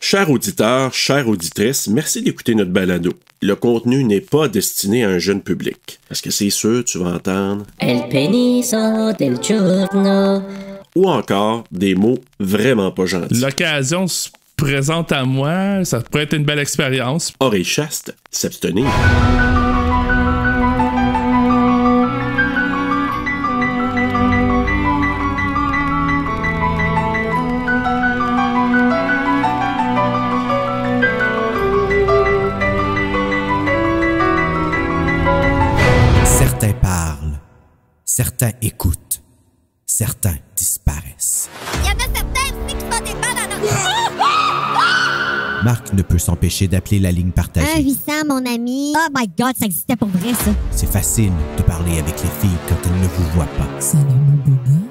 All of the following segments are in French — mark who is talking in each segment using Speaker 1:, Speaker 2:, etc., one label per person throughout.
Speaker 1: Chers auditeurs, chères auditrices, merci d'écouter notre balado. Le contenu n'est pas destiné à un jeune public. Parce que c'est sûr, tu vas entendre
Speaker 2: El peniso del giorno.
Speaker 1: Ou encore des mots vraiment pas gentils.
Speaker 3: L'occasion se présente à moi, ça pourrait être une belle expérience.
Speaker 1: Oreille chaste, s'abstenir.
Speaker 4: Certains parlent, certains écoutent, certains disparaissent.
Speaker 5: Il y en a certains aussi qui font des bananes.
Speaker 4: Marc ne peut s'empêcher d'appeler la ligne partagée.
Speaker 5: 1-800, mon ami. Oh my God, ça existait pour vrai, ça.
Speaker 4: C'est facile de parler avec les filles quand elles ne vous voient pas.
Speaker 6: Salut mon beau gars.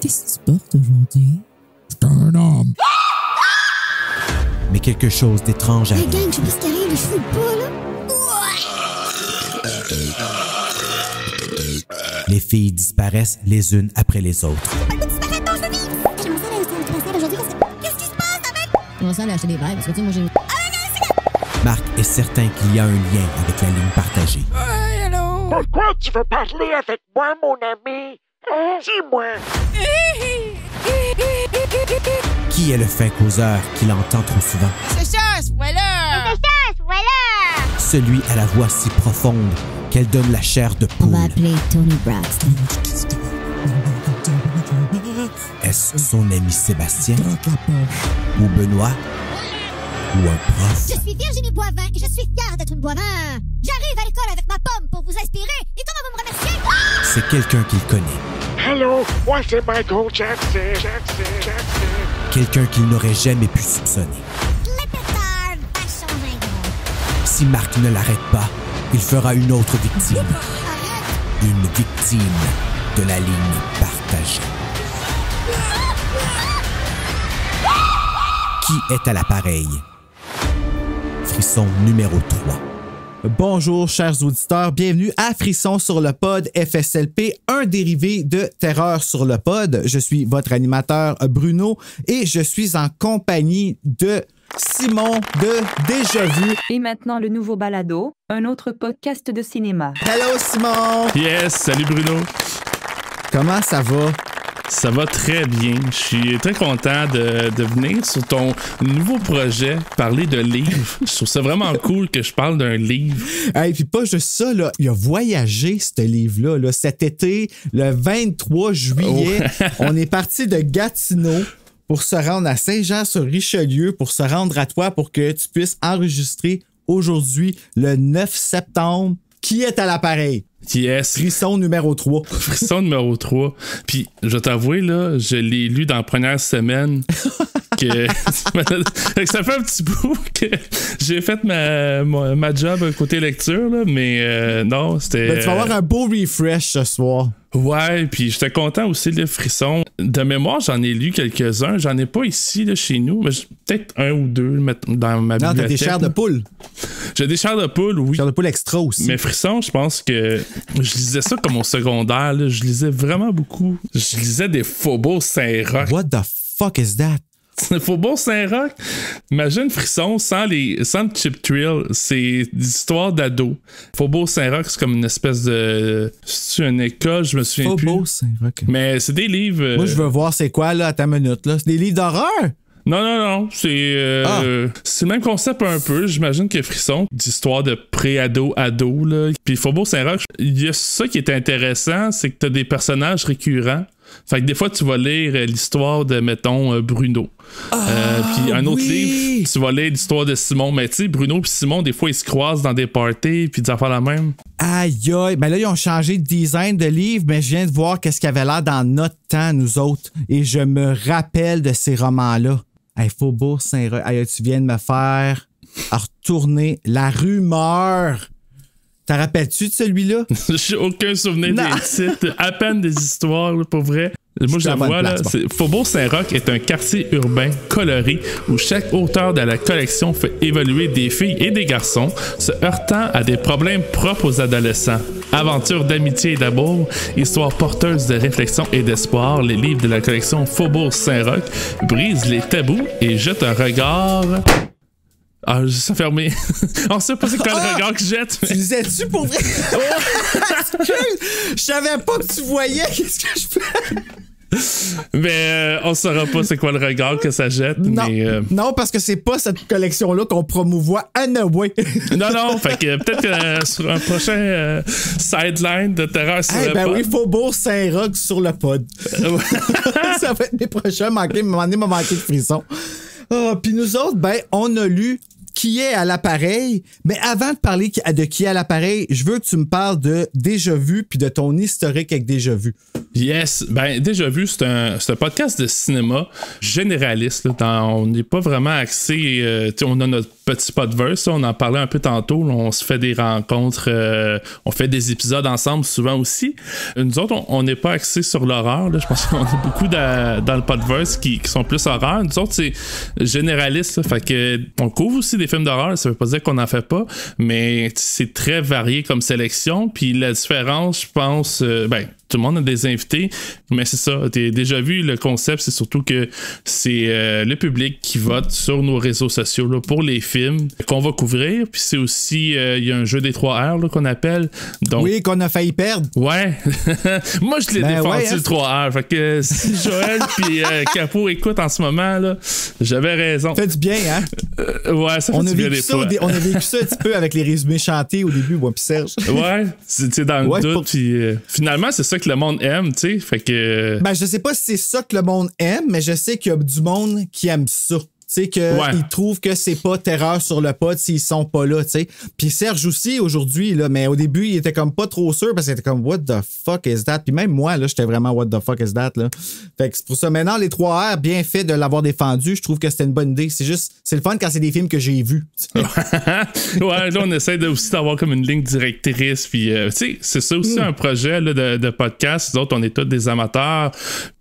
Speaker 6: Qu'est-ce que tu portes aujourd'hui? C'est un homme.
Speaker 4: Mais quelque chose d'étrange
Speaker 5: Hey
Speaker 4: arrive.
Speaker 5: gang, je sais pas ce qui arrive, je fous pas, là.
Speaker 4: Les filles disparaissent les unes après les autres.
Speaker 5: Qu'est-ce qui se passe avec?
Speaker 6: Comment ça, aller acheter des verres? Parce que tu sais, moi, j'ai...
Speaker 4: Marc est certain qu'il y a un lien avec la ligne partagée.
Speaker 6: Hey, hello!
Speaker 7: Pourquoi tu veux parler avec moi, mon ami? Dis-moi.
Speaker 4: Qui est le fin causeur qu'il entend trop souvent?
Speaker 6: C'est ça, voilà!
Speaker 4: Celui à la voix si profonde qu'elle donne la chair de
Speaker 5: On
Speaker 4: poule.
Speaker 5: va appeler Tony Braxton.
Speaker 4: Est-ce son ami Sébastien? Ou Benoît? Ou un prof?
Speaker 5: Je suis Virginie Boivin et je suis fière d'être une Boivin. J'arrive à l'école avec ma pomme pour vous inspirer. Et comment vous me remerciez?
Speaker 4: C'est quelqu'un qu'il connaît.
Speaker 7: Hello, moi c'est Michael Jackson.
Speaker 4: Quelqu'un qu'il n'aurait jamais pu soupçonner.
Speaker 5: Les pétards à son vingron.
Speaker 4: Si Marc ne l'arrête pas, il fera une autre victime.
Speaker 5: Arrête!
Speaker 4: Une victime de la ligne partagée. Qui est à l'appareil? Frisson numéro 3.
Speaker 8: Bonjour, chers auditeurs. Bienvenue à Frisson sur le pod FSLP, un dérivé de Terreur sur le pod. Je suis votre animateur Bruno et je suis en compagnie de Simon de Déjà Vu.
Speaker 9: Et maintenant, le nouveau balado, un autre podcast de cinéma.
Speaker 8: Hello, Simon!
Speaker 3: Yes, salut Bruno.
Speaker 8: Comment ça va?
Speaker 3: Ça va très bien. Je suis très content de venir sur ton nouveau projet, parler de livres. Je trouve ça vraiment cool que je parle d'un livre.
Speaker 8: Et puis pas juste ça, là, il a voyagé, ce livre-là, là, cet été, le 23 juillet.
Speaker 3: Oh.
Speaker 8: On est parti de Gatineau pour se rendre à Saint-Jean-sur-Richelieu, pour se rendre à toi, pour que tu puisses enregistrer aujourd'hui, le 9 septembre. Qui est à l'appareil?
Speaker 3: Yes.
Speaker 8: Frisson numéro 3.
Speaker 3: Frisson numéro 3. Puis, je vais t'avouer, là, je l'ai lu dans la première semaine. Que ça fait un petit bout que j'ai fait ma job côté lecture, là, mais non, c'était...
Speaker 8: Ben, tu vas avoir un beau refresh ce soir.
Speaker 3: Ouais, puis j'étais content aussi, le Frisson. De mémoire, j'en ai lu quelques-uns. J'en ai pas ici, là, chez nous, mais peut-être un ou deux dans ma bibliothèque.
Speaker 8: Non, t'as des chairs de poule.
Speaker 3: J'ai des chairs de poule, oui.
Speaker 8: Chairs de poule extra aussi.
Speaker 3: Mais Frisson, je pense que je lisais ça comme au secondaire. Là. Je lisais vraiment beaucoup. Je lisais des Faubourg Saint-Roch.
Speaker 8: What the fuck is that?
Speaker 3: Faubourg Saint-Roch, imagine Frisson sans le chip thrill, c'est des histoires d'ados. Faubourg Saint-Roch, c'est comme une espèce de... C'est une école, je me souviens plus.
Speaker 8: Faubourg Saint-Roch.
Speaker 3: Mais c'est des livres...
Speaker 8: Moi, je veux voir c'est quoi, là, à ta minute, là. C'est des livres d'horreur?
Speaker 3: Non, c'est c'est le même concept un peu. J'imagine que Frisson, d'histoire de pré-ado, ado, là. Puis Faubourg Saint-Roch, il y a ça qui est intéressant, c'est que t'as des personnages récurrents. Fait que des fois, tu vas lire l'histoire de, mettons, Bruno. Puis un autre livre, tu vas lire l'histoire de Simon. Mais tu sais, Bruno et Simon, des fois, ils se croisent dans des parties puis ils en font la même.
Speaker 8: Aïe, aïe. Ben là, ils ont changé de design de livre, mais je viens de voir qu'est-ce qu'il y avait l'air dans notre temps, nous autres. Et je me rappelle de ces romans-là. Hey, Faubourg Saint-Roch. Aïe, tu viens de me faire retourner la rumeur. T'en rappelles-tu de celui-là?
Speaker 3: J'ai aucun souvenir des titres, à peine des histoires, là, pour vrai. Moi, je la vois, là. Faubourg Saint-Roch est un quartier urbain coloré où chaque auteur de la collection fait évoluer des filles et des garçons se heurtant à des problèmes propres aux adolescents. Aventures d'amitié et d'amour, histoires porteuses de réflexion et d'espoir, les livres de la collection Faubourg Saint-Roch brisent les tabous et jettent un regard... Ah, ça fermé. On sait pas c'est quoi le regard que jette. Mais...
Speaker 8: Tu disais-tu pour vrai? Je savais pas que tu voyais. Qu'est-ce que je fais?
Speaker 3: Mais on saura pas c'est quoi le regard que ça jette.
Speaker 8: Non,
Speaker 3: mais,
Speaker 8: non parce que c'est pas cette collection-là qu'on promouvoit à Noé.
Speaker 3: non, fait que peut-être que sur un prochain sideline de Terreur sur le pod.
Speaker 8: Oui, Faubourg Saint-Roch sur le pod. Ça va être mes prochains manqués. À un moment donné, m'a manqué de frisson. Puis nous autres, on a lu Qui est à l'appareil. Mais avant de parler de Qui est à l'appareil, je veux que tu me parles de Déjà Vu puis de ton historique avec Déjà Vu.
Speaker 3: Yes, Déjà Vu, c'est un podcast de cinéma généraliste. Là, on n'est pas vraiment axé. On a notre petit podverse, on en parlait un peu tantôt. Là, on se fait des rencontres, on fait des épisodes ensemble souvent aussi. Nous autres, on n'est pas axé sur l'horreur. Là. Je pense qu'on a beaucoup dans le podverse qui sont plus horreur. Nous autres, c'est généraliste. Là, fait que on couvre aussi des films d'horreur. Ça veut pas dire qu'on n'en fait pas, mais c'est très varié comme sélection. Puis la différence, je pense, tout le monde a des invités, mais c'est ça. T'as déjà vu le concept, c'est surtout que c'est le public qui vote sur nos réseaux sociaux là, pour les films qu'on va couvrir. Puis c'est aussi, il y a un jeu des 3 R là, qu'on appelle. Donc,
Speaker 8: oui, qu'on a failli perdre.
Speaker 3: Ouais. Moi, je l'ai défendu le 3 R. Fait que si Joël puis Capo écoutent en ce moment, là, j'avais raison.
Speaker 8: Ça fait du bien, hein?
Speaker 3: Ouais, ça fait du bien des fois.
Speaker 8: On a vécu ça un petit peu avec les résumés chantés au début, moi puis Serge.
Speaker 3: Ouais, c'est dans le doute. Puis finalement, c'est ça que le monde aime, tu sais. Fait que.
Speaker 8: Je sais pas si c'est ça que le monde aime, mais je sais qu'il y a du monde qui aime ça. Tu sais, qu'ils trouvent que c'est pas Terreur sur le pod s'ils sont pas là, tu sais. Puis Serge aussi, aujourd'hui, là, mais au début, il était comme pas trop sûr parce qu'il était comme, what the fuck is that? Puis même moi, là, j'étais vraiment, what the fuck is that, là. Fait que c'est pour ça. Maintenant, les 3 R, bien fait de l'avoir défendu, je trouve que c'était une bonne idée. C'est juste, c'est le fun quand c'est des films que j'ai vus.
Speaker 3: Ouais, là, on essaie aussi d'avoir comme une ligne directrice. Puis, tu sais, c'est ça aussi un projet là, de podcast. Nous autres, on est tous des amateurs.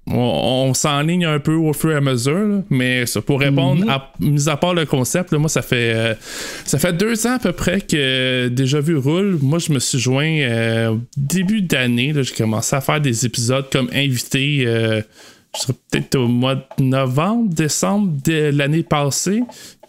Speaker 3: On s'enligne un peu au fur et à mesure, là, mais ça, pour répondre, mis à part le concept, là, moi, ça fait 2 ans à peu près que Déjà Vu roule. Moi, je me suis joint au début d'année. Là, j'ai commencé à faire des épisodes comme invité. Je serais peut-être au mois de novembre, décembre de l'année passée.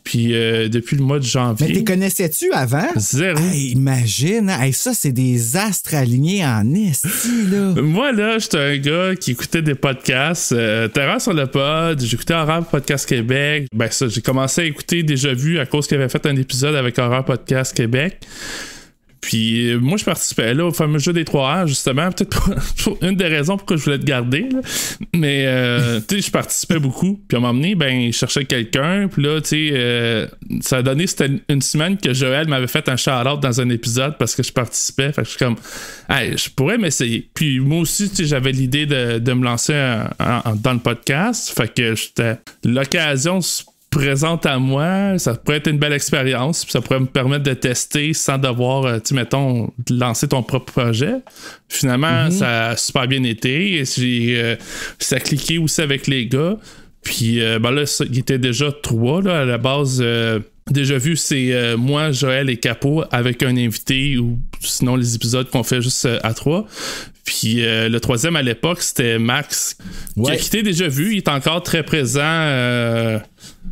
Speaker 3: Puis depuis le mois de janvier.
Speaker 8: Mais t'es connaissais-tu avant?
Speaker 3: Zéro.
Speaker 8: Hey, imagine, hein? Hey, ça, c'est des astres alignés en esti, là.
Speaker 3: Moi, là, j'étais un gars qui écoutait des podcasts. Terreur sur le pod, j'écoutais Horreur Podcast Québec. Ça, j'ai commencé à écouter Déjà Vu à cause qu'il avait fait un épisode avec Horreur Podcast Québec. Puis moi, je participais là au fameux jeu des 3 R, justement, peut-être pour une des raisons pourquoi je voulais te garder. Là. Mais, tu sais, je participais beaucoup. Puis à un moment donné, je cherchais quelqu'un. Puis là, tu sais, ça a donné, c'était une semaine que Joël m'avait fait un shout-out dans un épisode parce que je participais. Fait que je suis comme, hey, je pourrais m'essayer. Puis moi aussi, tu sais, j'avais l'idée de me lancer dans le podcast. Fait que c'était l'occasion présente à moi, ça pourrait être une belle expérience, puis ça pourrait me permettre de tester sans devoir, tu sais, mettons, lancer ton propre projet. Finalement, ça a super bien été, et ça a cliqué aussi avec les gars. Puis là, il était déjà 3 là, à la base. Déjà Vu, c'est moi, Joël et Capo avec un invité, ou sinon les épisodes qu'on fait juste à 3. Puis le 3e à l'époque, c'était Max, qui a quitté Déjà Vu. Il est encore très présent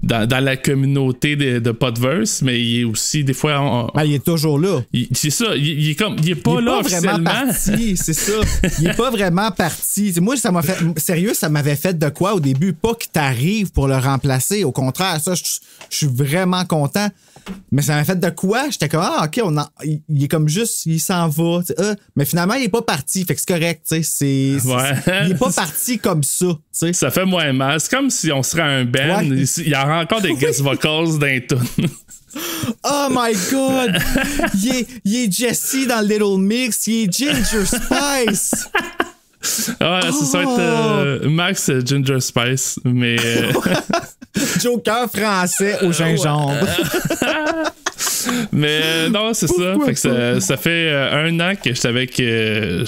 Speaker 3: dans la communauté de Podverse, mais il est aussi des fois...
Speaker 8: il est toujours là.
Speaker 3: C'est ça, il est pas là officiellement.
Speaker 8: Parti, c'est ça. Il est pas vraiment parti. Moi, ça m'a fait... Sérieux, ça m'avait fait de quoi au début? Pas que t'arrives pour le remplacer. Au contraire, ça, je suis vraiment content. Mais ça m'a fait de quoi? J'étais comme, OK, il est comme juste, il s'en va. Mais finalement, il est pas parti. Fait que c'est correct, tu sais. Il est pas parti comme ça, tu sais. Ça
Speaker 3: fait moins mal. C'est comme si on serait un band. Ouais. Il y a encore des guest vocals dans les tunes.
Speaker 8: Oh my God! Il est Jesse dans Little Mix. Il est Ginger Spice.
Speaker 3: Ouais, ça va être Max Ginger Spice, mais...
Speaker 8: Joker français au gingembre.
Speaker 3: Mais non, c'est ça. Fait que ça fait 1 an que j'étais avec les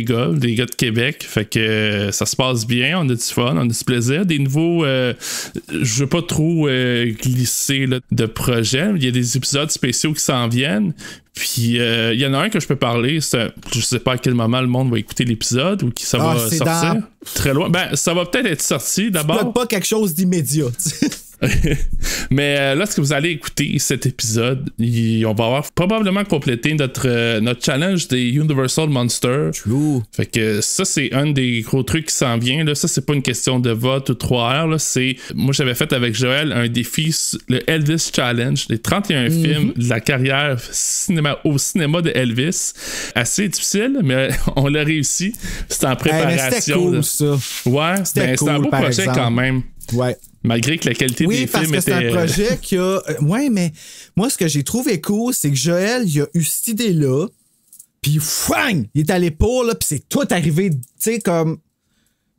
Speaker 3: gars de Québec. Fait que ça se passe bien, on a du fun, on a du plaisir. Des nouveaux... je veux pas trop glisser là, de projets. Il y a des épisodes spéciaux qui s'en viennent. Puis il y en a un que je peux parler. Je sais pas à quel moment le monde va écouter l'épisode ou qui ça va sortir. Très loin. Ben, ça va peut-être être sorti d'abord.
Speaker 8: C'est pas quelque chose d'immédiat.
Speaker 3: Mais lorsque vous allez écouter cet épisode, on va avoir probablement complété notre challenge des Universal Monsters.
Speaker 8: True.
Speaker 3: Fait que ça, c'est un des gros trucs qui s'en vient. Là. Ça, c'est pas une question de vote ou 3 heures. Là. Moi, j'avais fait avec Joël un défi, le Elvis Challenge, les 31 films de la carrière au cinéma de Elvis. Assez difficile, mais on l'a réussi. C'était en préparation.
Speaker 8: C'était cool, ça.
Speaker 3: Ouais, c'était un beau projet quand même.
Speaker 8: Ouais.
Speaker 3: Malgré que la qualité des films était...
Speaker 8: Oui, parce que c'est un projet qui a... Ouais, mais moi, ce que j'ai trouvé cool, c'est que Joël, il a eu cette idée-là, puis fang! Il est allé pour, là, puis c'est tout arrivé, tu sais, comme...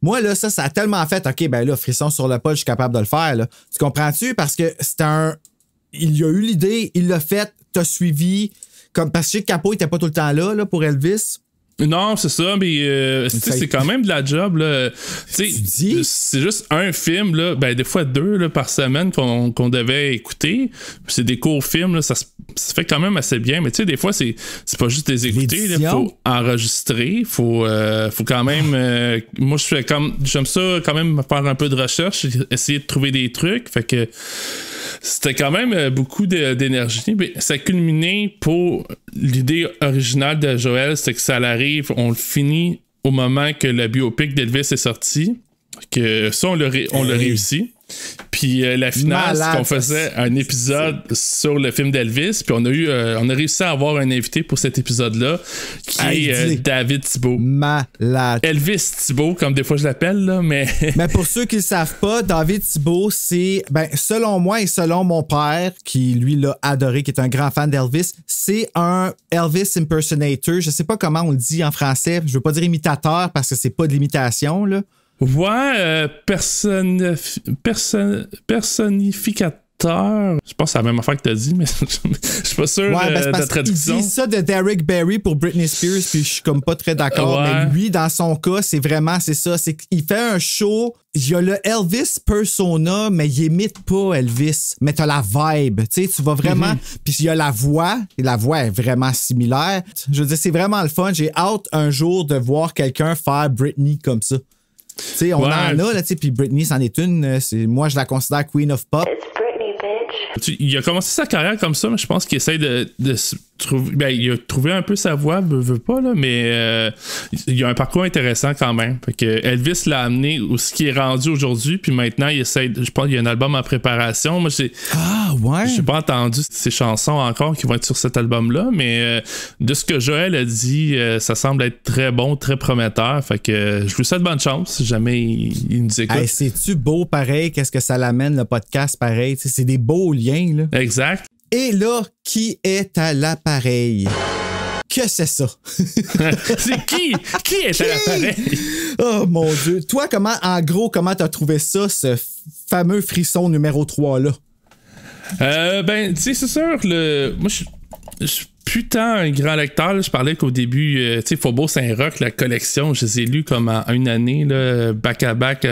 Speaker 8: Moi, là, ça a tellement fait, OK, ben là, frisson sur le pod, je suis capable de le faire, là. Tu comprends-tu? Parce que c'est il a eu l'idée, il l'a fait, t'as suivi, comme... Parce que Capo était pas tout le temps là pour Elvis.
Speaker 3: Non, c'est ça, mais c'est quand même de la job. Là. C'est juste un film, là, ben, des fois 2 là, par semaine qu'on devait écouter. Puis c'est des courts films, là, ça fait quand même assez bien. Mais tu sais, des fois, c'est pas juste des écouter. Il faut enregistrer. Faut quand même... moi, j'aime ça quand même faire un peu de recherche, essayer de trouver des trucs. Fait que c'était quand même beaucoup d'énergie. Mais ça a culminé pour l'idée originale de Joël, c'est que ça arrive, on le finit au moment que le biopic d'Elvis est sorti. Que ça, on l'a réussi. Puis la finale, c'est qu'on faisait un épisode sur le film d'Elvis. Puis on a réussi à avoir un invité pour cet épisode-là, qui est David Thibault.
Speaker 8: Malade.
Speaker 3: Elvis Thibault, comme des fois je l'appelle, là, mais...
Speaker 8: Mais pour ceux qui ne le savent pas, David Thibault, c'est, selon moi et selon mon père, qui lui l'a adoré, qui est un grand fan d'Elvis, c'est un Elvis impersonator. Je sais pas comment on le dit en français. Je veux pas dire imitateur parce que c'est pas de l'imitation, là.
Speaker 3: Ouais, personnificateur. Je pense que c'est la même affaire que t'as dit, mais je suis pas sûr de la traduction.
Speaker 8: Il dit ça de Derek Barry pour Britney Spears, puis je suis comme pas très d'accord.
Speaker 3: Ouais.
Speaker 8: Mais lui, dans son cas, c'est ça. C'est qu'il fait un show. Il y a le Elvis persona, mais il imite pas Elvis. Mais t'as la vibe. Tu sais, tu vas vraiment. Puis il y a la voix, et la voix est vraiment similaire. Je veux dire, c'est vraiment le fun. J'ai hâte un jour de voir quelqu'un faire Britney comme ça. Tu sais, on en a, là, tu sais, puis Britney, c'en est une. Moi, je la considère Queen of Pop.
Speaker 3: Il a commencé sa carrière comme ça, mais je pense qu'il essaie de trouver. Ben, il a trouvé un peu sa voix, veut pas, là, mais il a un parcours intéressant quand même. Fait que Elvis l'a amené où ce qui est rendu aujourd'hui, puis maintenant, il essaie. Je pense qu'il y a un album en préparation. Moi, j'ai pas entendu ces chansons encore qui vont être sur cet album-là, mais de ce que Joël a dit, ça semble être très bon, très prometteur. Fait que je lui souhaite bonne chance si jamais il nous écoute.
Speaker 8: Hey, c'est-tu beau pareil? Qu'est-ce que ça l'amène, le podcast pareil? T'sais, c'est des beaux liens, là.
Speaker 3: Exact.
Speaker 8: Et là, qui est à l'appareil? Que c'est ça?
Speaker 3: C'est qui? Qui est à l'appareil?
Speaker 8: Oh mon Dieu. Toi, comment t'as trouvé ça, ce fameux frisson numéro 3-là?
Speaker 3: Ben, tu sais, c'est sûr, moi, je suis plus tant un grand lecteur. Là. Je parlais qu'au début, tu sais, Faubourg Saint-Roch, la collection, je les ai lus comme en une année, là, back à back,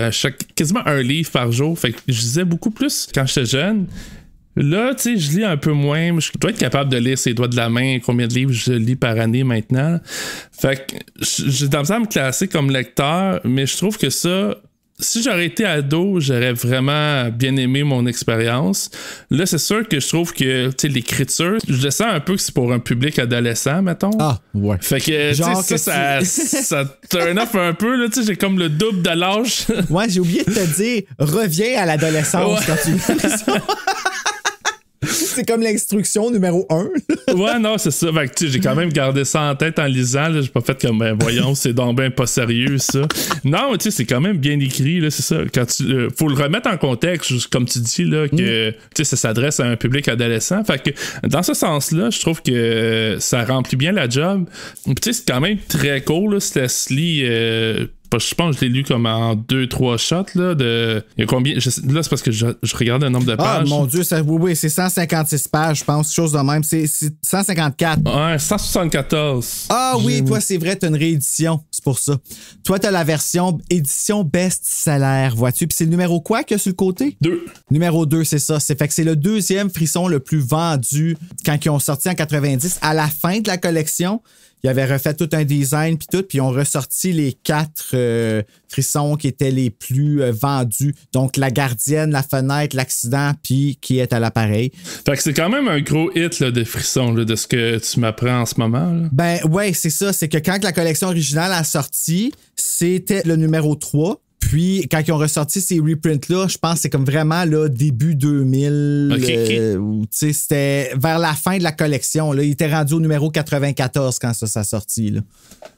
Speaker 3: quasiment un livre par jour. Fait que je lisais beaucoup plus quand j'étais jeune. Là, tu sais, je lis un peu moins. Je dois être capable de lire ses doigts de la main, combien de livres je lis par année maintenant. Fait que j'ai tendance à me classer comme lecteur, mais je trouve que ça... Si j'aurais été ado, j'aurais vraiment bien aimé mon expérience. Là, c'est sûr que je trouve que, tu sais, l'écriture, je le sens un peu que c'est pour un public adolescent, mettons.
Speaker 8: Ah, ouais.
Speaker 3: Fait que, tu sais, ça turn off un peu, là, tu sais, j'ai comme le double de l'âge.
Speaker 8: Ouais, j'ai oublié de te dire, reviens à l'adolescence quand tu lis ça. C'est comme l'instruction numéro 1.
Speaker 3: Ouais, non, c'est ça. Fait que, tu sais, j'ai quand même gardé ça en tête en lisant. Là. J'ai pas fait comme, voyons, c'est donc ben pas sérieux, ça. Non, tu sais, c'est quand même bien écrit, là, c'est ça. Quand faut le remettre en contexte, comme tu dis, là, que, tu sais, ça s'adresse à un public adolescent. Fait que, dans ce sens-là, je trouve que ça remplit bien la job. Tu sais, c'est quand même très cool, là, ça se lit Je pense que je l'ai lu comme en 2-3 shots. Là, il y a combien? Là, c'est parce que je regarde le nombre de pages.
Speaker 8: Ah, mon Dieu, oui, c'est 156 pages, je pense, chose de même. C'est 154.
Speaker 3: Ouais, 174.
Speaker 8: Ah oui, toi, c'est vrai, t'as une réédition. C'est pour ça. Toi, t'as la version édition best-seller, vois-tu? Puis c'est le numéro quoi qu'il y a sur le côté?
Speaker 3: 2.
Speaker 8: Numéro 2, c'est ça. Fait que c'est le deuxième Frisson le plus vendu quand ils ont sorti en 90. À la fin de la collection, ils avaient refait tout un design puis tout, puis ils ont ressorti les 4 frissons qui étaient les plus vendus. Donc, la gardienne, la fenêtre, l'accident, puis qui est à l'appareil.
Speaker 3: Fait que c'est quand même un gros hit là, de frissons, là, de ce que tu m'apprends en ce moment. Là.
Speaker 8: Ben, ouais, c'est ça. C'est que quand la collection originale a sorti, c'était le numéro 3. Puis, quand ils ont ressorti ces reprints-là, je pense que c'est comme vraiment là, début 2000.
Speaker 3: Okay.
Speaker 8: C'était vers la fin de la collection. Là. Il était rendu au numéro 94 quand ça s'est sorti. Là.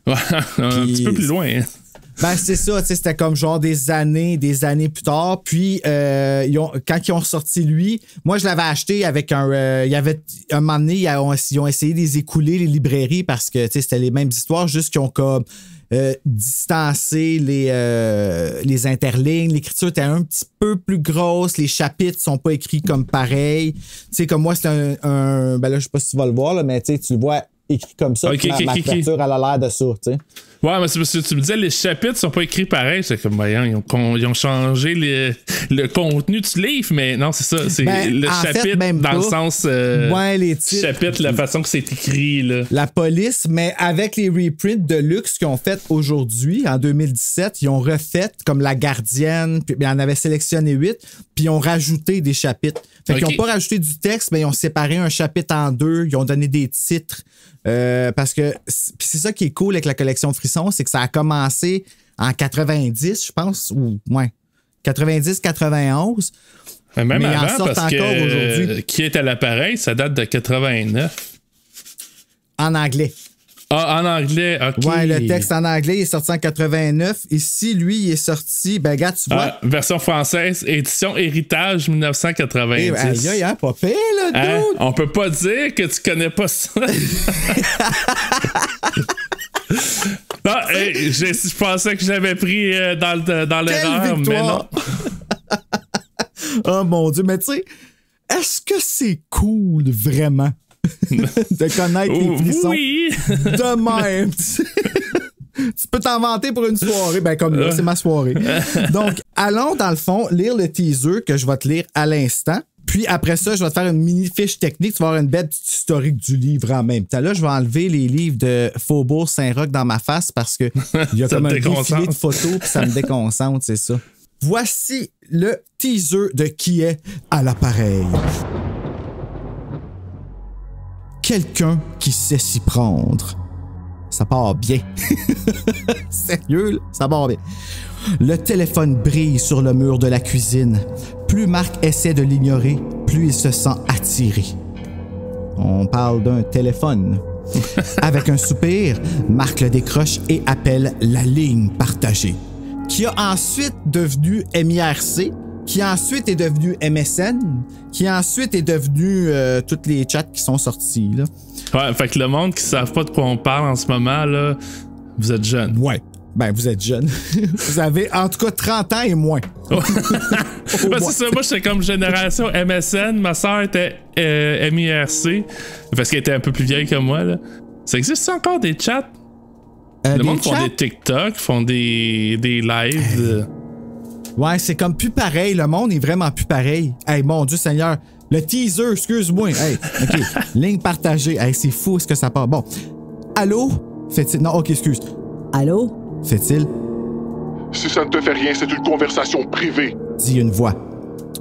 Speaker 3: Ouais, un petit peu plus loin. Hein.
Speaker 8: Ben, c'est ça. C'était comme genre des années plus tard. Puis, quand ils ont ressorti lui, moi, je l'avais acheté avec un... il y avait un moment donné, ils ont essayé de les écouler, les librairies, parce que c'était les mêmes histoires, juste qu'ils ont comme... distancer les interlignes. L'écriture était un petit peu plus grosse. Les chapitres sont pas écrits comme pareil. Tu sais, comme moi, c'est un ben là, je sais pas si tu vas le voir, là, mais tu le vois écrit comme ça.
Speaker 3: Okay,
Speaker 8: ma couverture, elle a l'air de ça, tu sais.
Speaker 3: Ouais, mais c'est parce que tu me disais, les chapitres sont pas écrits pareil. C'est comme, voyons, ils ont changé le contenu du livre, mais non, c'est ça. C'est le chapitre dans pas. Le sens.
Speaker 8: Ouais, les titres.
Speaker 3: Chapitre, la façon que c'est écrit, là.
Speaker 8: La police, mais avec les reprints de luxe qu'ils ont fait aujourd'hui, en 2017, ils ont refait comme la gardienne, puis ils en avaient sélectionné 8, puis ils ont rajouté des chapitres. Fait qu'ils n'ont pas rajouté du texte, mais ils ont séparé un chapitre en 2, ils ont donné des titres. Parce que c'est ça qui est cool avec la collection de frissons, c'est que ça a commencé en 90, je pense, ou ouais, 90-91.
Speaker 3: Mais même
Speaker 8: mais
Speaker 3: avant,
Speaker 8: ils en sortent
Speaker 3: parce
Speaker 8: encore
Speaker 3: que
Speaker 8: aujourd'hui.
Speaker 3: Qui est à l'appareil, ça date de 89.
Speaker 8: En anglais.
Speaker 3: Ah, en anglais, OK.
Speaker 8: Ouais, le texte en anglais il est sorti en 89. Ici, lui, il est sorti, ben regarde, tu vois.
Speaker 3: Version française, édition Héritage 1990.
Speaker 8: Aïe, hein, pas pire, là,
Speaker 3: hein? On peut pas dire que tu connais pas ça. Non, je pensais que j'avais pris dans l'erreur, mais non.
Speaker 8: Oh mon Dieu, mais tu sais, est-ce que c'est cool, vraiment? De connaître les frissons de même. Tu peux t'en vanter pour une soirée. Ben comme là, c'est ma soirée. Donc, allons dans le fond lire le teaser que je vais te lire à l'instant. Puis après ça, je vais te faire une mini fiche technique. Tu vas avoir une belle petite historique du livre en même temps. Là, je vais enlever les livres de Faubourg Saint-Roch dans ma face parce que il y a comme un défilé de photos puis ça me déconcentre, c'est ça. Voici le teaser de Qui est à l'appareil. Quelqu'un qui sait s'y prendre. Ça part bien. Sérieux, là? Ça part bien. Le téléphone brille sur le mur de la cuisine. Plus Marc essaie de l'ignorer, plus il se sent attiré. On parle d'un téléphone. Avec un soupir, Marc le décroche et appelle la ligne partagée, qui a ensuite devenu MIRC, qui ensuite est devenu MSN, qui ensuite est devenu tous les chats qui sont sortis. Là.
Speaker 3: Ouais, fait que le monde qui ne savent pas de quoi on parle en ce moment, là, vous êtes jeune.
Speaker 8: Ouais. Ben, vous êtes jeune. Vous avez en tout cas 30 ans et moins.
Speaker 3: Ben, c'est ça, moi, j'étais comme génération MSN. Ma soeur était MIRC, parce qu'elle était un peu plus vieille que moi. Là. Ça existe encore des chats? Le monde font des TikTok, font des lives.
Speaker 8: Ouais, c'est comme plus pareil. Le monde est vraiment plus pareil. Hey, mon Dieu Seigneur. Le teaser, excuse-moi. Hey, OK. Ligne partagée. Hey, c'est fou ce que ça part. Bon. Allô? Fait-il... Non, OK, excuse.
Speaker 2: Allô?
Speaker 8: Fait-il?
Speaker 10: Si ça ne te fait rien, c'est une conversation privée.
Speaker 8: Dit une voix.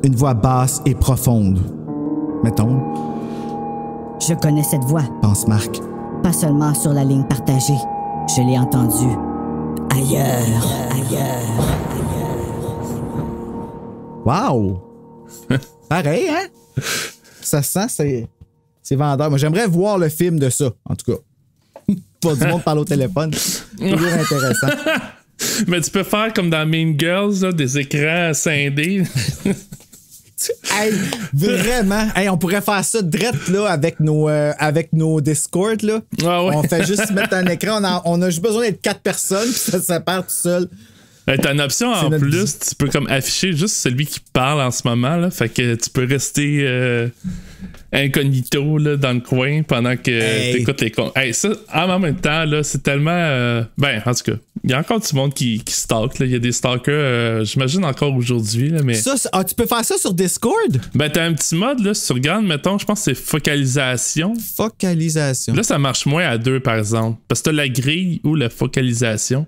Speaker 8: Une voix basse et profonde. Mettons.
Speaker 2: Je connais cette voix.
Speaker 8: Pense Marc.
Speaker 2: Pas seulement sur la ligne partagée. Je l'ai entendue. Ailleurs.
Speaker 8: Wow! Pareil, hein? Ça sent, c'est vendeur. Moi, j'aimerais voir le film de ça, en tout cas. Pas du monde parle au téléphone. Toujours intéressant.
Speaker 3: Mais tu peux faire comme dans Mean Girls, là, des écrans scindés.
Speaker 8: Tu Hey, vraiment. Hey, on pourrait faire ça direct là avec nos Discord. Là.
Speaker 3: Ah ouais.
Speaker 8: On fait juste mettre un écran. On a juste besoin d'être 4 personnes, puis ça sépare tout seul.
Speaker 3: T'as une option en plus, tu peux comme afficher juste celui qui parle en ce moment, là. Fait que tu peux rester incognito là, dans le coin pendant que t'écoutes les comptes. Hey, ça, en même temps, là, c'est tellement. Ben, en tout cas, il y a encore du monde qui stalk. Il y a des stalkers, j'imagine encore aujourd'hui. Là, mais...
Speaker 8: Ça, tu peux faire ça sur Discord?
Speaker 3: Ben, t'as un petit mode, là, si tu regardes, mettons, je pense que c'est focalisation.
Speaker 8: Focalisation.
Speaker 3: Là, ça marche moins à 2, par exemple. Parce que t'as la grille ou la focalisation.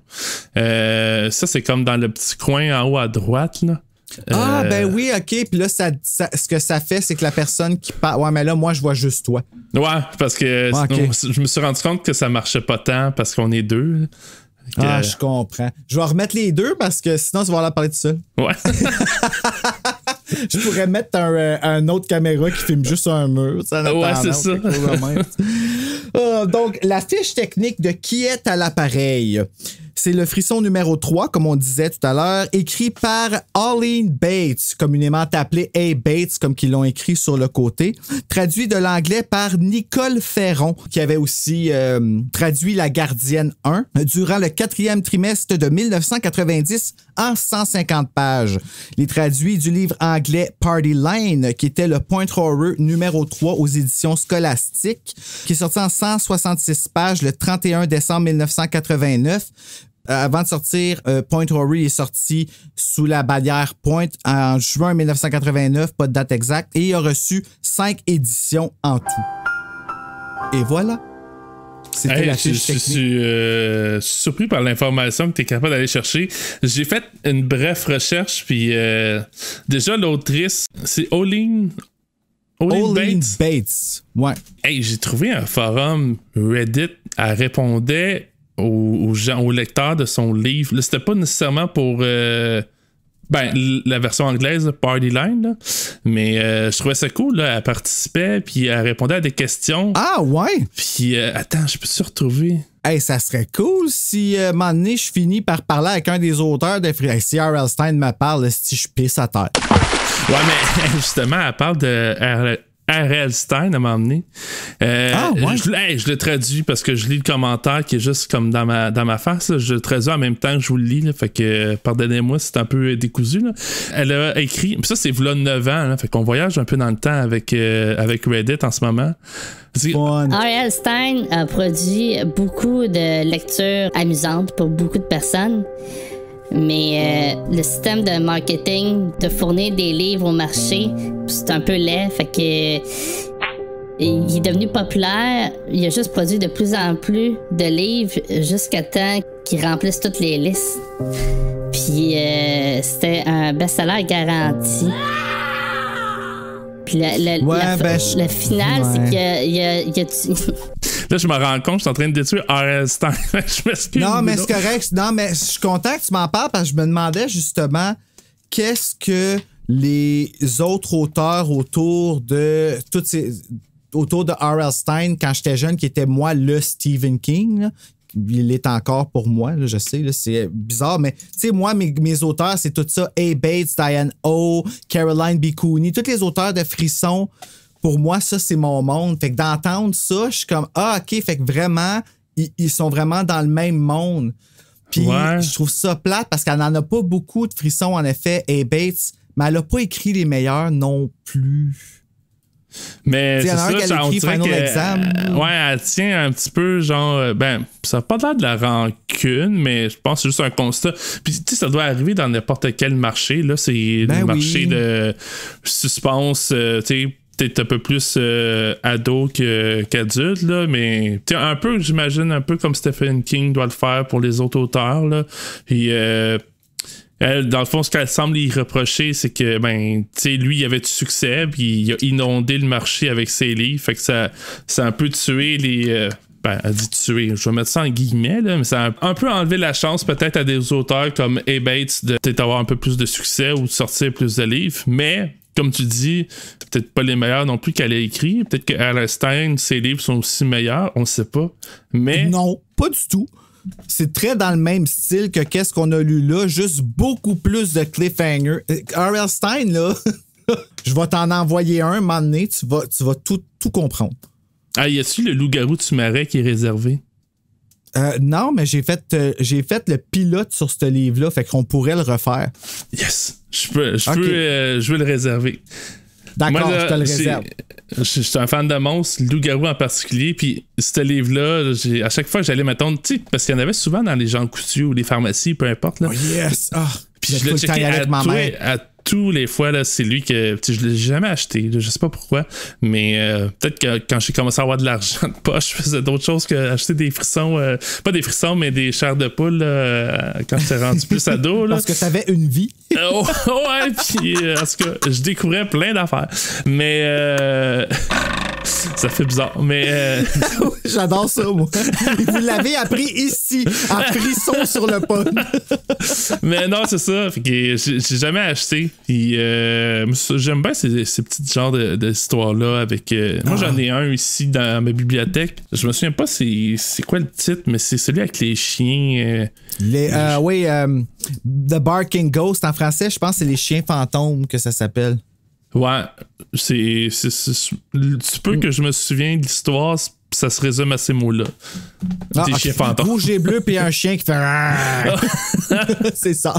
Speaker 3: Ça, c'est comme dans le petit coin en haut à droite, là.
Speaker 8: Ben oui, OK. Puis là, ce que ça fait, c'est que la personne qui parle... Ouais, mais là, moi, je vois juste toi.
Speaker 3: Ouais, parce que je me suis rendu compte que ça marchait pas tant parce qu'on est 2.
Speaker 8: Je comprends. Je vais remettre les 2 parce que sinon, tu vas leur parler tout seul.
Speaker 3: Ouais.
Speaker 8: Je pourrais mettre un autre caméra qui filme juste un mur.
Speaker 3: Ouais, c'est ça.
Speaker 8: Donc, la fiche technique de qui est à l'appareil. C'est le frisson numéro 3, comme on disait tout à l'heure, écrit par Arlene Bates, communément appelé A. Bates, comme qu'ils l'ont écrit sur le côté, traduit de l'anglais par Nicole Ferron, qui avait aussi traduit La Gardienne 1 durant le 4e trimestre de 1990 en 150 pages. Les traduits du livre anglais Party Line, qui était le point horror numéro 3 aux éditions Scolastiques, qui est sorti en 166 pages le 31 décembre 1989. Avant de sortir, Point Horror est sorti sous la bannière Point en juin 1989, pas de date exacte, et il a reçu 5 éditions en tout. Et voilà. C'était la fiche technique.
Speaker 3: Je suis surpris par l'information que tu es capable d'aller chercher. J'ai fait une brève recherche, puis déjà, l'autrice, c'est Olin
Speaker 8: Bates. Ouais.
Speaker 3: Hey, j'ai trouvé un forum Reddit. Elle répondait aux gens, aux lecteurs de son livre. Là, c'était pas nécessairement pour la version anglaise, Party Line, là. Mais je trouvais ça cool. Là. Elle participait, puis elle répondait à des questions.
Speaker 8: Ah ouais?
Speaker 3: Puis attends, je peux se retrouver.
Speaker 8: Hey, ça serait cool si à un moment donné, je finis par parler avec un des auteurs de si R.L. Stine me parle, si je pisse à terre.
Speaker 3: Ouais, mais justement, elle parle de R.L. Stine à m'emmener.
Speaker 8: Ouais.
Speaker 3: Je le traduis parce que je lis le commentaire qui est juste comme dans ma face. Là. Je le traduis en même temps que je vous le lis. Là. Fait que pardonnez-moi, c'est un peu décousu. Là. Elle a écrit, puis ça c'est v'là 9 ans. Là. Fait qu'on voyage un peu dans le temps avec Reddit en ce moment.
Speaker 11: R.L. Stine a produit beaucoup de lectures amusantes pour beaucoup de personnes. Mais le système de marketing de fournir des livres au marché, c'est un peu laid. Fait que il est devenu populaire. Il a juste produit de plus en plus de livres jusqu'à temps qu'il remplisse toutes les listes. Puis c'était un best-seller garanti. Puis le final, c'est qu'il y a
Speaker 3: Là, je me rends compte, je suis en train de détruire R.L. Stine. Je m'excuse.
Speaker 8: Non, mais c'est correct. Non, mais je suis content que tu m'en parles parce que je me demandais justement qu'est-ce que les autres auteurs autour de R.L. Stine, quand j'étais jeune, qui était moi le Stephen King, là, il est encore pour moi, là, je sais, là, c'est bizarre, mais tu sais, moi, mes auteurs, c'est tout ça. A. Bates, Diane O, Caroline B. Cooney, tous les auteurs de Frisson. Pour moi, ça, c'est mon monde. Fait que d'entendre ça, je suis comme, OK, fait que vraiment, ils sont vraiment dans le même monde. Puis je trouve ça plate parce qu'elle n'en a pas beaucoup de Frissons, en effet, A. Bates, mais elle n'a pas écrit les meilleurs non plus.
Speaker 3: Mais c'est ça, on dirait
Speaker 8: que
Speaker 3: elle tient un petit peu genre ça n'a pas l'air de la rancune, mais je pense que c'est juste un constat. Puis tu sais, ça doit arriver dans n'importe quel marché là, c'est le marché de suspense, tu sais, peut-être un peu plus ado qu'adulte là, mais un peu, j'imagine, un peu comme Stephen King doit le faire pour les autres auteurs là. Puis elle, dans le fond, ce qu'elle semble y reprocher, c'est que, lui, il avait du succès, puis il a inondé le marché avec ses livres. Fait que ça a un peu tué les. Elle dit tuer, je vais mettre ça en guillemets, là, mais ça a un peu enlevé la chance peut-être à des auteurs comme A. Bates de peut-être avoir un peu plus de succès ou de sortir plus de livres. Mais, comme tu dis, c'est peut-être pas les meilleurs non plus qu'elle a écrit. Peut-être que R.L. Stine, ses livres sont aussi meilleurs, on ne sait pas. Mais.
Speaker 8: Non, pas du tout. C'est très dans le même style que qu'est-ce qu'on a lu là, juste beaucoup plus de cliffhanger. R.L. Stine, là, Je vais t'en envoyer un moment donné, tu vas tout comprendre.
Speaker 3: Ah, y a-tu le loup-garou du marais qui est réservé?
Speaker 8: Non, mais j'ai fait le pilote sur ce livre-là, fait qu'on pourrait le refaire.
Speaker 3: Yes! Je veux le réserver.
Speaker 8: D'accord, moi, je te le réserve.
Speaker 3: Je suis un fan de monstres, le loup-garou en particulier, puis ce livre-là, à chaque fois que j'allais m'attendre, tu sais, parce qu'il y en avait souvent dans les Jean Coutu ou les pharmacies, peu importe. Là.
Speaker 8: Oh yes!
Speaker 3: Puis je l'ai checké à tous les fois, là, c'est lui que je l'ai jamais acheté, là, je sais pas pourquoi, mais peut-être que quand j'ai commencé à avoir de l'argent de poche, je faisais d'autres choses que acheter des frissons, pas des frissons, mais des chairs de poule quand j'étais rendu plus ado. Là.
Speaker 8: Parce que t'avais une vie.
Speaker 3: Ouais, puis parce que je découvrais plein d'affaires, mais ça fait bizarre, mais
Speaker 8: j'adore ça, moi. Vous l'avez appris ici, à frisson sur le pod.
Speaker 3: Mais non, c'est ça, fait que j'ai jamais acheté. Puis j'aime bien ces petits genres d'histoires-là avec. Moi, j'en ai un ici dans ma bibliothèque. Je me souviens pas c'est quoi le titre, mais c'est celui avec les chiens.
Speaker 8: Oui, The Barking Ghost en français, je pense que c'est les chiens fantômes que ça s'appelle.
Speaker 3: Ouais, c'est tu peux que je me souviens de l'histoire, ça se résume à ces mots-là. Des chiens fantômes.
Speaker 8: Rouge et bleu, puis un chien qui fait. C'est ça.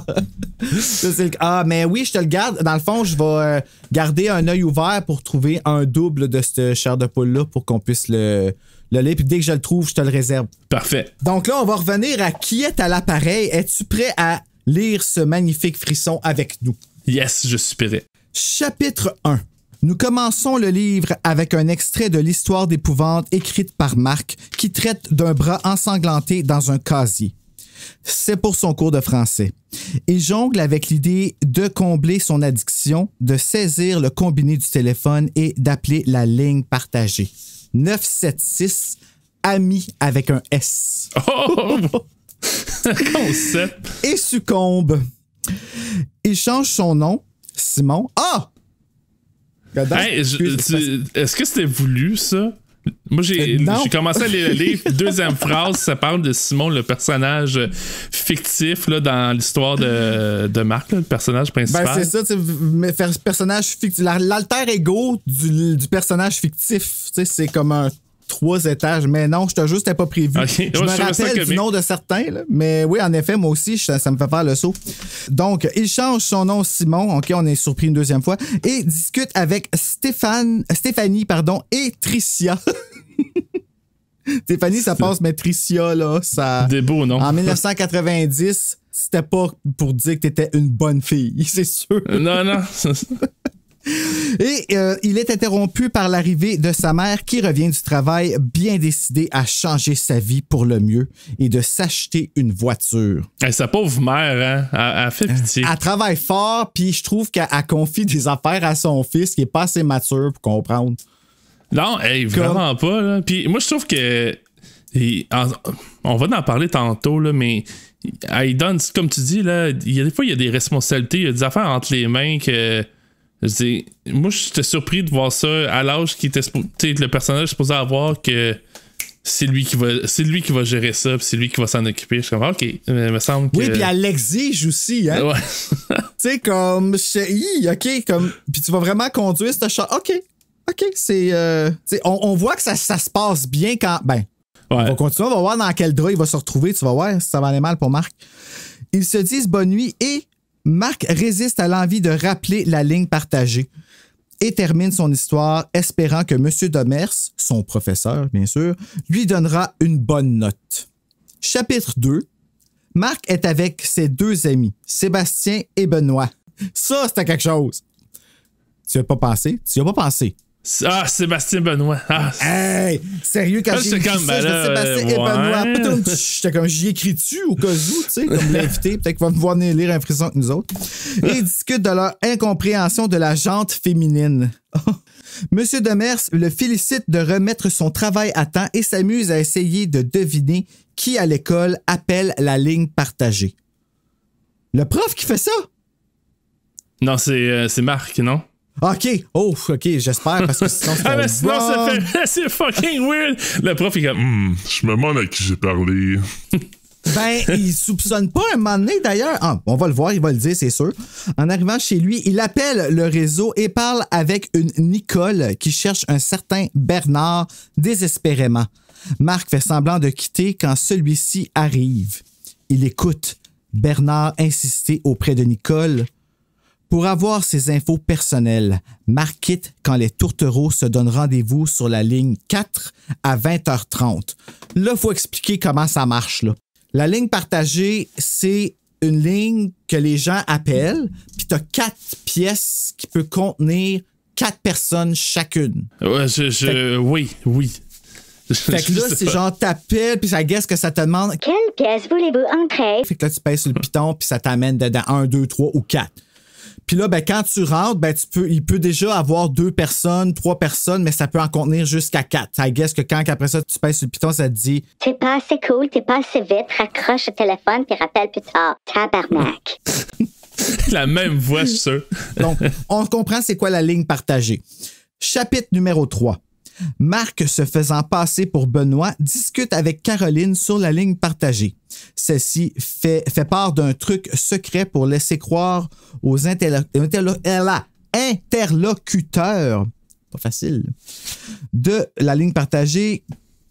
Speaker 8: Mais oui, je te le garde. Dans le fond, je vais garder un œil ouvert pour trouver un double de cette chair de poule-là pour qu'on puisse le lire. Puis dès que je le trouve, je te le réserve.
Speaker 3: Parfait.
Speaker 8: Donc là, on va revenir à qui est à l'appareil. Es-tu prêt à lire ce magnifique frisson avec nous?
Speaker 3: Yes, je suis prêt.
Speaker 8: Chapitre 1. Nous commençons le livre avec un extrait de l'histoire d'épouvante écrite par Marc qui traite d'un bras ensanglanté dans un casier. C'est pour son cours de français. Il jongle avec l'idée de combler son addiction, de saisir le combiné du téléphone et d'appeler la ligne partagée. 976, ami avec un S.
Speaker 3: Oh! Concept.
Speaker 8: Et succombe. Il change son nom. Simon. Ah!
Speaker 3: Hey, est-ce que c'était voulu, ça? Moi, j'ai commencé à lire le livre. Deuxième phrase, ça parle de Simon, le personnage fictif là, dans l'histoire de Marc, là, le personnage principal.
Speaker 8: Ben, c'est ça, faire personnage fictif. L'alter ego du personnage fictif. C'est comme un 3 étages, mais non, je te jure, c'était pas prévu.
Speaker 3: Okay.
Speaker 8: Je me rappelle du nom de certains, là, mais oui, en effet, moi aussi, ça me fait faire le saut. Donc, il change son nom Simon, ok, on est surpris une deuxième fois, et discute avec Stéphanie, et Tricia. Stéphanie, ça passe, mais Tricia, là, ça...
Speaker 3: Des beaux noms.
Speaker 8: En 1990, c'était pas pour dire que t'étais une bonne fille, c'est sûr.
Speaker 3: Non.
Speaker 8: Et il est interrompu par l'arrivée de sa mère qui revient du travail bien décidée à changer sa vie pour le mieux et de s'acheter une voiture.
Speaker 3: Hey, sa pauvre mère, hein? Elle fait pitié.
Speaker 8: Elle travaille fort, puis je trouve qu'elle confie des affaires à son fils qui est pas assez mature pour comprendre.
Speaker 3: Non, hey, vraiment pas. Là. Puis moi, je trouve que... on va en parler tantôt, là, mais elle donne, comme tu dis, là, des fois, il y a des responsabilités, il y a des affaires entre les mains que... Moi, j'étais surpris de voir ça à l'âge qui était le personnage supposé avoir que c'est lui qui va gérer ça, puis c'est lui qui va s'en occuper. Je suis comme, OK, il me semble que...
Speaker 8: Oui, puis elle l'exige aussi, hein?
Speaker 3: Ouais.
Speaker 8: Tu sais, comme, OK, comme... Puis tu vas vraiment conduire ce chat. OK, c'est... on voit que ça se passe bien quand... Ben, on va continuer, on va voir dans quel drap il va se retrouver. Tu vas voir si ça va aller mal pour Marc. Ils se disent bonne nuit et... Marc résiste à l'envie de rappeler la ligne partagée et termine son histoire espérant que M. Demers, son professeur bien sûr, lui donnera une bonne note. Chapitre 2. Marc est avec ses deux amis, Sébastien et Benoît. Ça, c'était quelque chose. Tu n'y as pas pensé?
Speaker 3: Ah, Sébastien Benoît. Ah,
Speaker 8: hey! Sérieux, quand j'ai écrit ça, Sébastien et Benoît. J'étais comme, j'y écris-tu au cas où, tu sais, comme l'invité. Peut-être qu'il va me voir venir lire un frisson que nous autres. Et ils discutent de leur incompréhension de la jante féminine. Monsieur Demers le félicite de remettre son travail à temps et s'amuse à essayer de deviner qui à l'école appelle la ligne partagée. Le prof qui fait ça?
Speaker 3: Non, c'est Marc, non?
Speaker 8: OK. Oh, OK, j'espère, parce que sinon,
Speaker 3: mais sinon, c'est fucking weird. Le prof, il est comme,
Speaker 10: je me demande à qui j'ai parlé.
Speaker 8: Ben, il soupçonne pas un moment donné, d'ailleurs. Ah, on va le voir, il va le dire, c'est sûr. En arrivant chez lui, il appelle le réseau et parle avec une Nicole qui cherche un certain Bernard désespérément. Marc fait semblant de quitter quand celui-ci arrive. Il écoute Bernard insister auprès de Nicole. Pour avoir ses infos personnelles, Marc quitte quand les tourtereaux se donnent rendez-vous sur la ligne 4 à 20h30. Là, il faut expliquer comment ça marche, là. La ligne partagée, c'est une ligne que les gens appellent, puis tu as 4 pièces qui peuvent contenir 4 personnes chacune.
Speaker 3: Ouais, oui.
Speaker 8: Fait que là, c'est genre t'appelles, puis ça guesse que ça te demande
Speaker 5: « Quelle pièce voulez-vous entrer? »
Speaker 8: Fait que là, tu pèses sur le piton, puis ça t'amène dedans 1, 2, 3 ou 4. Puis là, ben, quand tu rentres, ben, il peut déjà avoir 2 personnes, 3 personnes, mais ça peut en contenir jusqu'à 4. Ça guesse que quand après ça, tu pèses sur le piton, ça te dit «
Speaker 5: T'es pas assez cool, t'es pas assez vite, raccroche le téléphone puis rappelle plus tard. Tabarnak. »
Speaker 3: La même voix, je suis sûr.
Speaker 8: Donc, on comprend c'est quoi la ligne partagée. Chapitre numéro 3. Marc, se faisant passer pour Benoît, discute avec Caroline sur la ligne partagée. Celle-ci fait part d'un truc secret pour laisser croire aux interlocuteurs, pas facile, de la ligne partagée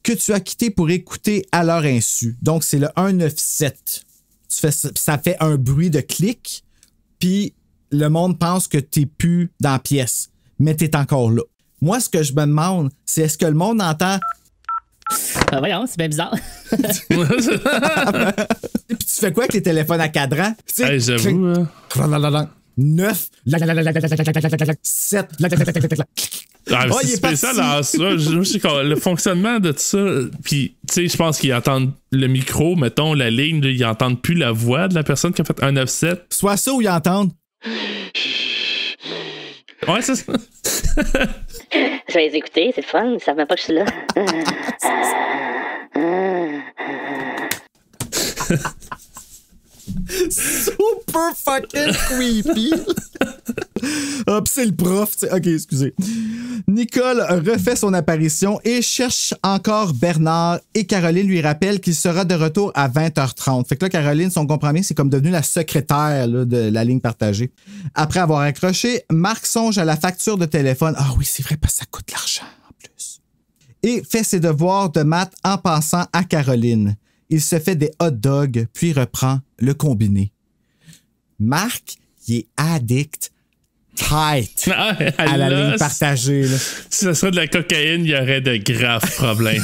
Speaker 8: que tu as quitté pour écouter à leur insu. Donc, c'est le 197. Ça fait un bruit de clic, puis le monde pense que tu n'es plus dans la pièce, mais tu es encore là. Moi, ce que je me demande, c'est est-ce que le monde entend...
Speaker 11: Voyons, c'est bien bizarre.
Speaker 8: Puis tu fais quoi avec les téléphones à cadran?
Speaker 3: Hey, j'avoue.
Speaker 8: 9, 7.
Speaker 3: C'est spécial dans ça. Je sais que le fonctionnement de tout ça, puis tu sais, je pense qu'ils entendent le micro, mettons, la ligne, là, ils entendent plus la voix de la personne qui a fait un 9-7.
Speaker 8: Soit ça ou ils entendent.
Speaker 3: Ouais, c'est ça.
Speaker 11: Je vais les écouter, c'est le fun, ils savent même pas que je suis là.
Speaker 8: Super fucking creepy. Ah, pis c'est le prof, tu sais. Ok, excusez. Nicole refait son apparition et cherche encore Bernard et Caroline lui rappelle qu'il sera de retour à 20h30. Fait que là, Caroline, son compromis, c'est comme devenue la secrétaire là, de la ligne partagée. Après avoir accroché, Marc songe à la facture de téléphone. Ah oui, c'est vrai, parce que ça coûte de l'argent en plus. Et fait ses devoirs de maths en pensant à Caroline. Il se fait des hot dogs, puis reprend le combiné. Marc, il est addict tight à la ligne partagée. Là.
Speaker 3: Si ça serait de la cocaïne, il y aurait de graves problèmes.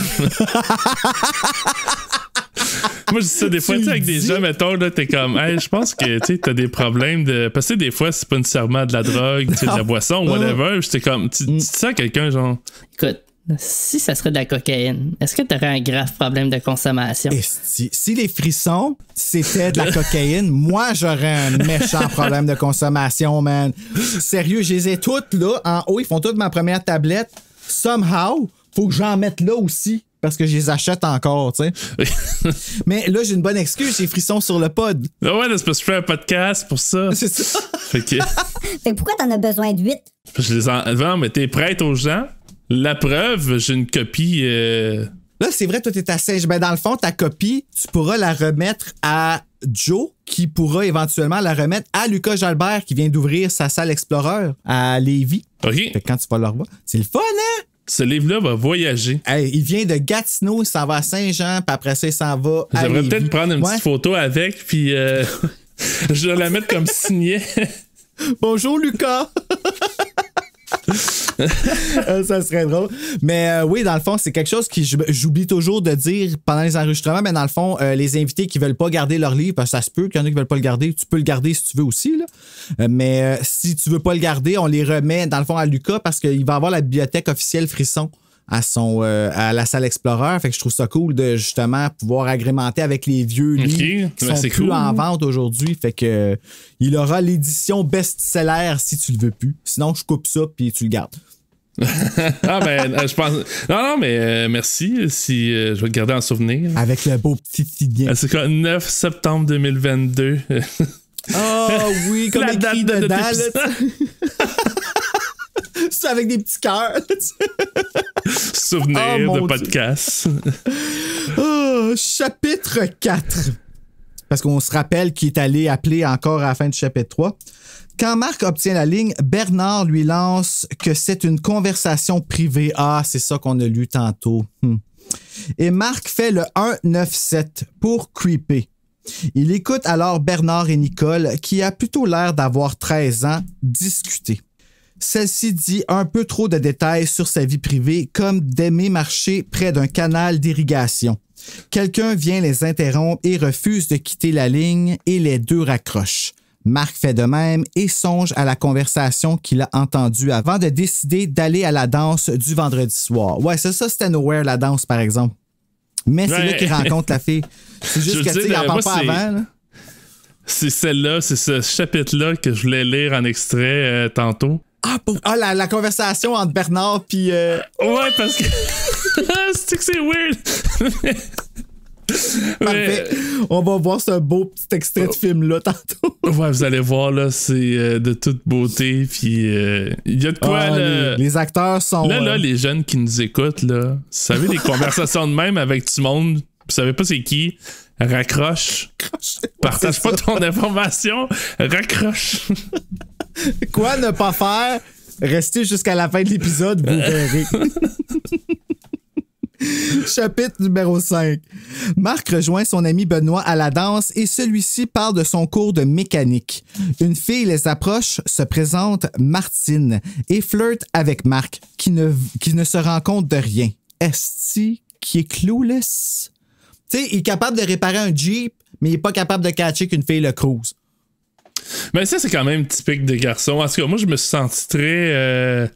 Speaker 3: Moi, je dis ça des fois, tu sais, avec des gens, mettons, là, t'es comme, hey, je pense que, tu sais, t'as des problèmes de. Parce que des fois, c'est pas nécessairement de la drogue, tu sais, de la boisson, whatever. J'étais comme, tu dis ça à quelqu'un, genre.
Speaker 11: Écoute, si ça serait de la cocaïne, est-ce que t'aurais un grave problème de consommation?
Speaker 8: Et si les frissons, c'était de la cocaïne, moi, j'aurais un méchant problème de consommation, man. Sérieux, je les ai toutes là, en haut, ils font toutes ma première tablette. Somehow, faut que j'en mette là aussi. Parce que je les achète encore, tu sais. Mais là, j'ai une bonne excuse, j'ai frissons sur le pod.
Speaker 3: Ah ouais, c'est parce que je fais un podcast pour ça.
Speaker 8: C'est ça.
Speaker 3: Fait que
Speaker 5: pourquoi t'en as besoin de 8?
Speaker 3: Je les en mais t'es prête aux gens? La preuve, j'ai une copie.
Speaker 8: Là, c'est vrai, toi, t'es à Saint... Ben, dans le fond, ta copie, tu pourras la remettre à Joe, qui pourra éventuellement la remettre à Lucas Jalbert, qui vient d'ouvrir sa salle Explorer à Lévis.
Speaker 3: OK.
Speaker 8: Fait que quand tu vas le revoir, c'est le fun, hein?
Speaker 3: Ce livre-là va voyager.
Speaker 8: Hey, il vient de Gatineau, il s'en va à Saint-Jean, puis après ça, il s'en va à
Speaker 3: J'aimerais
Speaker 8: Lévis.
Speaker 3: peut-être prendre une petite photo avec, puis je vais la mettre comme signée.
Speaker 8: Bonjour, Lucas! Ça serait drôle. Mais oui, dans le fond, c'est quelque chose que j'oublie toujours de dire pendant les enregistrements. Mais dans le fond, les invités qui veulent pas garder leur livre, parce que ça se peut qu'il y en a qui veulent pas le garder. Tu peux le garder si tu veux aussi, là. Mais si tu veux pas le garder, on les remet dans le fond à Lucas parce qu'il va avoir la bibliothèque officielle Frisson à la salle Explorer. Fait que je trouve ça cool de justement pouvoir agrémenter avec les vieux livres qui sont plus en vente aujourd'hui. Fait que il aura l'édition best-seller si tu le veux plus. Sinon, je coupe ça puis tu le gardes.
Speaker 3: Ah ben, je pense... Non, mais merci. Si je vais le garder en souvenir.
Speaker 8: Avec le beau petit signet.
Speaker 3: C'est quoi, 9 septembre 2022.
Speaker 8: Oh oui, comme
Speaker 3: la
Speaker 8: écrit
Speaker 3: date de
Speaker 8: dedans.
Speaker 3: notre
Speaker 8: C'est avec des petits cœurs.
Speaker 3: Souvenir de podcast.
Speaker 8: Oh, chapitre 4. Parce qu'on se rappelle qu'il est allé appeler encore à la fin du chapitre 3. Quand Marc obtient la ligne, Bernard lui lance que c'est une conversation privée. Ah, c'est ça qu'on a lu tantôt. Et Marc fait le 197 pour creeper. Il écoute alors Bernard et Nicole, qui a plutôt l'air d'avoir 13 ans, discuter. Celle-ci dit un peu trop de détails sur sa vie privée, comme d'aimer marcher près d'un canal d'irrigation. Quelqu'un vient les interrompre et refuse de quitter la ligne et les deux raccrochent. Marc fait de même et songe à la conversation qu'il a entendue avant de décider d'aller à la danse du vendredi soir. Ouais, c'est ça, c'était Nowhere, la danse, par exemple. Mais c'est là qu'il rencontre la fille. C'est juste que, tu sais, il n'en parle pas avant. Là.
Speaker 3: C'est celle-là, c'est ce chapitre-là que je voulais lire en extrait tantôt.
Speaker 8: La conversation entre Bernard puis...
Speaker 3: Ouais, parce que... c'est que c'est weird.
Speaker 8: Parfait. On va voir ce beau petit extrait de film-là tantôt.
Speaker 3: Ouais, vous allez voir, là, c'est de toute beauté. Puis il y a de quoi, là.
Speaker 8: Les acteurs sont...
Speaker 3: Là, les jeunes qui nous écoutent, là, vous savez, des conversations de même avec du monde, vous savez pas c'est qui, raccroche. Partage pas ton information, raccroche.
Speaker 8: Quoi ne pas faire? Restez jusqu'à la fin de l'épisode, vous verrez. Chapitre numéro 5. Marc rejoint son ami Benoît à la danse et celui-ci parle de son cours de mécanique. Une fille les approche, se présente Martine et flirte avec Marc qui ne se rend compte de rien. Esti qui est clueless. Tu sais, il est capable de réparer un Jeep, mais il n'est pas capable de catcher qu'une fille le cruise.
Speaker 3: Mais ça, c'est quand même typique des garçons. En tout cas, moi, je me suis senti très...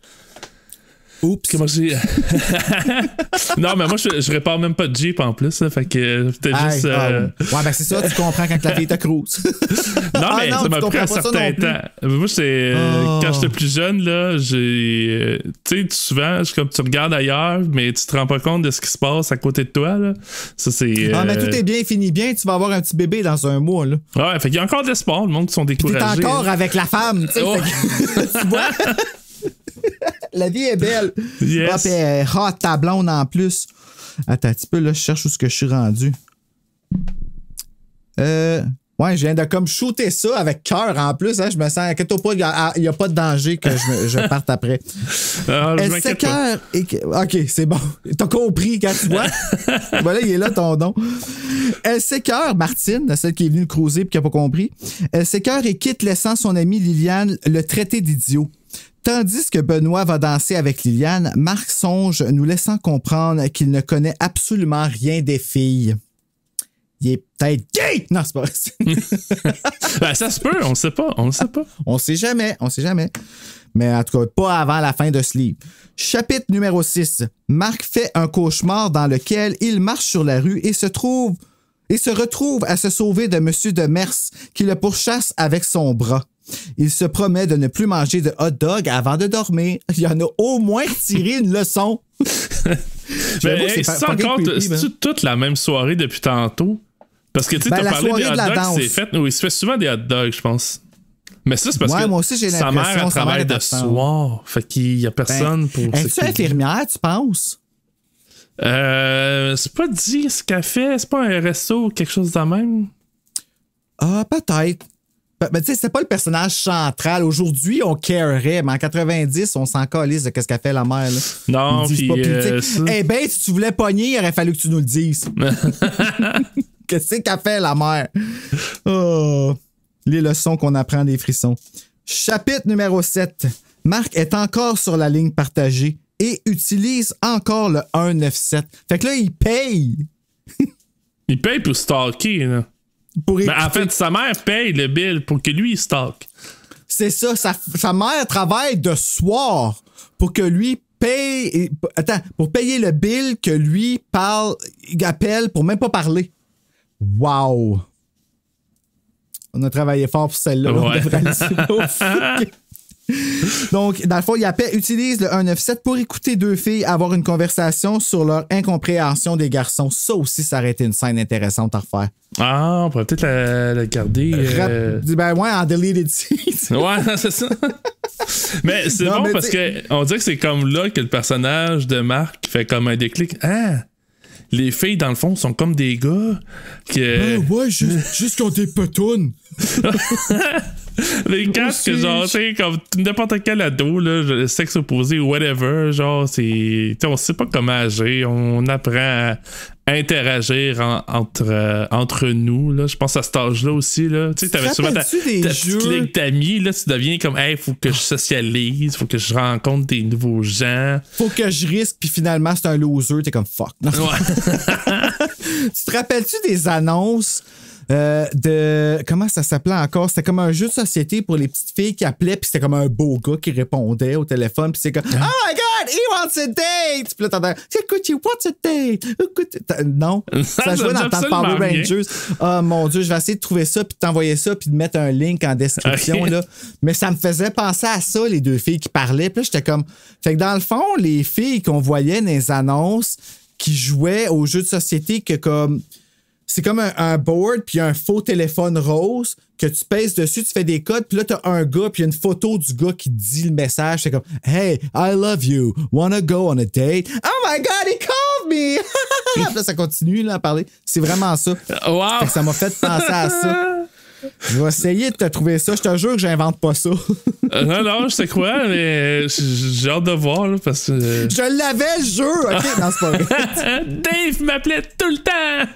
Speaker 8: Oups.
Speaker 3: Comment j'ai... Non, mais moi, je répare même pas de Jeep en plus. Là, fait que peut-être juste...
Speaker 8: Ouais, ben c'est ça, tu comprends quand la fille te cruise.
Speaker 3: Non, mais ça m'a pris un certain temps. Moi, c'est... Quand j'étais plus jeune, là, j'ai... tu sais, souvent, comme tu regardes ailleurs, mais tu te rends pas compte de ce qui se passe à côté de toi. Là. Ça, c'est...
Speaker 8: mais tout est bien, fini bien. Tu vas avoir un petit bébé dans un mois. Là.
Speaker 3: Ouais, fait qu'il y a encore de l'espoir. Le monde qui sont découragés.
Speaker 8: T'es encore avec la femme. Tu vois? La vie est belle.
Speaker 3: Yes.
Speaker 8: Ah, puis elle est hot, ta blonde en plus. Attends un petit peu, là, je cherche où ce que je suis rendu. Ouais, je viens de comme shooter ça avec cœur en plus. Hein, je me sens, inquiète-toi pas, il n'y a pas de danger que je parte après. Elle s'écœure. OK, c'est bon. T'as compris quand tu vois. Voilà, il est là ton don. Elle s'écœure, Martine, celle qui est venue le cruiser et qui n'a pas compris. Elle s'écœure et quitte, laissant son amie Liliane le traiter d'idiot. Tandis que Benoît va danser avec Liliane, Marc songe, nous laissant comprendre qu'il ne connaît absolument rien des filles. Il est peut-être gay! Non, c'est pas vrai.
Speaker 3: Ben, ça se peut, on sait pas.
Speaker 8: On sait jamais. Mais en tout cas, pas avant la fin de ce livre. Chapitre numéro 6. Marc fait un cauchemar dans lequel il marche sur la rue et se retrouve à se sauver de M. Demers qui le pourchasse avec son bras. Il se promet de ne plus manger de hot dog avant de dormir. Il en a au moins tiré une leçon.
Speaker 3: Mais c'est encore toute la même soirée depuis tantôt. Parce que tu sais, t'as parlé des hot dogs, c'est fait. Oui, il se fait souvent des hot dogs, je pense. Mais ça, c'est parce que
Speaker 8: moi aussi, j'ai
Speaker 3: sa mère, elle travaille de soir. Fait qu'il y a personne pour...
Speaker 8: Es-tu infirmière, tu penses?
Speaker 3: C'est pas dit ce qu'elle fait. C'est pas un RSO ou quelque chose de même?
Speaker 8: Ah, peut-être. Mais tu sais, c'est pas le personnage central. Aujourd'hui, on carerait, mais en 90, on s'en calisse de ce qu'a fait la mère. Là.
Speaker 3: Non, puis...
Speaker 8: Eh ben, si tu voulais pogner, il aurait fallu que tu nous le dises. Qu'est-ce qu'a fait la mère? Oh, les leçons qu'on apprend des frissons. Chapitre numéro 7. Marc est encore sur la ligne partagée et utilise encore le 197. Fait que là, il paye.
Speaker 3: Il paye pour stalker, là. Mais en fait, sa mère paye le bill pour que lui, il stocke.
Speaker 8: C'est ça. Sa mère travaille de soir pour que lui paye... pour payer le bill que lui appelle pour même pas parler. Wow! On a travaillé fort pour celle-là.
Speaker 3: Ouais.
Speaker 8: Donc, dans le fond, il utilise le 197 pour écouter deux filles avoir une conversation sur leur incompréhension des garçons. Ça aussi, ça aurait été une scène intéressante à refaire.
Speaker 3: Ah, on pourrait peut-être la garder.
Speaker 8: Ben ouais, en deleted scene.
Speaker 3: Ouais, c'est ça. Mais c'est bon parce qu'on dirait que c'est comme là que le personnage de Marc fait comme un déclic. Ah! les filles, dans le fond, sont comme des gars que...
Speaker 8: ouais, juste qu'ils ont des petounes.
Speaker 3: Les casques, genre, tu sais, comme n'importe quel ado, là, le sexe opposé ou whatever, genre, c'est. On sait pas comment agir, on apprend à interagir entre nous, là. Je pense à cet âge-là aussi, là. Tu sais, t'avais souvent ta petite ligue d'amis, là, tu deviens comme, hey, faut que je socialise, faut que je rencontre des nouveaux gens.
Speaker 8: Faut que je risque, puis finalement, c'est un loser, t'es comme fuck. Ouais. Tu te rappelles-tu des annonces? De comment ça s'appelait encore? C'était comme un jeu de société pour les petites filles qui appelaient, puis c'était comme un beau gars qui répondait au téléphone, puis c'est comme oh my god, he wants a date! Puis là t'entends écoute, he wants a date! Non, ça jouait dans le temps de Power Rangers. Oh mon Dieu, je vais essayer de trouver ça, puis de t'envoyer ça, puis de mettre un link en description. Là. Mais ça me faisait penser à ça, les deux filles qui parlaient, puis là j'étais comme. Fait que dans le fond, les filles qu'on voyait dans les annonces qui jouaient aux jeux de société que comme. C'est comme un board, puis un faux téléphone rose que tu pèses dessus, tu fais des codes, puis là, t'as un gars, puis il y a une photo du gars qui dit le message. C'est comme « Hey, I love you. Wanna go on a date? Oh my God, he called me! » Puis là, ça continue là, à parler. C'est vraiment ça.
Speaker 3: Wow!
Speaker 8: Fait que ça m'a fait penser à ça. Je vais essayer de te trouver ça. Je te jure que j'invente pas ça.
Speaker 3: Non, je sais quoi, mais j'ai hâte de voir, là, parce que...
Speaker 8: Je l'avais, le jeu! OK, non, c'est pas vrai.
Speaker 3: Dave m'appelait tout le temps!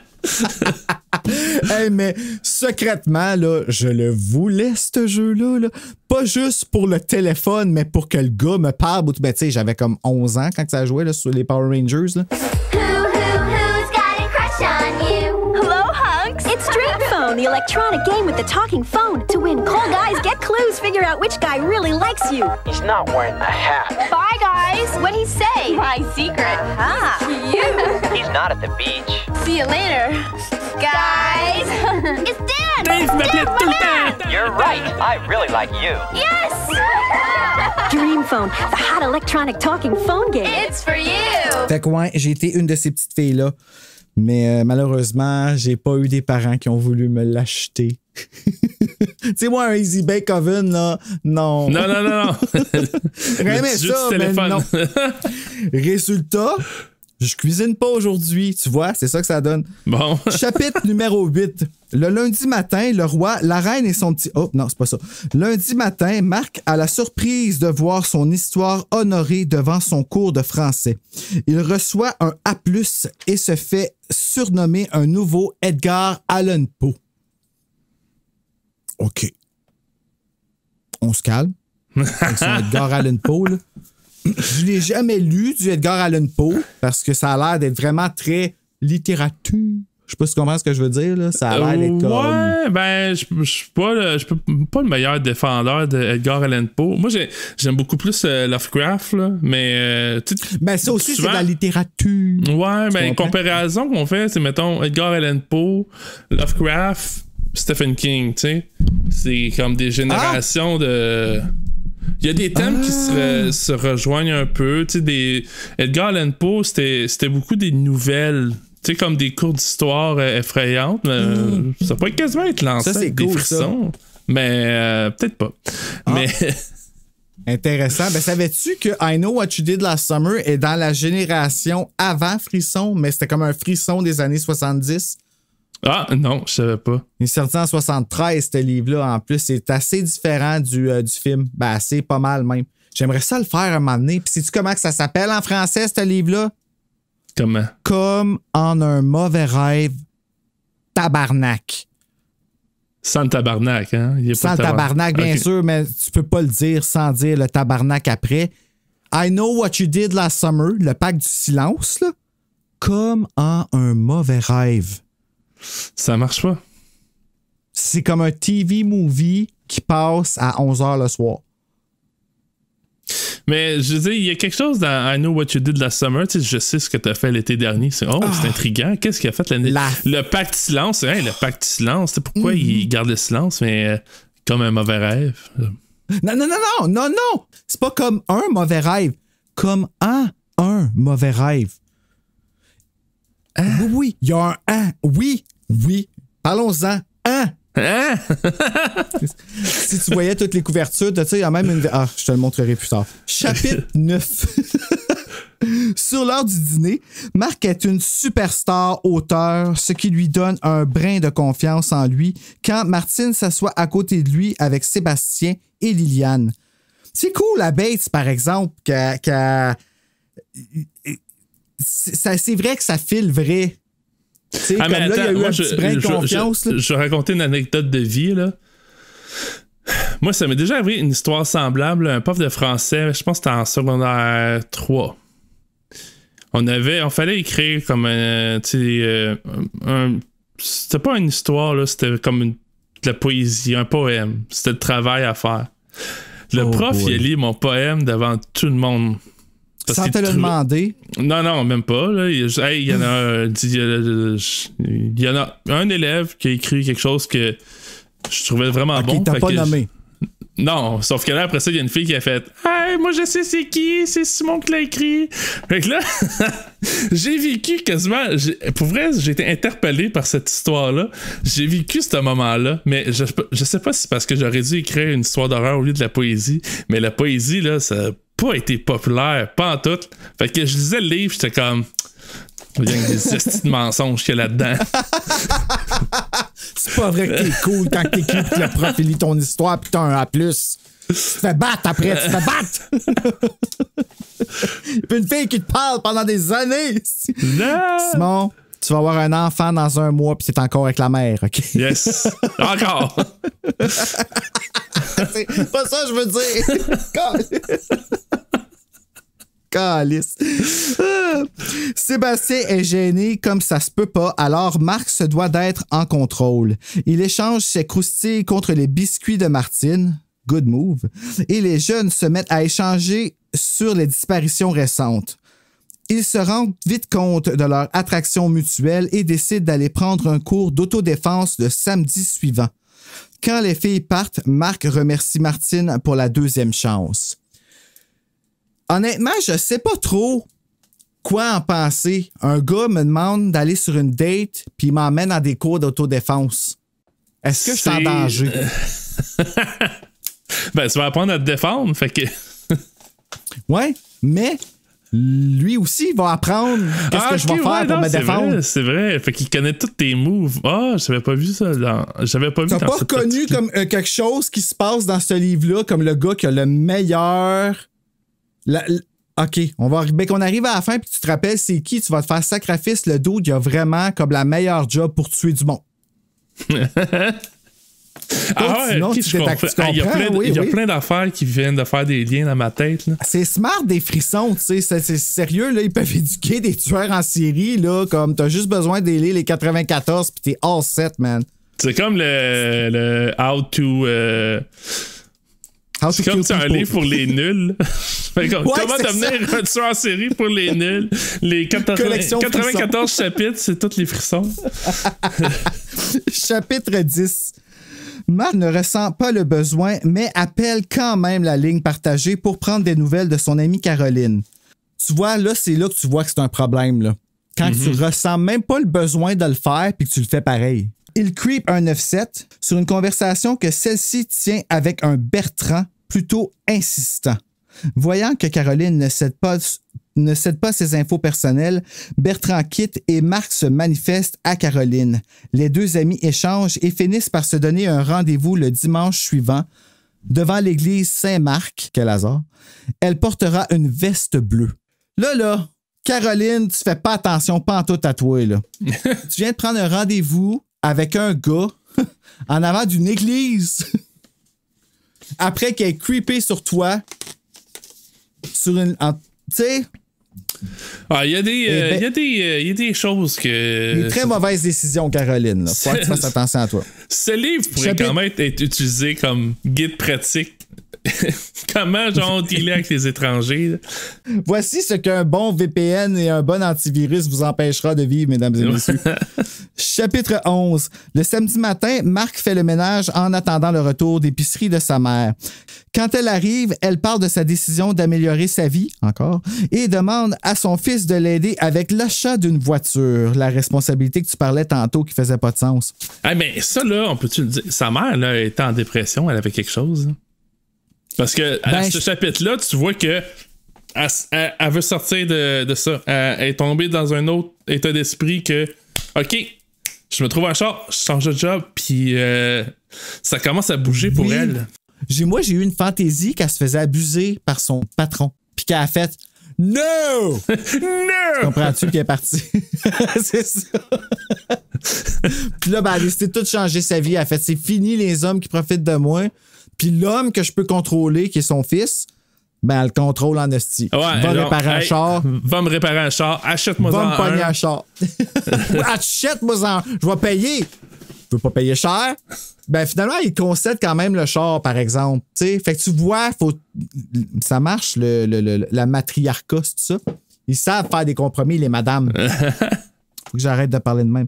Speaker 8: Hey, mais secrètement, là, je le voulais, ce jeu-là. Là. Pas juste pour le téléphone, mais pour que le gars me parle. Ben, tu sais, j'avais comme 11 ans quand ça jouait là, sur les Power Rangers. Là.
Speaker 12: Who's got a crush on you? Hello, Hunks. It's Dream Phone, the electronic game with the talking phone. To win, call guys, get clues, figure out which guy really likes you.
Speaker 13: He's not wearing a hat.
Speaker 12: Bye, guys. What'd he say? My secret. Ah, cute.
Speaker 13: He's not at the beach.
Speaker 12: See you later, guys. It's Dan.
Speaker 3: Dave m'appelait tout le temps.
Speaker 13: You're right. I really like you.
Speaker 12: Yes. Dream Phone, the hot electronic talking phone game. It's for you.
Speaker 8: Fait que ouais, j'ai été une de ces petites filles-là. Mais malheureusement, j'ai pas eu des parents qui ont voulu me l'acheter. Tu sais, moi, un Easy Bake Oven, là, non.
Speaker 3: Non.
Speaker 8: J'aimais ça, mais non. Résultat, je cuisine pas aujourd'hui, tu vois, c'est ça que ça donne.
Speaker 3: Bon.
Speaker 8: Chapitre numéro 8. Le lundi matin, le roi, la reine et son petit... Oh, non, c'est pas ça. Lundi matin, Marc a la surprise de voir son histoire honorée devant son cours de français. Il reçoit un A+, et se fait surnommer un nouveau Edgar Allan Poe. OK. On se calme. Avec son Edgar Allan Poe, là. Je l'ai jamais lu du Edgar Allan Poe parce que ça a l'air d'être vraiment très littérature. Je sais pas si tu comprends ce que je veux dire, là. Ça a l'air d'être comme...
Speaker 3: Ouais, ben, je suis pas le meilleur défendeur d'Edgar Allan Poe. Moi, j'aime beaucoup plus Lovecraft, là, mais...
Speaker 8: ben, ça aussi, souvent, c'est de la littérature.
Speaker 3: Ouais, ben, comparaison qu'on fait, c'est, mettons, Edgar Allan Poe, Lovecraft, Stephen King, tu sais. C'est comme des générations de... Il y a des thèmes qui se rejoignent un peu. Tu sais, Edgar Allan Poe, c'était beaucoup des nouvelles. Tu sais, comme des cours d'histoire effrayantes. Ça pourrait quasiment être lancé avec des frissons. Ça. Mais peut-être pas. Mais...
Speaker 8: Intéressant. Ben, savais-tu que I Know What You Did Last Summer est dans la génération avant Frisson, mais c'était comme un frisson des années 70?
Speaker 3: Ah, non, je savais pas.
Speaker 8: Il est sorti en 73, ce livre-là. En plus, c'est assez différent du film. Ben, assez pas mal même. J'aimerais ça le faire un moment donné. Puis sais-tu comment que ça s'appelle en français, ce livre-là?
Speaker 3: Comment?
Speaker 8: Comme en un mauvais rêve, tabarnak.
Speaker 3: Sans le tabarnak, hein?
Speaker 8: Sans le tabarnak, bien sûr, mais tu peux pas le dire sans dire le tabarnak après. I Know What You Did Last Summer, le pacte du silence, là. Comme en un mauvais rêve.
Speaker 3: Ça marche pas.
Speaker 8: C'est comme un TV movie qui passe à 11h le soir.
Speaker 3: Mais je veux dire, il y a quelque chose dans I Know What You Did Last Summer. Tu sais, je sais ce que tu as fait l'été dernier. C'est intriguant. Qu'est-ce qu'il a fait l'année? Le pacte du silence. Hein, le pacte du silence. C'est pourquoi il garde le silence, mais comme un mauvais rêve.
Speaker 8: Non. C'est pas comme un mauvais rêve. Comme un mauvais rêve. Oui, il y a un Oui. Parlons-en. Si tu voyais toutes les couvertures, tu sais, il y a même une... Ah, je te le montrerai plus tard. Chapitre 9. Sur l'heure du dîner, Marc est une superstar auteur, ce qui lui donne un brin de confiance en lui quand Martine s'assoit à côté de lui avec Sébastien et Liliane. C'est cool à Bates, par exemple, c'est vrai que ça file vrai. Comme
Speaker 3: mais
Speaker 8: là, il y a eu
Speaker 3: moi,
Speaker 8: un petit brin de confiance.
Speaker 3: Je vais raconter une anecdote de vie, là. Moi, ça m'est déjà arrivé une histoire semblable. Un prof de français, je pense que c'était en secondaire 3. On fallait écrire comme c'était pas une histoire, là, c'était comme de la poésie, un poème. C'était le travail à faire. Le prof, il a lu mon poème devant tout le monde.
Speaker 8: Sans te le demander?
Speaker 3: Non, même pas. Là. Il y en a un élève qui a écrit quelque chose que je trouvais vraiment bon.
Speaker 8: Qui t'a pas nommé?
Speaker 3: Non, sauf que là, après ça, il y a une fille qui a fait « Hey, moi je sais c'est qui, c'est Simon qui l'a écrit. » Fait que là, j'ai vécu quasiment... Pour vrai, j'ai été interpellé par cette histoire-là. J'ai vécu ce moment-là, mais je sais pas si c'est parce que j'aurais dû écrire une histoire d'horreur au lieu de la poésie, mais la poésie, là, ça a pas été populaire, pas en tout. Fait que je lisais le livre, j'étais comme... Il y a des estis de mensonges qu'il y a là-dedans.
Speaker 8: C'est pas vrai que t'es cool quand t'écris que le prof lit ton histoire pis t'as un A+. Tu te fais battre après, tu te fais battre! Puis une fille qui te parle pendant des années!
Speaker 3: Non!
Speaker 8: Simon, tu vas avoir un enfant dans 1 mois pis t'es encore avec la mère, OK?
Speaker 3: Yes! Encore!
Speaker 8: C'est pas ça que je veux dire! Calice. Sébastien est gêné comme ça se peut pas, alors Marc se doit d'être en contrôle. Il échange ses croustilles contre les biscuits de Martine. Good move. Et les jeunes se mettent à échanger sur les disparitions récentes. Ils se rendent vite compte de leur attraction mutuelle et décident d'aller prendre un cours d'autodéfense le samedi suivant. Quand les filles partent, Marc remercie Martine pour la 2e chance. Honnêtement, je sais pas trop quoi en penser. Un gars me demande d'aller sur une date puis il m'emmène dans des cours d'autodéfense. Est-ce que je suis en danger?
Speaker 3: Ben, tu vas apprendre à te défendre, fait que...
Speaker 8: Ouais, mais lui aussi, il va apprendre qu'est-ce que je vais faire pour me défendre.
Speaker 3: C'est vrai, fait qu'il connaît tous tes moves. J'avais pas vu ça j'avais pas vu.
Speaker 8: T'as pas reconnu comme quelque chose qui se passe dans ce livre-là, comme le gars qui a le meilleur... OK, qu'on arrive à la fin puis tu te rappelles c'est qui, tu vas te faire sacrifice, le dude, il a vraiment comme la meilleure job pour tuer du monde.
Speaker 3: Sinon, je comprends. Il y a plein d'affaires qui viennent de faire des liens dans ma tête. Là.
Speaker 8: C'est smart des frissons, tu sais. C'est sérieux, là, ils peuvent éduquer des tueurs en série, là, comme t'as juste besoin d'élire les 94 puis t'es all set, man.
Speaker 3: C'est comme le How to... C'est comme un livre pour les nuls. Comment devenir un tueur en série pour les nuls? Les 94 chapitres, c'est tous les frissons.
Speaker 8: Chapitre 10. Marc ne ressent pas le besoin, mais appelle quand même la ligne partagée pour prendre des nouvelles de son amie Caroline. Tu vois, là, c'est là que tu vois que c'est un problème, là. Quand tu ressens même pas le besoin de le faire puis que tu le fais pareil. Il creep un 9-7 sur une conversation que celle-ci tient avec un Bertrand plutôt insistant. Voyant que Caroline ne cède pas ses infos personnelles, Bertrand quitte et Marc se manifeste à Caroline. Les deux amis échangent et finissent par se donner un rendez-vous le dimanche suivant devant l'église Saint-Marc. Quel hasard! Elle portera une veste bleue. Là, Caroline, tu fais pas attention, pas en tout à toi, là. Tu viens de prendre un rendez-vous avec un gars en avant d'une église après qu'il ait creepé sur toi sur une... Tu sais...
Speaker 3: Il y a des choses que...
Speaker 8: Des très mauvaises décisions, Caroline. Là. Faut que tu fasses attention à toi.
Speaker 3: Ce livre pourrait quand même être utilisé comme guide pratique. Comment, genre, dealer avec les étrangers. Là.
Speaker 8: Voici ce qu'un bon VPN et un bon antivirus vous empêchera de vivre, mesdames et messieurs. Chapitre 11. Le samedi matin, Marc fait le ménage en attendant le retour d'épicerie de sa mère. Quand elle arrive, elle parle de sa décision d'améliorer sa vie, encore, et demande à son fils de l'aider avec l'achat d'une voiture. La responsabilité que tu parlais tantôt qui faisait pas de sens.
Speaker 3: Ah, mais ça, là, on peut-tu le dire? Sa mère, là, était en dépression, elle avait quelque chose. Parce que à ce chapitre-là, tu vois que Elle veut sortir de ça. Elle est tombée dans un autre état d'esprit que, OK, je me trouve un char, je change de job, puis ça commence à bouger pour elle.
Speaker 8: Moi, j'ai eu une fantaisie qu'elle se faisait abuser par son patron, puis qu'elle a fait « No! »
Speaker 3: No!
Speaker 8: Comprends-tu qu'elle est partie? C'est ça. Puis là, ben, elle a décidé de tout changer sa vie. Elle a fait « C'est fini les hommes qui profitent de moi. » Puis l'homme que je peux contrôler, qui est son fils, ben, elle le contrôle en esti.
Speaker 3: Ouais,
Speaker 8: va réparer un char.
Speaker 3: Va me réparer un char. Achète-moi
Speaker 8: Va me pogner un char. Achète-moi-en. Je vais payer. Je veux pas payer cher. Ben, finalement, il concède quand même le char, par exemple. T'sais, fait que tu vois, ça marche, la matriarcat, c'est tout ça. Ils savent faire des compromis, les madames. Faut que j'arrête de parler de même.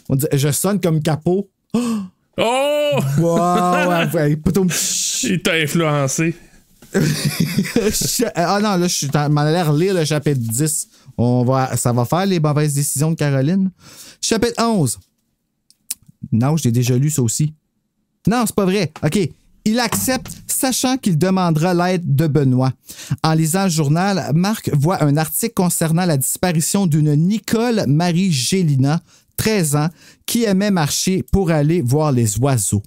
Speaker 8: On dit, je sonne comme capot.
Speaker 3: Oh!
Speaker 8: Wow!
Speaker 3: Il t'a influencé.
Speaker 8: Ah non, là, je m'en allais relire le chapitre 10. Ça va faire les mauvaises décisions de Caroline. Chapitre 11. Non, je l'ai déjà lu, ça aussi. Non, c'est pas vrai. OK. Il accepte, sachant qu'il demandera l'aide de Benoît. En lisant le journal, Marc voit un article concernant la disparition d'une Nicole Marie Gélina, 13 ans, qui aimait marcher pour aller voir les oiseaux.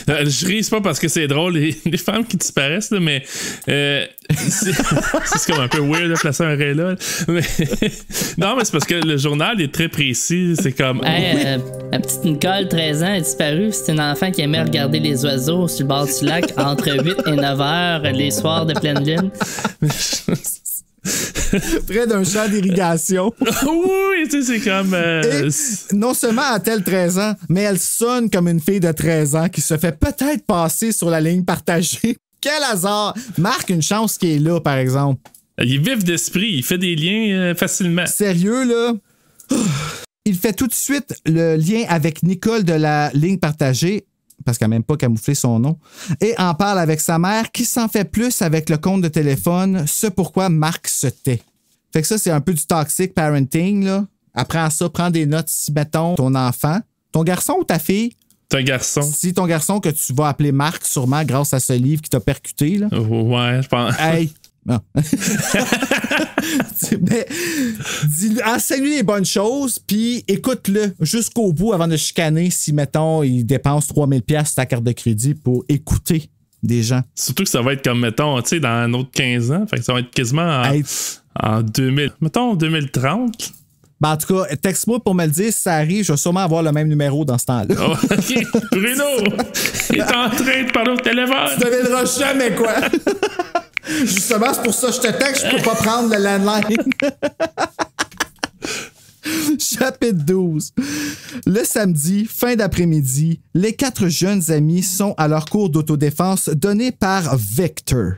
Speaker 3: Je ris pas parce que c'est drôle, les femmes qui disparaissent, là, mais c'est comme un peu weird de placer un ray là. Mais, non, mais c'est parce que le journal est très précis. C'est comme.
Speaker 11: Hey, la petite Nicole, 13 ans, est disparue. C'est un enfant qui aimait regarder les oiseaux sur le bord du lac entre 8 et 9 heures les soirs de pleine lune.
Speaker 8: Près d'un champ d'irrigation.
Speaker 3: Oui, tu sais, c'est comme.
Speaker 8: Et non seulement a-t-elle 13 ans, mais elle sonne comme une fille de 13 ans qui se fait peut-être passer sur la ligne partagée. Quel hasard! Marc, une chance qu'il est là, par exemple.
Speaker 3: Il est vif d'esprit, il fait des liens facilement.
Speaker 8: Sérieux, là? Il fait tout de suite le lien avec Nicole de la ligne partagée, parce qu'elle n'a même pas camouflé son nom, et en parle avec sa mère qui s'en fait plus avec le compte de téléphone, ce pourquoi Marc se tait. Fait que ça, c'est un peu du toxic parenting, là. Apprends ça, prends des notes si, mettons, ton enfant, ton garçon ou ta fille.
Speaker 3: C'est un garçon.
Speaker 8: Si ton garçon que tu vas appeler Marc, sûrement grâce à ce livre qui t'a percuté, là.
Speaker 3: Ouais, je pense.
Speaker 8: Hey! Non. Mais enseigne-lui les bonnes choses, puis écoute-le jusqu'au bout avant de chicaner si, mettons, il dépense 3000$ sur ta carte de crédit pour écouter des gens.
Speaker 3: Surtout que ça va être comme, mettons, tu sais, dans un autre 15 ans. Fait que ça va être quasiment en 2000. Mettons, 2030.
Speaker 8: Ben, en tout cas, texte-moi pour me le dire. Si ça arrive, je vais sûrement avoir le même numéro dans ce temps-là.
Speaker 3: Oh, OK. Bruno, il est en train de parler au téléphone.
Speaker 8: Tu devineras jamais quoi. Justement, c'est pour ça que je te texte, je peux pas prendre le landline. Chapitre 12. Le samedi, fin d'après-midi, les 4 jeunes amis sont à leur cours d'autodéfense donné par Vector.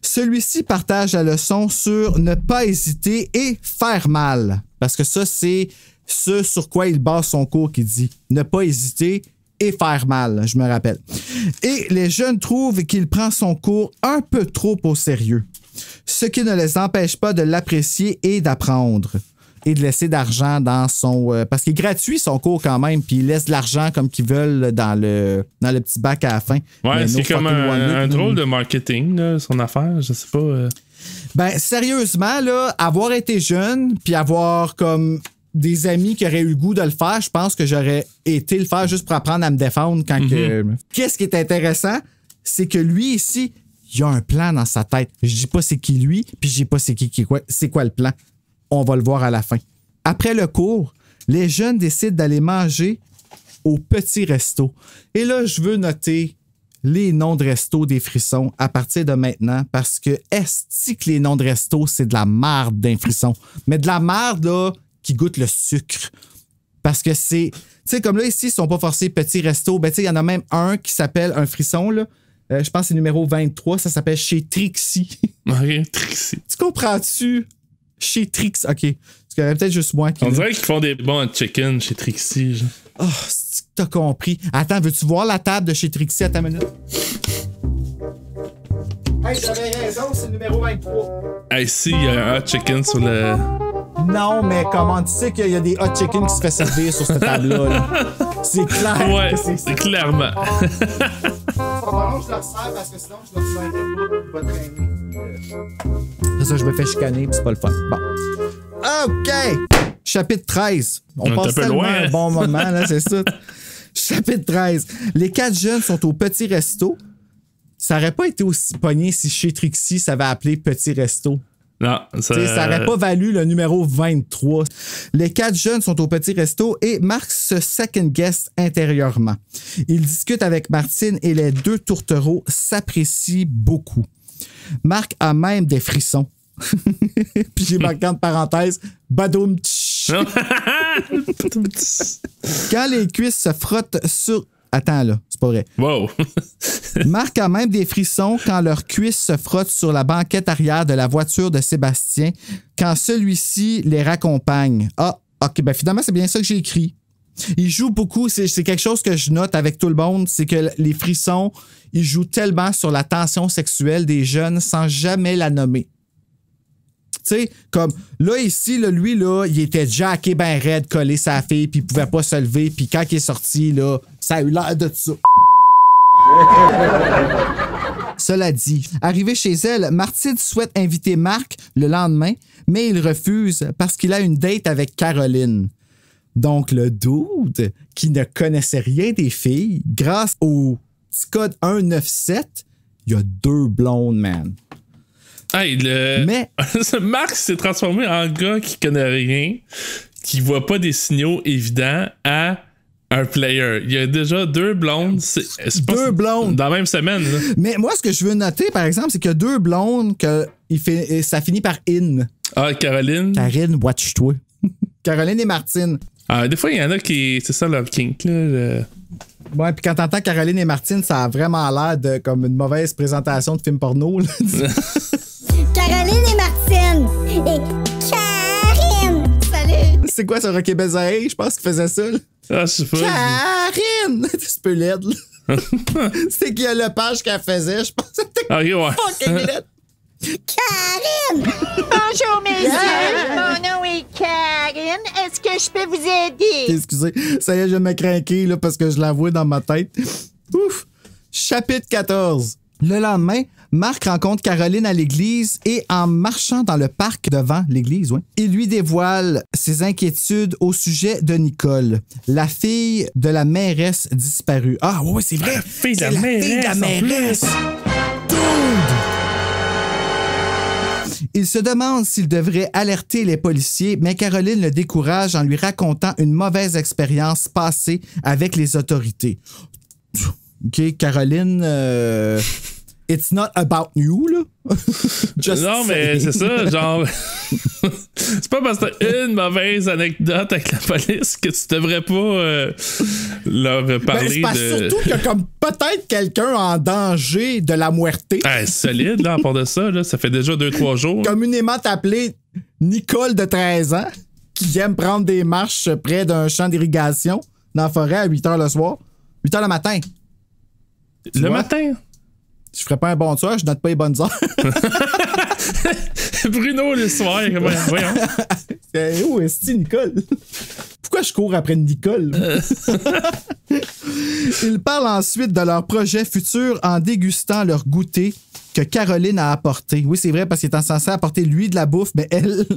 Speaker 8: Celui-ci partage la leçon sur ne pas hésiter et faire mal. Parce que ça, c'est ce sur quoi il base son cours qui dit ne pas hésiter et faire mal, je me rappelle. Et les jeunes trouvent qu'il prend son cours un peu trop au sérieux, ce qui ne les empêche pas de l'apprécier et d'apprendre. Et de laisser d'argent dans son... parce qu'il est gratuit son cours quand même, puis il laisse de l'argent comme qu'ils veulent dans le petit bac à la fin.
Speaker 3: Ouais, c'est comme un drôle de marketing, là, son affaire, je sais pas.
Speaker 8: Ben, sérieusement, là, avoir été jeune, puis avoir comme... des amis qui auraient eu le goût de le faire, je pense que j'aurais été le faire juste pour apprendre à me défendre quand que... Qu'est-ce qui est intéressant, c'est que lui ici, il a un plan dans sa tête. Je dis pas c'est qui lui, puis je dis pas c'est c'est quoi le plan. On va le voir à la fin. Après le cours, les jeunes décident d'aller manger au petit resto. Et là, je veux noter les noms de resto des frissons à partir de maintenant parce que est-ce que les noms de resto, c'est de la merde d'un frisson. Mais de la merde, là, qui goûte le sucre. Parce que c'est... Tu sais, comme là, ici, ils sont pas forcés petits restos. Ben, tu sais, il y en a même un qui s'appelle un frisson, là. Je pense que c'est numéro 23. Ça s'appelle chez Trixie.
Speaker 3: Oui, Trixie.
Speaker 8: Tu comprends-tu? Chez Trixie. OK. Parce qu'il y aurait peut-être juste moi qui...
Speaker 3: On dirait qu'ils font des bons chicken chez Trixie. Genre.
Speaker 8: Oh, c'est que t'as compris. Attends, veux-tu voir la table de chez Trixie à ta minute? Hey, j'avais raison, c'est le numéro 23.
Speaker 3: Hey, si, il y a un hot chicken sur le...
Speaker 8: Non, mais comment tu sais qu'il y a des hot chicken qui se fait servir sur cette table-là? Là? C'est clair.
Speaker 3: Ouais, c'est clairement.
Speaker 8: Faut vraiment que je le resserre parce que sinon je vais te faire un peu, il va traîner. C'est ça, je me fais chicaner, puis c'est pas le fun. Bon. OK! Chapitre 13. On passe tellement loin, un bon moment, là, c'est ça. Chapitre 13. Les 4 jeunes sont au Petit Resto. Ça aurait pas été aussi pogné si chez Trixie, ça avait appelé Petit Resto.
Speaker 3: Non,
Speaker 8: ça aurait pas valu le numéro 23. Les 4 jeunes sont au Petit Resto et Marc se second-guess intérieurement. Il discute avec Martine et les 2 tourtereaux s'apprécient beaucoup. Marc a même des frissons. Puis j'ai marqué entre parenthèses, badoum tch. Quand les cuisses se frottent sur... Attends là, c'est pas vrai.
Speaker 3: Wow.
Speaker 8: Marc a même des frissons quand leurs cuisses se frottent sur la banquette arrière de la voiture de Sébastien quand celui-ci les raccompagne. Ah, OK, ben finalement, c'est bien ça que j'ai écrit. Il joue beaucoup, c'est quelque chose que je note avec tout le monde, c'est que les frissons, ils jouent tellement sur la tension sexuelle des jeunes sans jamais la nommer. Tu sais, comme là, ici, là, lui, là, il était jacké ben raide, collé sa fille, puis il pouvait pas se lever, puis quand il est sorti, là, ça a eu l'air de ça. Cela dit, arrivé chez elle, Martine souhaite inviter Marc le lendemain, mais il refuse parce qu'il a une date avec Caroline. Donc, le dude, qui ne connaissait rien des filles, grâce au petit code 197, il y a 2 blondes, man.
Speaker 3: Hey, mais Marc s'est transformé en gars qui connaît rien, qui voit pas des signaux évidents à un player. Il y a déjà 2 blondes. C'est
Speaker 8: 2 blondes.
Speaker 3: Dans la même semaine. Là.
Speaker 8: Mais moi, ce que je veux noter, par exemple, c'est qu'il y a 2 blondes que ça finit par in.
Speaker 3: Ah, Caroline.
Speaker 8: Karine, watch-toi. Caroline et Martine.
Speaker 3: Ah, des fois, il y en a qui... C'est ça leur kink, là.
Speaker 8: Ouais, puis quand t'entends Caroline et Martine, ça a vraiment l'air de comme une mauvaise présentation de film porno. Là.
Speaker 5: Caroline et Martine. Et Karine. Salut.
Speaker 8: C'est quoi ce Rocky Bezaï? Je pense qu'il faisait ça. Là.
Speaker 3: Ah, je sais pas.
Speaker 8: Karine! C'est peu laide, là. C'est qu'il y a le page qu'elle faisait. Je pense que c'était fucking laide.
Speaker 5: Karine! Bonjour, messieurs. Mon nom est Karine. Est-ce que je peux vous aider?
Speaker 8: Excusez, ça y est, je vais me craquer là, parce que je la vois dans ma tête. Ouf! Chapitre 14. Le lendemain, Marc rencontre Caroline à l'église et en marchant dans le parc devant l'église, il lui dévoile ses inquiétudes au sujet de Nicole, la fille de la mairesse disparue. Ah oui, c'est vrai!
Speaker 3: La fille de la mairesse!
Speaker 8: Il se demande s'il devrait alerter les policiers, mais Caroline le décourage en lui racontant une mauvaise expérience passée avec les autorités. OK, Caroline, it's not about you, là.
Speaker 3: Non, mais c'est ça, genre... c'est pas parce que t'as une mauvaise anecdote avec la police que tu devrais pas leur parler
Speaker 8: Surtout qu'il y a comme peut-être quelqu'un en danger de la muerte.
Speaker 3: Solide, là, à part de ça, là, ça fait déjà 2-3 jours.
Speaker 8: Communément appelée Nicole de 13 ans, qui aime prendre des marches près d'un champ d'irrigation dans la forêt à 8 h le soir. 8 h le matin.
Speaker 3: Le matin?
Speaker 8: Je ferais pas un bon tueur, je note pas les bonnes heures.
Speaker 3: Bruno, le soir, voyons.
Speaker 8: Où est-ce Nicole? Pourquoi je cours après Nicole? Ils parlent ensuite de leur projet futur en dégustant leur goûter que Caroline a apporté. Oui, c'est vrai, parce qu'il était censé apporter lui de la bouffe,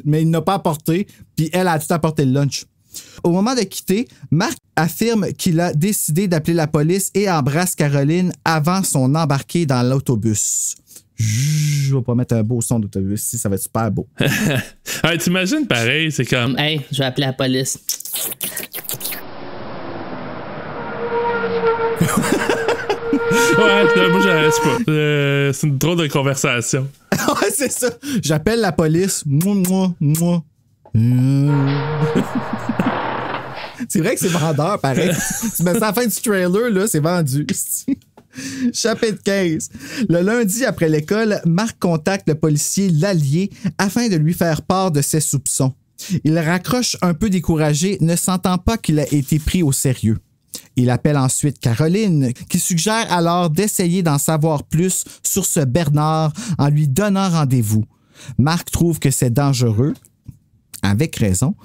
Speaker 8: mais il n'a pas apporté, puis elle a tout apporté le lunch. Au moment de quitter, Marc affirme qu'il a décidé d'appeler la police et embrasse Caroline avant son embarqué dans l'autobus. Je vais pas mettre un beau son d'autobus ici, ça va être super beau.
Speaker 3: Hey, t'imagines pareil, c'est comme...
Speaker 11: Hey, je vais appeler la police.
Speaker 3: Ouais, moi je sais pas. C'est une drôle de conversation.
Speaker 8: Ouais, c'est ça. J'appelle la police. Moi. C'est vrai que c'est vendeur, pareil. Tu mets ça à la fin du trailer, là, c'est vendu. Chapitre 15. Le lundi après l'école, Marc contacte le policier Lallier afin de lui faire part de ses soupçons. Il raccroche un peu découragé, ne sentant pas qu'il a été pris au sérieux. Il appelle ensuite Caroline, qui suggère alors d'essayer d'en savoir plus sur ce Bernard en lui donnant rendez-vous. Marc trouve que c'est dangereux, avec raison.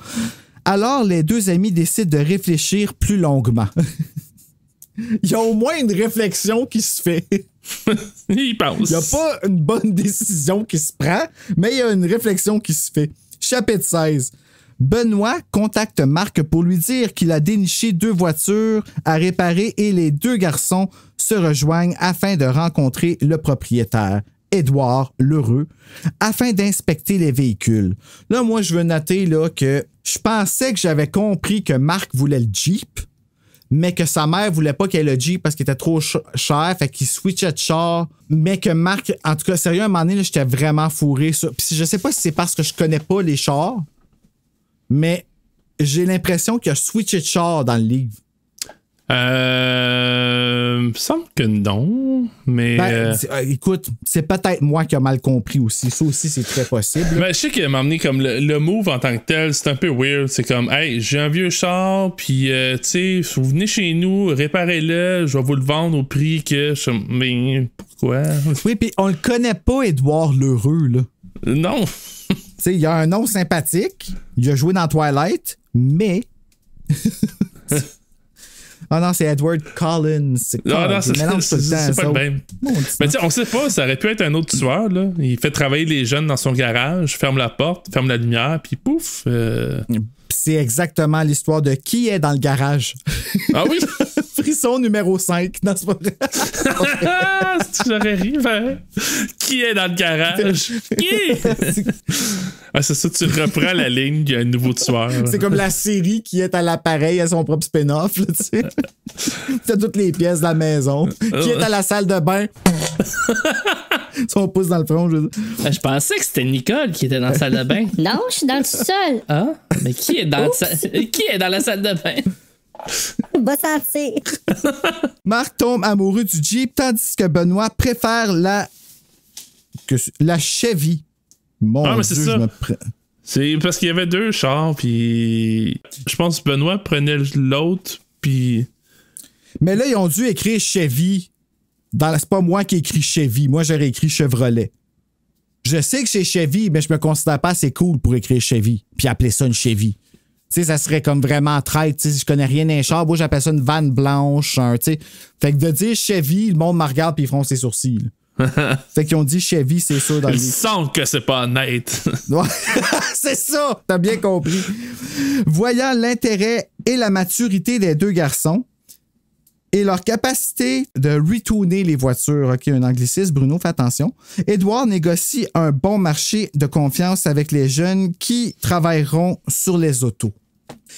Speaker 8: Alors, les 2 amis décident de réfléchir plus longuement. il y a au moins une réflexion qui se fait.
Speaker 3: Il pense.
Speaker 8: Il n'y a pas une bonne décision qui se prend, mais il y a une réflexion qui se fait. Chapitre 16. Benoît contacte Marc pour lui dire qu'il a déniché 2 voitures à réparer et les 2 garçons se rejoignent afin de rencontrer le propriétaire, Édouard Lheureux, afin d'inspecter les véhicules. Là, moi, je veux noter là, que je pensais que j'avais compris que Marc voulait le Jeep, mais que sa mère voulait pas qu'il ait le Jeep parce qu'il était trop cher, fait qu'il switchait de char, mais que Marc, en tout cas, sérieux, à un moment donné, là, j'étais vraiment fourré. Puis je sais pas si c'est parce que je connais pas les chars, mais j'ai l'impression qu'il a switché de char dans le livre.
Speaker 3: Il me semble que non, mais...
Speaker 8: écoute, c'est peut-être moi qui ai mal compris aussi. Ça aussi, c'est très possible.
Speaker 3: Ben, je sais qu'il m'a amené comme le move en tant que tel, c'est un peu weird. C'est comme, hey, j'ai un vieux char, puis tu sais, vous venez chez nous, réparez-le, je vais vous le vendre au prix que... Mais pourquoi?
Speaker 8: Oui, puis on le connaît pas, Édouard Lheureux, là.
Speaker 3: Non.
Speaker 8: Tu sais, il a un nom sympathique, il a joué dans Twilight, mais... Ah non, c'est Edward Collins. C'est
Speaker 3: c'est pas le même. Mais tu sais, on sait pas, ça aurait pu être un autre tueur, là. Il fait travailler les jeunes dans son garage, ferme la porte, ferme la lumière, puis pouf.
Speaker 8: C'est exactement l'histoire de qui est dans le garage.
Speaker 3: Ah oui?
Speaker 8: Frisson numéro 5. Non, c'est pas vrai.
Speaker 3: J'aurais ri, ben. Qui est dans le garage? Qui? Ah, c'est ça, tu reprends la ligne, il y a un nouveau tueur.
Speaker 8: C'est comme la série qui est à l'appareil à son propre spin-off, tu sais. T'as toutes les pièces de la maison. Qui est à la salle de bain? Son pouce dans le front,
Speaker 14: je pensais que c'était Nicole qui était dans la salle de bain.
Speaker 11: Non, je suis dans le sol.
Speaker 14: Ah, mais qui est dans la salle de bain?
Speaker 2: Va sentir.
Speaker 8: Marc tombe amoureux du Jeep, tandis que Benoît préfère la Chevy. Mon
Speaker 3: mais
Speaker 8: Dieu,
Speaker 3: c'est ça. C'est parce qu'il y avait 2 chars, puis je pense que Benoît prenait l'autre, puis...
Speaker 8: Mais là, ils ont dû écrire Chevy. C'est pas moi qui ai écrit Chevy. Moi, j'aurais écrit Chevrolet. Je sais que c'est Chevy, mais je me considère pas assez cool pour écrire Chevy, puis appeler ça une Chevy. Tu sais, ça serait comme vraiment traite. Tu sais, je connais rien d'un char. Moi, j'appelle ça une vanne blanche. Tu sais. Fait que de dire Chevy, le monde me regarde puis ils font ses sourcils. Fait qu'ils ont dit Chevy, c'est sûr dans le livre.
Speaker 3: Ils sentent que c'est pas honnête.
Speaker 8: Ouais, c'est ça. T'as bien compris. Voyant l'intérêt et la maturité des 2 garçons et leur capacité de retourner les voitures, OK, un anglicisme, Bruno, fais attention, Édouard négocie un bon marché de confiance avec les jeunes qui travailleront sur les autos.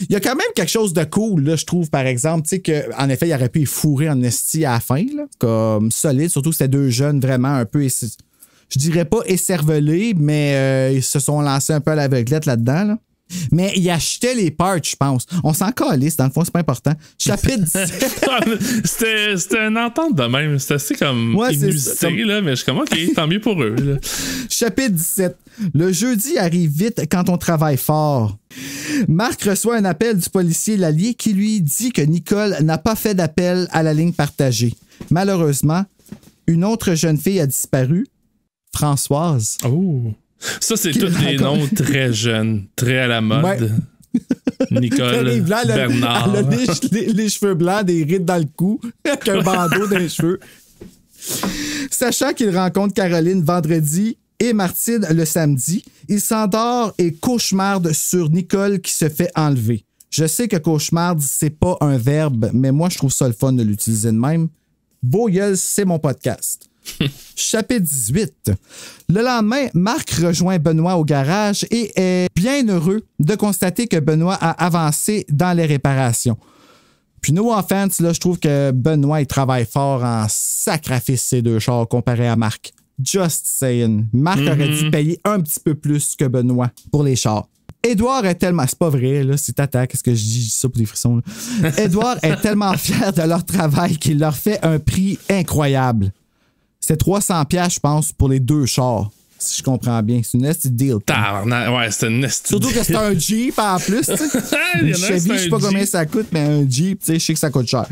Speaker 8: Il y a quand même quelque chose de cool, là, je trouve, par exemple, tu sais, qu'en effet, il aurait pu y fourrer en esti à la fin, là, comme solide, surtout que c'était 2 jeunes vraiment un peu, je dirais pas écervelés, mais ils se sont lancés un peu à l'aveuglette là-dedans, là. Mais il achetait les parts, je pense. On s'en calisse, dans le fond, c'est pas important. Chapitre 17.
Speaker 3: C'était une entente de même. C'était assez comme inusité, là, mais je suis comme, OK, tant mieux pour eux. Là.
Speaker 8: Chapitre 17. Le jeudi arrive vite quand on travaille fort. Marc reçoit un appel du policier Lallier qui lui dit que Nicole n'a pas fait d'appel à la ligne partagée. Malheureusement, une autre jeune fille a disparu, Françoise.
Speaker 3: Oh! Ça, c'est tous des noms très jeunes, très à la mode. Ouais. Nicole, Bernard.
Speaker 8: Elle a les cheveux blancs, des rides dans le cou, avec un bandeau dans les cheveux. Sachant qu'il rencontre Caroline vendredi et Martine le samedi, il s'endort et cauchemarde sur Nicole qui se fait enlever. Je sais que cauchemarde, c'est pas un verbe, mais moi, je trouve ça le fun de l'utiliser de même. Beau gueule, c'est mon podcast. Chapitre 18. Le lendemain, Marc rejoint Benoît au garage et est bien heureux de constater que Benoît a avancé dans les réparations. Puis no offense, là, je trouve que Benoît il travaille fort en sacrifice ces 2 chars comparé à Marc. Just saying. Marc aurait dû payer un petit peu plus que Benoît pour les chars. Édouard est tellement... C'est pas vrai, là, c'est tata, qu'est-ce que je dis? Je dis ça pour les frissons. Édouard est tellement fier de leur travail qu'il leur fait un prix incroyable. C'est 300$, je pense, pour les 2 chars. Si je comprends bien. C'est une nasty deal.
Speaker 3: Ouais, c'est une nasty
Speaker 8: deal. Surtout que c'est un Jeep en plus. Une Chevy, je sais pas combien ça coûte, mais un Jeep, je sais que ça coûte cher.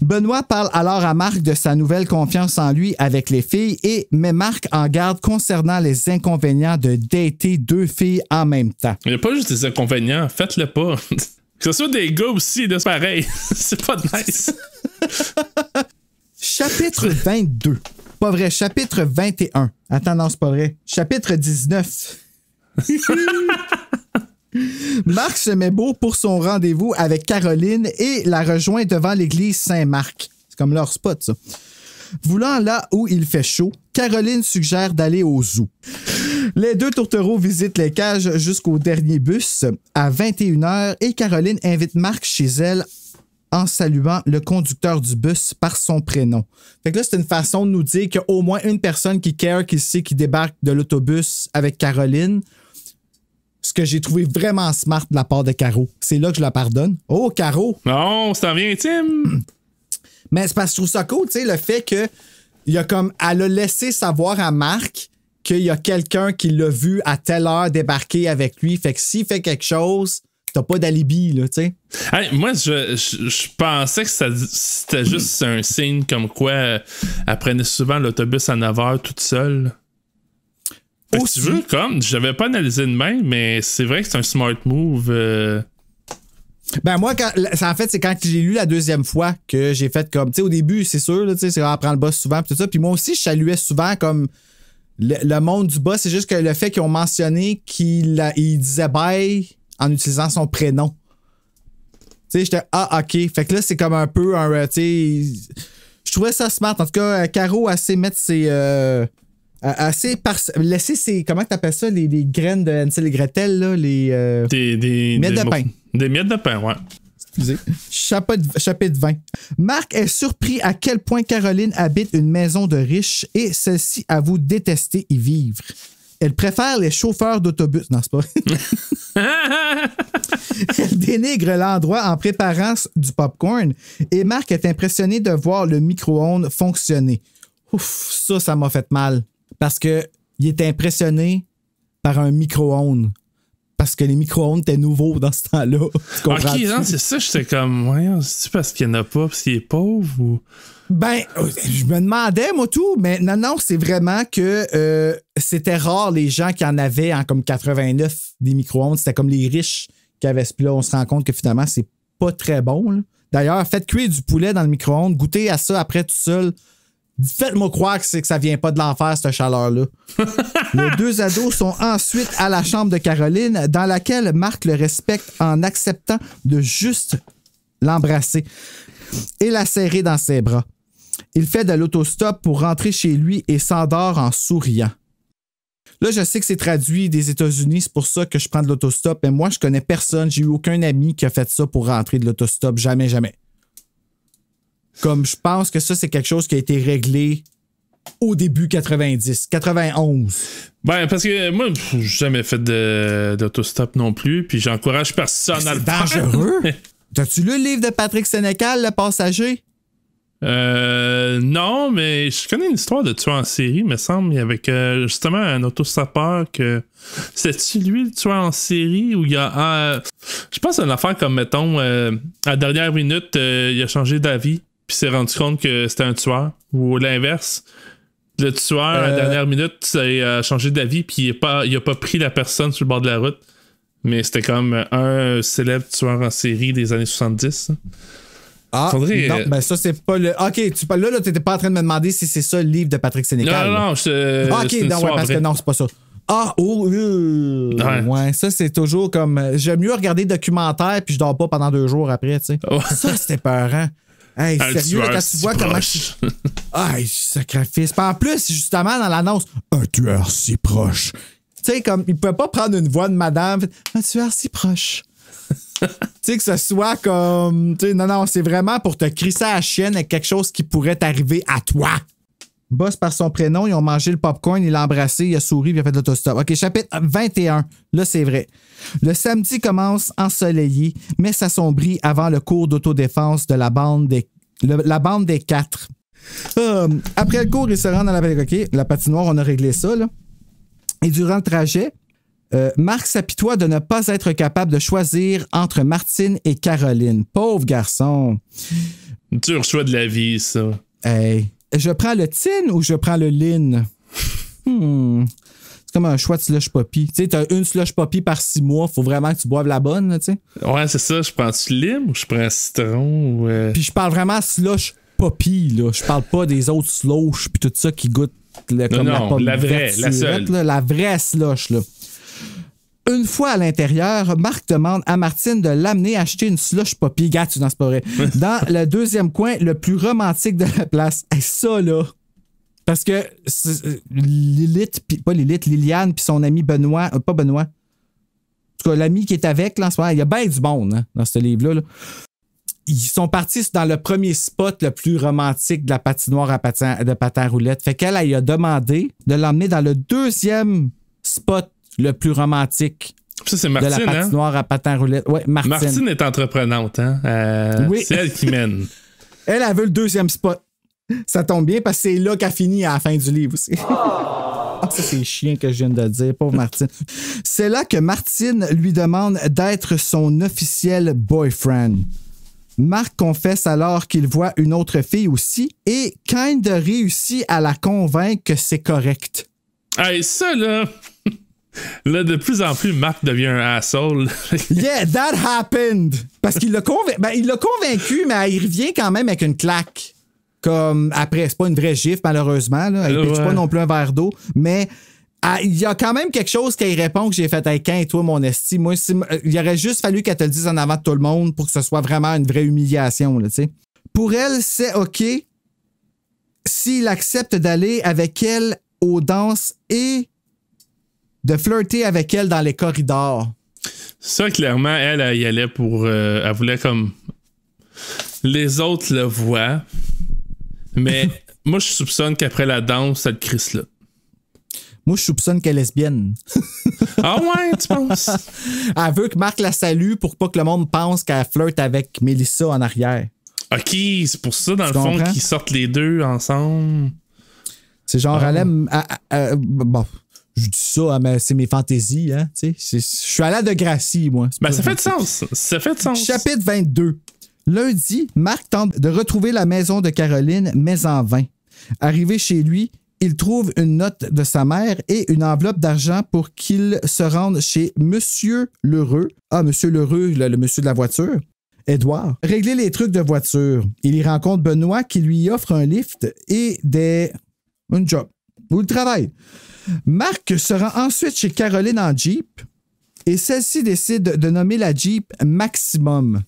Speaker 8: Benoît parle alors à Marc de sa nouvelle confiance en lui avec les filles et met Marc en garde concernant les inconvénients de dater 2 filles en même temps.
Speaker 3: Il n'y a pas juste des inconvénients. Faites-le pas. Que ce soit des gars aussi, c'est pareil. C'est pas nice.
Speaker 8: Chapitre 22. Pas vrai, chapitre 21. Attends, non, c'est pas vrai. Chapitre 19. Marc se met beau pour son rendez-vous avec Caroline et la rejoint devant l'église Saint-Marc. C'est comme leur spot, ça. Voulant là où il fait chaud, Caroline suggère d'aller au zoo. Les deux tourtereaux visitent les cages jusqu'au dernier bus à 21h et Caroline invite Marc chez elle en saluant le conducteur du bus par son prénom. Fait que là, c'est une façon de nous dire qu'il y a au moins une personne qui care, qui sait, qui débarque de l'autobus avec Caroline. Ce que j'ai trouvé vraiment smart de la part de Caro. C'est là que je la pardonne. Oh, Caro!
Speaker 3: Non, ça vient intime!
Speaker 8: Mais c'est parce que je trouve ça cool, tu sais, le fait que il a comme, elle a laissé savoir à Marc qu'il y a quelqu'un qui l'a vu à telle heure débarquer avec lui. Fait que s'il fait quelque chose, t'as pas d'alibi, là, tu sais.
Speaker 3: Hey, moi, je pensais que c'était juste un signe comme quoi elle prenait souvent l'autobus à 9h toute seule. Si tu veux, comme, j'avais pas analysé de même, mais c'est vrai que c'est un smart move.
Speaker 8: Ben moi, en fait, c'est quand j'ai lu la deuxième fois que j'ai fait comme, tu sais, au début, c'est sûr, là, tu sais, c'est on prend le boss souvent, pis tout ça. Puis moi aussi, je saluais souvent comme le monde du boss. C'est juste que le fait qu'ils ont mentionné qu'il disait bye en utilisant son prénom. Tu sais, j'étais, ok. Fait que là, c'est comme un peu un, tu sais, je trouvais ça smart. En tout cas, Caro a assez mettre ses... laisser ses... Comment t'appelles ça? Les graines de Hansel et Gretel, là? Les miettes de pain.
Speaker 3: Des miettes de pain, ouais.
Speaker 8: Excusez. Chapitre 20. Marc est surpris à quel point Caroline habite une maison de riches et celle-ci avoue détester y vivre. Elle préfère les chauffeurs d'autobus. Non, c'est pas vrai. Elle dénigre l'endroit en préparant du popcorn et Marc est impressionné de voir le micro-ondes fonctionner. Ouf, ça m'a fait mal. Parce que il est impressionné par un micro-ondes. Parce que les micro-ondes étaient nouveaux dans ce temps-là.
Speaker 3: Ok, non, c'est ça. J'étais comme, voyons, c'est-tu parce qu'il n'y en a pas, parce qu'il est pauvre ou.
Speaker 8: Ben, je me demandais, moi, tout, mais non, c'est vraiment que c'était rare les gens qui en avaient en comme 89 des micro-ondes. C'était comme les riches qui avaient ce. Puis là, on se rend compte que finalement, c'est pas très bon, là. D'ailleurs, faites cuire du poulet dans le micro-ondes, goûtez à ça après tout seul. Faites-moi croire que ça vient pas de l'enfer, cette chaleur-là. Les deux ados sont ensuite à la chambre de Caroline, dans laquelle Marc le respecte en acceptant de juste l'embrasser et la serrer dans ses bras. Il fait de l'autostop pour rentrer chez lui et s'endort en souriant. Là, je sais que c'est traduit des États-Unis, c'est pour ça que je prends de l'autostop, mais moi, je connais personne, j'ai eu aucun ami qui a fait ça pour rentrer de l'autostop, jamais. Comme je pense que ça, c'est quelque chose qui a été réglé au début 90, 91.
Speaker 3: Ben, parce que moi, j'ai jamais fait d'autostop non plus, puis j'encourage personne à le faire.
Speaker 8: C'est dangereux. T'as-tu lu le livre de Patrick Sénécal, Le Passager?
Speaker 3: Non, mais je connais une histoire de tueur en série, me semble, avec justement un autostoppeur que... C'est-tu lui le tueur en série où il y a... je pense à une affaire comme, mettons, à la dernière minute, il a changé d'avis. Puis s'est rendu compte que c'était un tueur. Ou l'inverse. Le tueur, à la dernière minute, a changé d'avis, puis il a pas pris la personne sur le bord de la route. Mais c'était comme un célèbre tueur en série des années 70.
Speaker 8: Ah, faudrait, non, ben ça, c'est pas le... OK, là, t'étais pas en train de me demander si c'est ça le livre de Patrick Sénécal.
Speaker 3: Non,
Speaker 8: OK, non, ouais, parce que non, c'est pas ça. Ouais, ça, c'est toujours comme... J'aime mieux regarder le documentaire, puis je dors pas pendant 2 jours après, tu sais. Ça, c'était peurant. Hey, sérieux, là, quand tu vois comment... sacrifice. Puis en plus, justement, dans l'annonce, un tueur si proche. Tu sais, comme, il pouvait pas prendre une voix de madame, un tueur si proche. Tu sais, que ce soit comme... Tu sais, non, c'est vraiment pour te crisser à la chienne avec quelque chose qui pourrait t'arriver à toi. Boss par son prénom, ils ont mangé le popcorn, il l'a embrassé, il a souri, puis il a fait de l'autostop. OK, chapitre 21. Là, c'est vrai. Le samedi commence ensoleillé, mais s'assombrit avant le cours d'autodéfense de la bande des 4. Après le cours, ils se rendent dans la patinoire, on a réglé ça, là. Et durant le trajet, Marc s'apitoie de ne pas être capable de choisir entre Martine et Caroline. Pauvre garçon.
Speaker 3: Dur choix de la vie, ça.
Speaker 8: Hey. Je prends le tin ou je prends le lin? C'est comme un choix de slush poppy. Tu sais, t'as une slush poppy par 6 mois. Faut vraiment que tu boives la bonne, tu sais.
Speaker 3: Ouais, c'est ça. Je prends-tu lime ou je prends citron? Ou
Speaker 8: Puis je parle vraiment slush poppy, là. Je parle pas des autres slush puis tout ça qui goûtent comme la pomme
Speaker 3: la vraie,
Speaker 8: verte,
Speaker 3: la seule.
Speaker 8: là, la vraie slush, là. Une fois à l'intérieur, Marc demande à Martine de l'amener acheter une slush poppy. Gars, tu n'en sais pas vrai. Dans le deuxième coin, le plus romantique de la place. Hey, ça, là. Parce que Liliane puis son ami Benoît, pas Benoît. En tout cas, l'ami qui est avec, là, en ce moment, il y a bien du monde, hein, dans ce livre-là. Là. Ils sont partis dans le premier spot le plus romantique de la patinoire de patin à roulettes. Fait qu'elle, elle a demandé de l'emmener dans le deuxième spot le plus romantique.
Speaker 3: Ça, c'est Martine,
Speaker 8: de la patinoire à patin à roulettes. Ouais, Martine.
Speaker 3: Martine est entreprenante, hein?
Speaker 8: Oui.
Speaker 3: C'est elle qui mène.
Speaker 8: Elle veut le deuxième spot. Ça tombe bien parce que c'est là qu'elle finit à la fin du livre aussi. Ça, c'est chien que je viens de dire, pauvre Martine. C'est là que Martine lui demande d'être son officiel boyfriend. Marc confesse alors qu'il voit une autre fille aussi et Kind réussit à la convaincre que c'est correct.
Speaker 3: Hey, ça, là... Là, de plus en plus, Marc devient un asshole.
Speaker 8: Yeah, that happened! Parce qu'il l'a convaincu, mais il revient quand même avec une claque. Comme après, c'est pas une vraie gifle, malheureusement. Là. Il pitche pas non plus un verre d'eau, mais il y a quand même quelque chose qu'il répond que j'ai fait avec Quin, toi, mon esti. Moi, il aurait juste fallu qu'elle te le dise en avant de tout le monde pour que ce soit vraiment une vraie humiliation. Là, t'sais. Pour elle, c'est OK s'il accepte d'aller avec elle aux danses et de flirter avec elle dans les corridors.
Speaker 3: Ça, clairement, elle y allait pour... elle voulait comme... Les autres le voient. Mais moi, je soupçonne qu'après la danse, ça le crisse là.
Speaker 8: Moi, je soupçonne qu'elle est lesbienne.
Speaker 3: Ah ouais, tu penses?
Speaker 8: Elle veut que Marc la salue pour pas que le monde pense qu'elle flirte avec Mélissa en arrière.
Speaker 3: OK, c'est pour ça, dans le fond, qu'ils sortent les deux ensemble.
Speaker 8: C'est genre, elle aime... bon... Je dis ça, mais c'est mes fantaisies, hein. Je suis à la de Gracie, moi.
Speaker 3: Ben, ça fait de sens. Ça fait de sens.
Speaker 8: Chapitre 22. Lundi, Marc tente de retrouver la maison de Caroline, mais en vain. Arrivé chez lui, il trouve une note de sa mère et une enveloppe d'argent pour qu'il se rende chez Monsieur Lheureux. Ah, Monsieur Lheureux, le monsieur de la voiture. Édouard. Régler les trucs de voiture. Il y rencontre Benoît qui lui offre un lift et un job. Ou le travail. Marc se rend ensuite chez Caroline en Jeep et celle-ci décide de nommer la Jeep Maximum.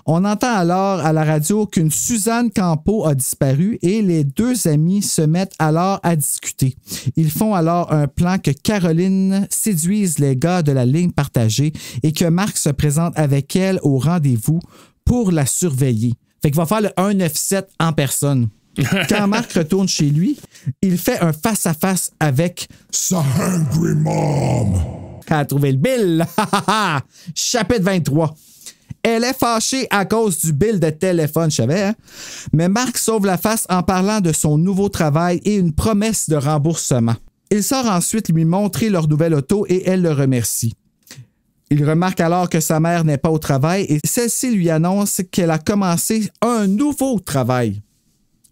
Speaker 8: On entend alors à la radio qu'une Suzanne Campeau a disparu et les deux amis se mettent alors à discuter. Ils font alors un plan que Caroline séduise les gars de la ligne partagée et que Marc se présente avec elle au rendez-vous pour la surveiller. Fait qu'il va faire le 197 en personne. Quand Marc retourne chez lui, il fait un face-à-face avec sa Hungry Mom. Elle a trouvé le bill. Chapitre 23. Elle est fâchée à cause du bill de téléphone, je savais, hein? Mais Marc sauve la face en parlant de son nouveau travail et une promesse de remboursement. Il sort ensuite lui montrer leur nouvelle auto et elle le remercie. Il remarque alors que sa mère n'est pas au travail et celle-ci lui annonce qu'elle a commencé un nouveau travail.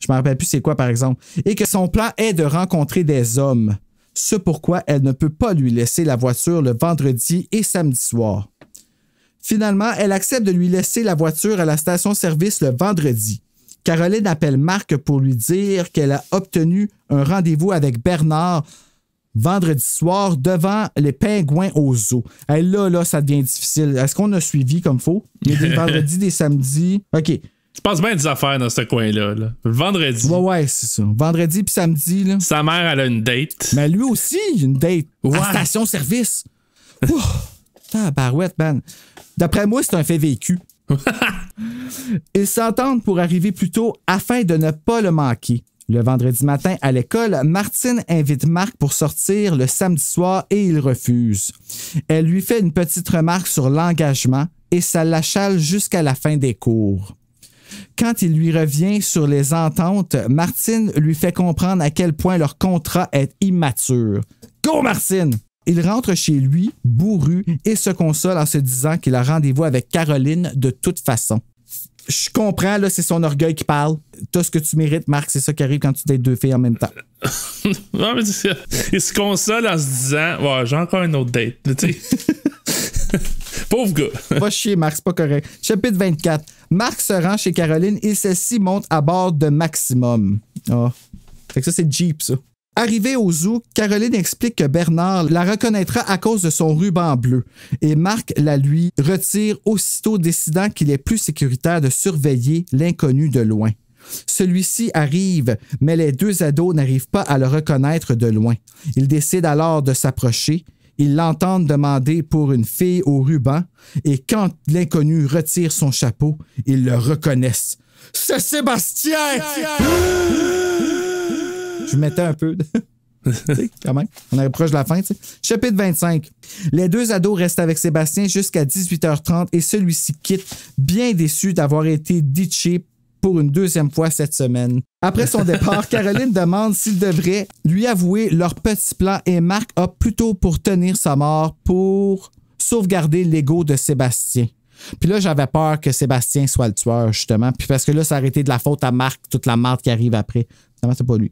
Speaker 8: Je me rappelle plus c'est quoi, par exemple. Et que son plan est de rencontrer des hommes. Ce pourquoi elle ne peut pas lui laisser la voiture le vendredi et samedi soir. Finalement, elle accepte de lui laisser la voiture à la station-service le vendredi. Caroline appelle Marc pour lui dire qu'elle a obtenu un rendez-vous avec Bernard vendredi soir devant les pingouins au zoo. Hey, là, ça devient difficile. Est-ce qu'on a suivi comme faut? Il y a des vendredis, des samedis. OK.
Speaker 3: Tu passes bien des affaires dans ce coin-là. Là. Le vendredi.
Speaker 8: Ouais, c'est ça. Vendredi puis samedi. Là.
Speaker 3: Sa mère, elle a une date.
Speaker 8: Mais lui aussi, une date. Ouais. À station-service. Barouette, man. D'après moi, c'est un fait vécu. Ils s'entendent pour arriver plus tôt afin de ne pas le manquer. Le vendredi matin à l'école, Martine invite Marc pour sortir le samedi soir et il refuse. Elle lui fait une petite remarque sur l'engagement et ça l'achale jusqu'à la fin des cours. Quand il lui revient sur les ententes, Martine lui fait comprendre à quel point leur contrat est immature. Go, Martine! Il rentre chez lui, bourru, et se console en se disant qu'il a rendez-vous avec Caroline de toute façon. Je comprends, là, c'est son orgueil qui parle. T'as ce que tu mérites, Marc, c'est ça qui arrive quand tu dates deux filles en même temps.
Speaker 3: Non, mais il se console en se disant, ouais, j'ai encore une autre date. Pauvre gars.
Speaker 8: Va chier, Marc, c'est pas correct. Chapitre 24. Marc se rend chez Caroline et celle-ci monte à bord de Maximum. Ah. Fait que ça, c'est Jeep, ça. Arrivée au zoo, Caroline explique que Bernard la reconnaîtra à cause de son ruban bleu et Marc la lui retire aussitôt, décidant qu'il est plus sécuritaire de surveiller l'inconnu de loin. Celui-ci arrive, mais les deux ados n'arrivent pas à le reconnaître de loin. Ils décident alors de s'approcher. Ils l'entendent demander pour une fille au ruban et quand l'inconnu retire son chapeau, ils le reconnaissent. C'est Sébastien! Je mettais un peu. Quand même. On est proche de la fin. T'sais. Chapitre 25. Les deux ados restent avec Sébastien jusqu'à 18h30 et celui-ci quitte, bien déçu d'avoir été ditché pour une deuxième fois cette semaine. Après son départ, Caroline demande s'il devrait lui avouer leur petit plan et Marc opte plutôt pour tenir sa mort pour sauvegarder l'ego de Sébastien. Puis là, j'avais peur que Sébastien soit le tueur, justement. Puis parce que là, ça aurait été de la faute à Marc, toute la marde qui arrive après. Finalement, c'est pas lui.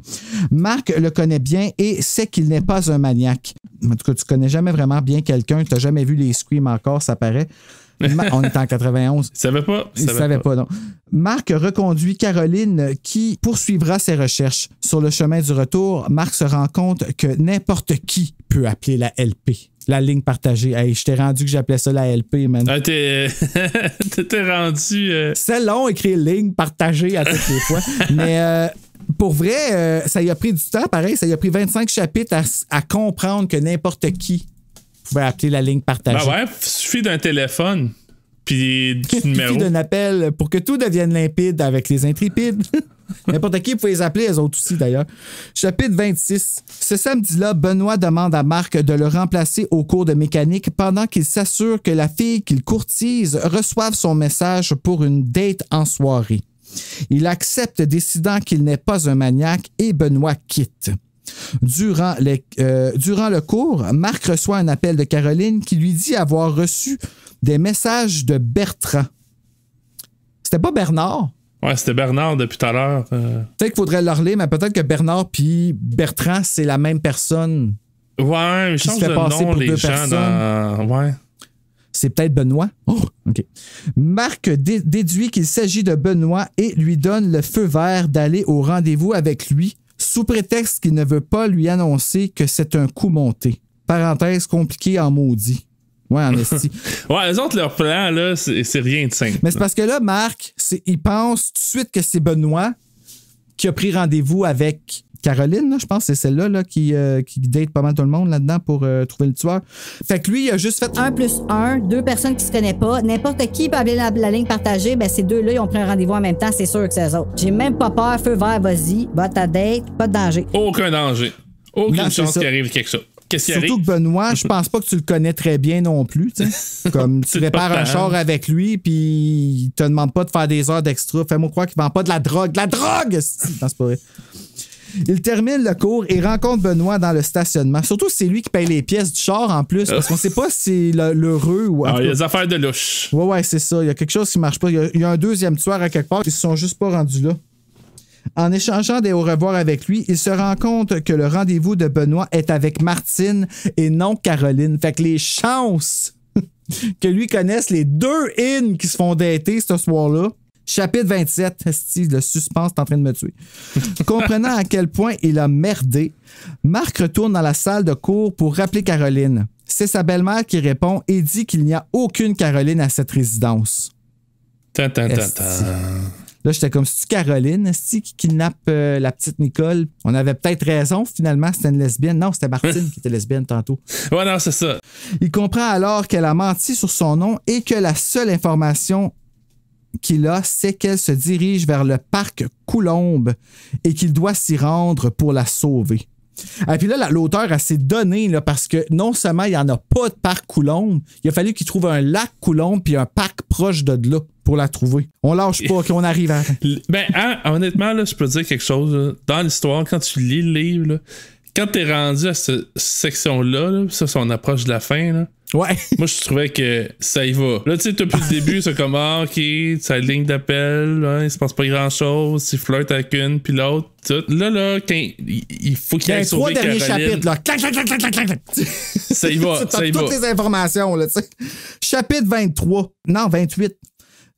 Speaker 8: Marc le connaît bien et sait qu'il n'est pas un maniaque. En tout cas, tu connais jamais vraiment bien quelqu'un. Tu n'as jamais vu les Scream encore, ça paraît. On est en 91.
Speaker 3: Il savait pas.
Speaker 8: Il savait pas, non. Marc reconduit Caroline qui poursuivra ses recherches. Sur le chemin du retour, Marc se rend compte que n'importe qui peut appeler la LP. La ligne partagée. Hey, je t'ai rendu que j'appelais ça la LP, man.
Speaker 3: Ah, t'es rendu...
Speaker 8: C'est long, écrire ligne partagée à toutes les fois. Mais pour vrai, ça y a pris du temps, pareil. Ça y a pris 25 chapitres à comprendre que n'importe qui pouvait appeler la ligne partagée.
Speaker 3: Ben ouais, il suffit d'un téléphone puis du numéro.
Speaker 8: Il suffit d'un appel pour que tout devienne limpide avec les intrépides. N'importe qui pouvait les appeler, elles autres aussi d'ailleurs. Chapitre 26. Ce samedi-là, Benoît demande à Marc de le remplacer au cours de mécanique pendant qu'il s'assure que la fille qu'il courtise reçoive son message pour une date en soirée. Il accepte, décidant qu'il n'est pas un maniaque, et Benoît quitte. Durant le cours, Marc reçoit un appel de Caroline qui lui dit avoir reçu des messages de Bertrand. C'était pas Bernard?
Speaker 3: Ouais, c'était Bernard depuis tout à l'heure.
Speaker 8: Peut-être qu'il faudrait le relire, mais peut-être que Bernard puis Bertrand, c'est la même personne.
Speaker 3: Ouais, je change de nom, les gens dans... Ouais.
Speaker 8: C'est peut-être Benoît. Oh, OK. Marc déduit qu'il s'agit de Benoît et lui donne le feu vert d'aller au rendez-vous avec lui, sous prétexte qu'il ne veut pas lui annoncer que c'est un coup monté. Parenthèse compliquée en maudit. Ouais, en esti.
Speaker 3: Ouais, les autres, leur plan, là, c'est rien de simple.
Speaker 8: Mais c'est parce que là, Marc, il pense tout de suite que c'est Benoît qui a pris rendez-vous avec Caroline, là, je pense que c'est celle-là là, qui date pas mal tout le monde là-dedans pour trouver le tueur. Fait que lui, il a juste fait
Speaker 2: 1 plus 1, 2 personnes qui se connaissent pas. N'importe qui peut appeler la ligne partagée. Ben, ces deux-là, ils ont pris un rendez-vous en même temps. C'est sûr que c'est eux autres. J'ai même pas peur. Feu vert, vas-y. Va ta date. Pas de danger.
Speaker 3: Aucun danger. Aucune chance qu'il arrive quelque chose. Qu'est-ce qui arrive?
Speaker 8: Surtout que Benoît, je pense pas que tu le connais très bien non plus. Comme tu répares un char avec lui, puis il te demande pas de faire des heures d'extra. Fais-moi croire qu'il vend pas de la drogue. De la drogue! Non, c'est pas vrai. Il termine le cours et rencontre Benoît dans le stationnement. Surtout, c'est lui qui paye les pièces du char en plus, parce qu'on sait pas si c'est l'heureux ou...
Speaker 3: Il y a des affaires de louche.
Speaker 8: Ouais, c'est ça. Il y a quelque chose qui marche pas. Il y a un deuxième tueur à quelque part qui se sont juste pas rendus là. En échangeant des au revoir avec lui, il se rend compte que le rendez-vous de Benoît est avec Martine et non Caroline. Fait que les chances que lui connaisse les deux in qui se font dater ce soir-là. Chapitre 27, le suspense est en train de me tuer. Comprenant à quel point il a merdé, Marc retourne dans la salle de cours pour rappeler Caroline. C'est sa belle-mère qui répond et dit qu'il n'y a aucune Caroline à cette résidence. Là, j'étais comme, c'est-tu Caroline qui kidnappe la petite Nicole? On avait peut-être raison, finalement, c'était une lesbienne. Non, c'était Martine qui était lesbienne tantôt.
Speaker 3: Ouais, non, c'est ça.
Speaker 8: Il comprend alors qu'elle a menti sur son nom et que la seule information qu'il a, c'est qu'elle se dirige vers le parc Coulombe et qu'il doit s'y rendre pour la sauver. Et puis là, l'auteur a s'est donné là, parce que non seulement il n'y en a pas de parc Coulombe, il a fallu qu'il trouve un lac Coulombe puis un parc proche de là pour la trouver. On lâche pas, qu'on arrive à...
Speaker 3: Ben, honnêtement, là, je peux te dire quelque chose. Là. Dans l'histoire, quand tu lis le livre, là, quand t'es rendu à cette section-là, là, ça, on approche de la fin, là,
Speaker 8: Ouais.
Speaker 3: Moi, je trouvais que ça y va. Là, tu sais, depuis le début, c'est comme, OK, ça ligne d'appel, là, il se passe pas grand-chose, il flirte avec une, puis l'autre, tout. Là, quand il faut qu'il aille sauver Caroline.
Speaker 8: Il y a 3 derniers chapitres, là. Clac, clac, clac, clac, clac, clac.
Speaker 3: Ça y va, ça y va.
Speaker 8: Toutes les informations, là, tu sais. Chapitre 23. Non, 28.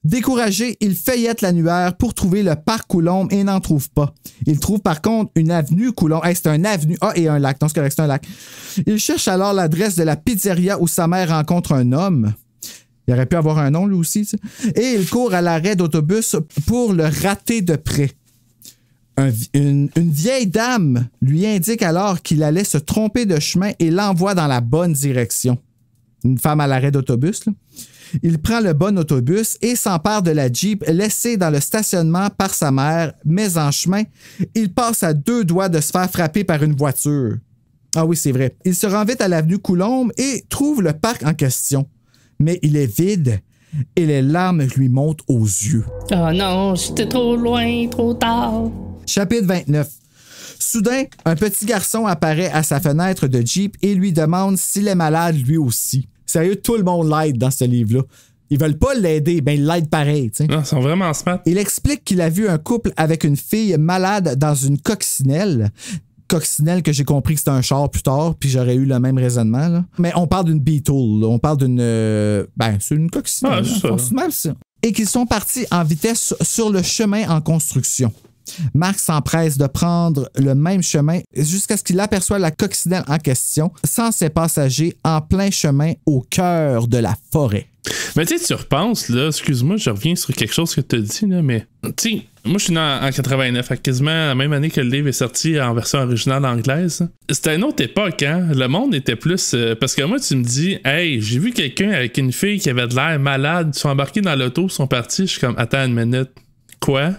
Speaker 8: Découragé, il feuillette l'annuaire pour trouver le parc Coulombe et n'en trouve pas. Il trouve par contre une avenue Coulombe. Hey, c'est un avenue. Ah, et un lac. Non, c'est correct, c'est un lac. Il cherche alors l'adresse de la pizzeria où sa mère rencontre un homme. Il aurait pu avoir un nom, lui aussi. Tu sais. Et il court à l'arrêt d'autobus pour le rater de près. Une vieille dame lui indique alors qu'il allait se tromper de chemin et l'envoie dans la bonne direction. Une femme à l'arrêt d'autobus, là. Il prend le bon autobus et s'empare de la Jeep laissée dans le stationnement par sa mère, mais en chemin, il passe à 2 doigts de se faire frapper par une voiture. Ah oui, c'est vrai. Il se rend vite à l'avenue Coulombe et trouve le parc en question. Mais il est vide et les larmes lui montent aux yeux.
Speaker 14: Oh non, j'étais trop loin, trop tard.
Speaker 8: Chapitre 29. Soudain, un petit garçon apparaît à sa fenêtre de Jeep et lui demande s'il est malade lui aussi. Sérieux, tout le monde l'aide dans ce livre-là. Ils veulent pas l'aider, ben ils l'aident pareil. T'sais.
Speaker 3: Non, ils sont vraiment smart.
Speaker 8: Il explique qu'il a vu un couple avec une fille malade dans une coccinelle. Coccinelle que j'ai compris que c'était un char plus tard, puis j'aurais eu le même raisonnement. Là. Mais on parle d'une Beetle. Là. On parle d'une... c'est une coccinelle.
Speaker 3: Ah, c'est
Speaker 8: même ça. Et qu'ils sont partis en vitesse sur le chemin en construction. Marc s'empresse de prendre le même chemin jusqu'à ce qu'il aperçoit la coccinelle en question, sans ses passagers, en plein chemin au cœur de la forêt.
Speaker 3: Mais tu sais, tu repenses, là, excuse-moi, je reviens sur quelque chose que tu as dit, là, mais tu sais, moi je suis né en 89, à quasiment la même année que le livre est sorti en version originale anglaise. C'était une autre époque, hein? Le monde était plus... parce que moi, tu me dis, hey, j'ai vu quelqu'un avec une fille qui avait de l'air malade, ils sont embarqués dans l'auto, ils sont partis, je suis comme, attends une minute, quoi?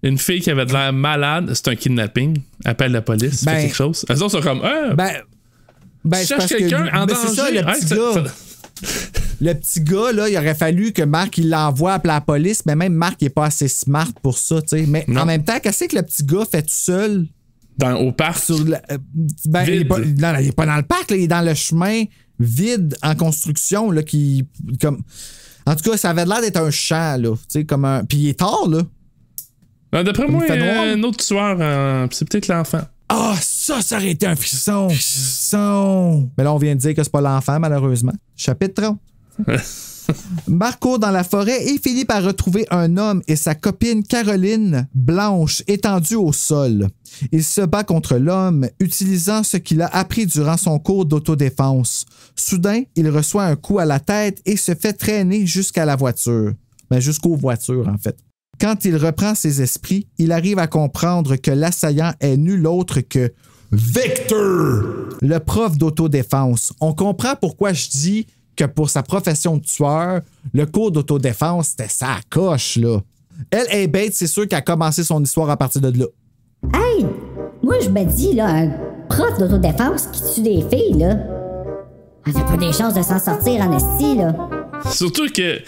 Speaker 3: Une fille qui avait de l'air malade, c'est un kidnapping. Appelle la police, fait quelque chose. Elles sont comme,
Speaker 8: tu
Speaker 3: cherches quelqu'un en danger.
Speaker 8: C'est ça, le petit gars. Le petit gars, là, il aurait fallu que Marc il l'envoie appeler la police, mais même Marc, il est pas assez smart pour ça, tu sais. Mais en même temps, qu'est-ce que le petit gars fait tout seul?
Speaker 3: Au parc?
Speaker 8: Il est pas dans le parc, là, il est dans le chemin vide en construction, là, qui... comme. En tout cas, ça avait l'air d'être un champ, là. Tu sais, comme un. Puis il est tard, là.
Speaker 3: Ben, d'après moi, un autre tueur, c'est peut-être l'enfant.
Speaker 8: Ah, ça aurait été un frisson. Frisson. Mais là, on vient de dire que c'est pas l'enfant, malheureusement. Chapitre 30. Marc court dans la forêt et finit par retrouver un homme et sa copine Caroline, blanche, étendue au sol. Il se bat contre l'homme, utilisant ce qu'il a appris durant son cours d'autodéfense. Soudain, il reçoit un coup à la tête et se fait traîner jusqu'à la voiture. Ben, jusqu'aux voitures, en fait. Quand il reprend ses esprits, il arrive à comprendre que l'assaillant est nul autre que Victor, le prof d'autodéfense. On comprend pourquoi je dis que pour sa profession de tueur, le cours d'autodéfense, c'était sa coche, là. Elle est bête, c'est sûr qu'elle a commencé son histoire à partir de là.
Speaker 2: Hey! Moi, je me dis, là, un prof d'autodéfense qui tue des filles, là, elle a pas des chances de s'en sortir en esti, là.
Speaker 3: Surtout que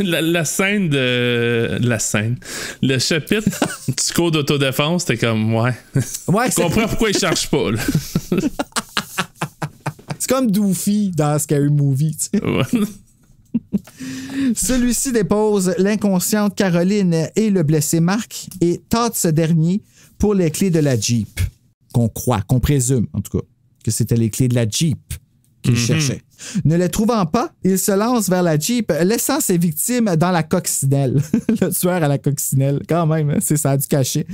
Speaker 3: la scène de... La scène. Le chapitre du cours d'autodéfense, c'était comme, ouais. Je comprends pourquoi il cherche pas, là.
Speaker 8: C'est comme Doofy dans Scary Movie, tu sais.
Speaker 3: Ouais.
Speaker 8: Celui-ci dépose l'inconsciente Caroline et le blessé Marc et tâte ce dernier pour les clés de la Jeep. Qu'on présume, en tout cas, que c'était les clés de la Jeep qu'il cherchait. Ne les trouvant pas, il se lance vers la Jeep, laissant ses victimes dans la coccinelle. Le tueur à la coccinelle, quand même, hein, c'est ça a dû cacher.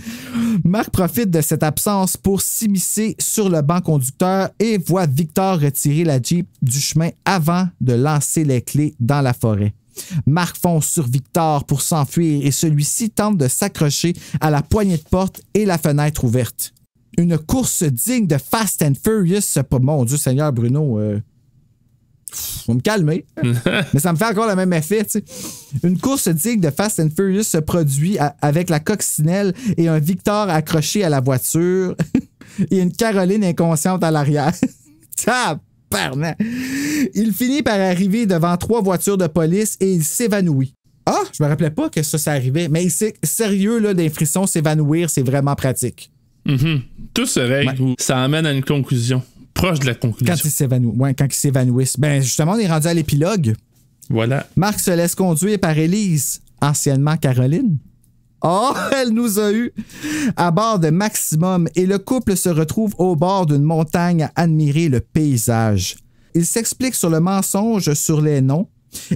Speaker 8: Marc profite de cette absence pour s'immiscer sur le banc conducteur et voit Victor retirer la Jeep du chemin avant de lancer les clés dans la forêt. Marc fonce sur Victor pour s'enfuir et celui-ci tente de s'accrocher à la poignée de porte et la fenêtre ouverte. Une course digne de Fast and Furious, c'est pas... Mon Dieu Seigneur, Bruno... Faut me calmer. Mais ça me fait encore le même effet, tu sais. Une course digne de Fast and Furious se produit avec la coccinelle et un Victor accroché à la voiture et une Caroline inconsciente à l'arrière. Tabarnak! Il finit par arriver devant 3 voitures de police et il s'évanouit. Ah, je me rappelais pas que ça arrivait. Mais c'est sérieux, là, des frissons, s'évanouir, c'est vraiment pratique.
Speaker 3: Tout se règle. Ouais. Ça amène à une conclusion. proche de la conclusion.
Speaker 8: Quand ils s'évanouissent. Ben, justement, on est rendu à l'épilogue.
Speaker 3: Voilà.
Speaker 8: Marc se laisse conduire par Élise, anciennement Caroline. Oh, elle nous a eu à bord de Maximum et le couple se retrouve au bord d'une montagne à admirer le paysage. Ils s'expliquent sur le mensonge sur les noms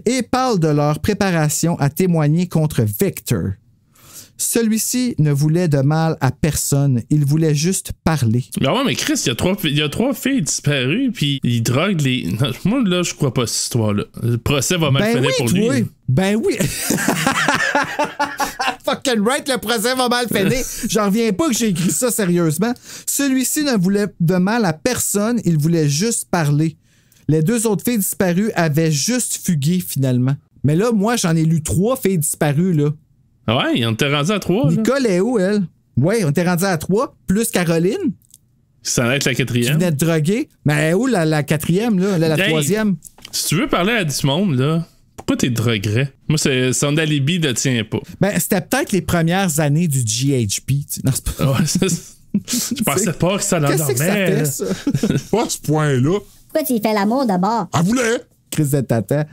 Speaker 8: et parlent de leur préparation à témoigner contre Victor. Celui-ci ne voulait de mal à personne. Il voulait juste parler.
Speaker 3: Ben ouais, mais Chris, il y a 3 filles disparues, puis il drogue les... Non, moi, là, je crois pas cette histoire-là. Le procès va mal finir pour lui.
Speaker 8: Ben oui! Fucking right, le procès va mal finir. J'en reviens pas que j'ai écrit ça sérieusement. Celui-ci ne voulait de mal à personne. Il voulait juste parler. Les 2 autres filles disparues avaient juste fugué, finalement. Mais là, moi, j'en ai lu 3 filles disparues, là.
Speaker 3: Ouais, on était rendu à 3.
Speaker 8: Nicole est où, elle? Ouais, on était rendu à 3, plus Caroline.
Speaker 3: Ça va être la 4e.
Speaker 8: Qui venait de droguer. Mais où la 4e, là? La 3e?
Speaker 3: Si tu veux parler à du monde, là, pourquoi t'es droguerais? Moi, son alibi ne tient pas.
Speaker 8: Ben, c'était peut-être les premières années du GHB. Non, c'est pas...
Speaker 3: Ouais, je pensais pas que ça l'endormait.
Speaker 8: Qu'est-ce que ça fait, ça?
Speaker 15: Pas à ce point-là.
Speaker 2: Pourquoi tu y fais l'amour d'abord?
Speaker 15: Elle voulait!
Speaker 8: Crise de tata.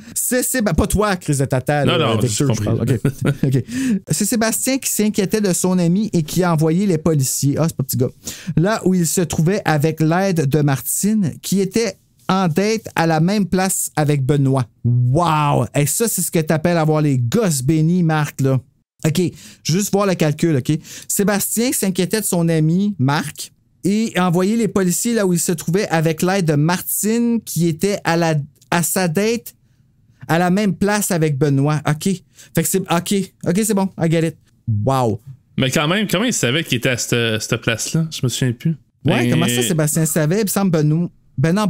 Speaker 8: Ben, pas toi, crise de tata.
Speaker 3: Non,
Speaker 8: je parle. Okay. C'est Sébastien qui s'inquiétait de son ami et qui a envoyé les policiers. Ah, c'est pas petit gars. Là où il se trouvait avec l'aide de Martine, qui était en date à la même place avec Benoît. Wow! Et ça, c'est ce que t'appelles avoir les gosses bénis, Marc, là. OK, juste voir le calcul, OK? Sébastien s'inquiétait de son ami, Marc, et a envoyé les policiers là où il se trouvait avec l'aide de Martine, qui était à sa date à la même place avec Benoît. OK. Fait que c'est... OK, c'est bon. I get it. Wow.
Speaker 3: Mais quand même, comment il savait qu'il était à cette place-là? Je me souviens plus.
Speaker 8: Ouais, comment ça, Sébastien savait? Il me semble Benoît...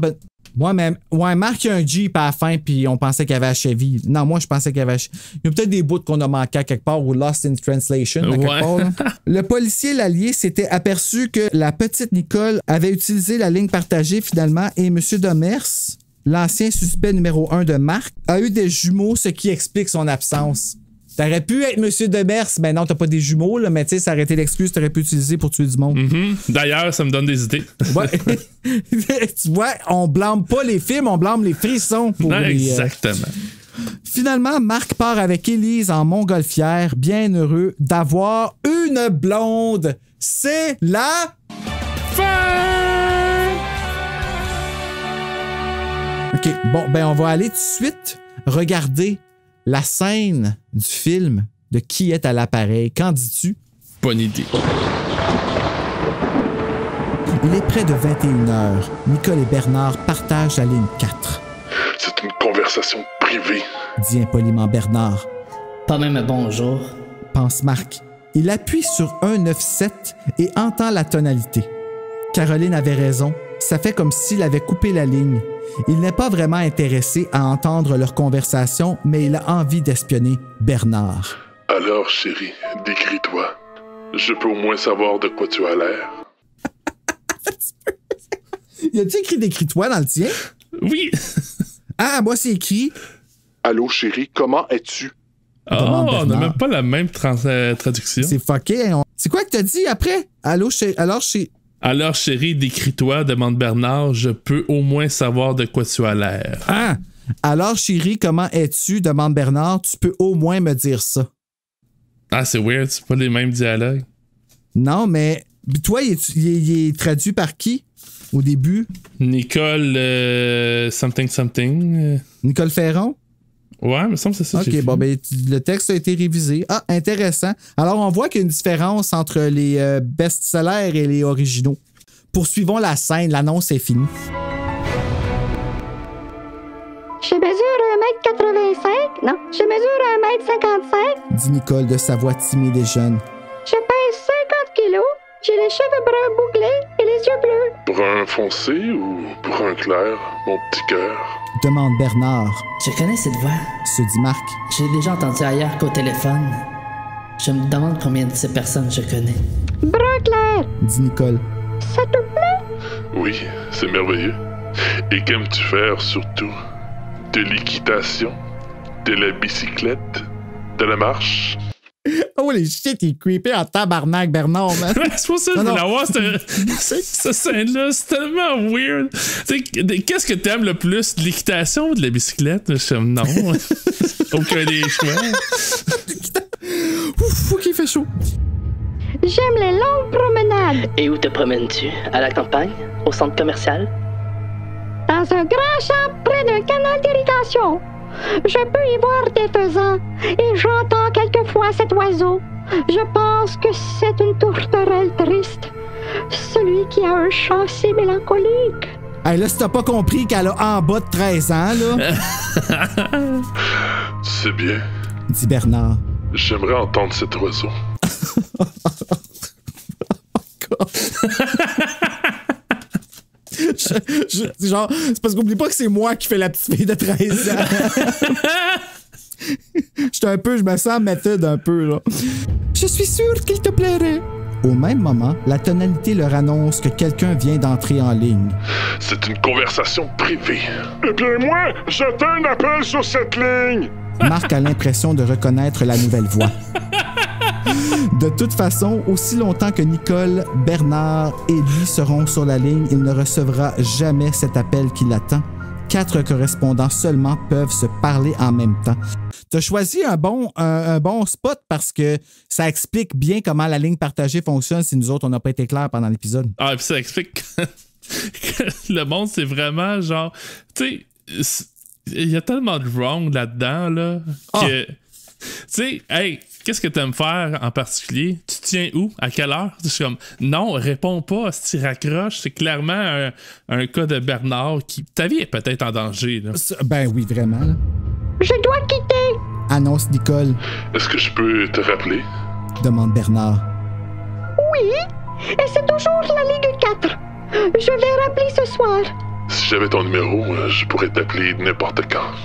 Speaker 8: Ouais, Marc, il y a un Jeep à la fin, puis on pensait qu'il y avait à Chevy. Non, moi, je pensais qu'il y avait... Il y a peut-être des bouts qu'on a manqué à quelque part ou Lost in Translation à quelque part. Là. Le policier l'allié s'était aperçu que la petite Nicole avait utilisé la ligne partagée finalement et M. Demers, l'ancien suspect numéro 1 de Marc, a eu des jumeaux, ce qui explique son absence. T'aurais pu être M. Demers, mais non, t'as pas des jumeaux, là, mais tu sais, ça aurait été l'excuse que t'aurais pu utiliser pour tuer du monde.
Speaker 3: Mm-hmm. D'ailleurs, ça me donne des idées.
Speaker 8: Ouais. Tu vois, on blâme pas les films, on blâme les frissons. Pour
Speaker 3: non, exactement.
Speaker 8: Finalement, Marc part avec Élise en montgolfière, bien heureux d'avoir une blonde. C'est la fin! OK, bon, ben on va aller tout de suite regarder la scène du film de Qui est à l'appareil. Qu'en dis-tu?
Speaker 3: Bonne idée.
Speaker 8: Il est près de 21h. Nicole et Bernard partagent la ligne 4.
Speaker 10: C'est une conversation privée,
Speaker 8: dit impoliment Bernard.
Speaker 14: Pas même un bonjour,
Speaker 8: pense Marc. Il appuie sur 197 et entend la tonalité. Caroline avait raison. Ça fait comme s'il avait coupé la ligne. Il n'est pas vraiment intéressé à entendre leur conversation, mais il a envie d'espionner Bernard.
Speaker 10: Alors, chérie, décris-toi. Je peux au moins savoir de quoi tu as l'air.
Speaker 8: Y a-tu écrit décris-toi dans le tien?
Speaker 3: Oui.
Speaker 8: Ah, moi, c'est écrit.
Speaker 10: Allô, chérie, comment es-tu?
Speaker 3: Oh, on n'a même pas la même traduction.
Speaker 8: C'est fucké. Hein? C'est quoi que t'as dit après? Alors,
Speaker 3: chérie, décris-toi, demande Bernard. Je peux au moins savoir de quoi tu as l'air.
Speaker 8: Ah! Alors, chérie, comment es-tu? Demande Bernard. Tu peux au moins me dire ça.
Speaker 3: Ah, c'est weird. C'est pas les mêmes dialogues.
Speaker 8: Non, mais toi, il est traduit par qui? Au début?
Speaker 3: Nicole something. Nicole
Speaker 8: Ferron?
Speaker 3: Ouais, il me semble que c'est ça.
Speaker 8: OK, bon, ben, le texte a été révisé. Ah, intéressant. Alors, on voit qu'il y a une différence entre les best-sellers et les originaux. Poursuivons la scène. L'annonce est finie.
Speaker 12: Je mesure 1m85. Non, je mesure 1m55.
Speaker 8: Dit Nicole de sa voix timide et jeune.
Speaker 12: Je pèse 50 kilos. J'ai les cheveux bruns bouclés et les yeux bleus.
Speaker 10: Brun foncé ou brun clair, mon petit cœur?
Speaker 8: Demande Bernard.
Speaker 14: Je connais cette voix.
Speaker 8: Se dit Marc.
Speaker 14: Je l'ai déjà entendue ailleurs qu'au téléphone. Je me demande combien de ces personnes je connais.
Speaker 12: Brun clair.
Speaker 8: Dit Nicole.
Speaker 12: Ça te plaît?
Speaker 10: Oui, c'est merveilleux. Et qu'aimes-tu faire surtout? De l'équitation? De la bicyclette? De la marche?
Speaker 8: Oh les shit, il est creepy en tabarnak, Bernard, man.
Speaker 3: C'est pour ça que je voulais avoir cette scène-là. C'est tellement weird. Qu'est-ce que t'aimes le plus? De l'équitation ou de la bicyclette? Je suis non. Aucun des choix.
Speaker 8: Ouf, qu'il fait chaud.
Speaker 12: J'aime les longues promenades.
Speaker 14: Et où te promènes-tu? À la campagne? Au centre commercial?
Speaker 12: Dans un grand champ près d'un canal d'irrigation. Je peux y voir des faisans et j'entends quelquefois cet oiseau. Je pense que c'est une tourterelle triste. Celui qui a un chant si mélancolique.
Speaker 8: Hey, là, si t'as pas compris qu'elle a en bas de 13 ans, là.
Speaker 10: C'est bien.
Speaker 8: Dit Bernard.
Speaker 10: J'aimerais entendre cet oiseau.
Speaker 8: Genre, c'est parce qu'oublie pas que c'est moi qui fais la petite fille de 13 ans. Je me sens méthode un peu, là. Je suis sûr qu'il te plairait. Au même moment, la tonalité leur annonce que quelqu'un vient d'entrer en ligne.
Speaker 10: C'est une conversation privée.
Speaker 15: Eh bien, moi, j'attends un appel sur cette ligne.
Speaker 8: Marc a l'impression de reconnaître la nouvelle voix. De toute façon, aussi longtemps que Nicole, Bernard et lui seront sur la ligne, il ne recevra jamais cet appel qui l'attend. 4 correspondants seulement peuvent se parler en même temps. Tu as choisi un bon spot parce que ça explique bien comment la ligne partagée fonctionne si nous autres, on n'a pas été clairs pendant l'épisode.
Speaker 3: Ah, puis ça explique que le monde, c'est vraiment genre... Tu sais, il y a tellement de wrong là-dedans, là, que... Tu sais, hey... Qu'est-ce que tu aimes faire en particulier? Tu tiens où? À quelle heure? Je suis comme, non, réponds pas, si tu raccroches. C'est clairement un cas de Bernard qui... Ta vie est peut-être en danger, là.
Speaker 8: Ben oui, vraiment. Là.
Speaker 12: Je dois quitter.
Speaker 8: Annonce Nicole.
Speaker 10: Est-ce que je peux te rappeler?
Speaker 8: Demande Bernard.
Speaker 12: Oui, et c'est toujours la Ligue 4. Je vais rappeler ce soir.
Speaker 10: Si j'avais ton numéro, je pourrais t'appeler n'importe quand.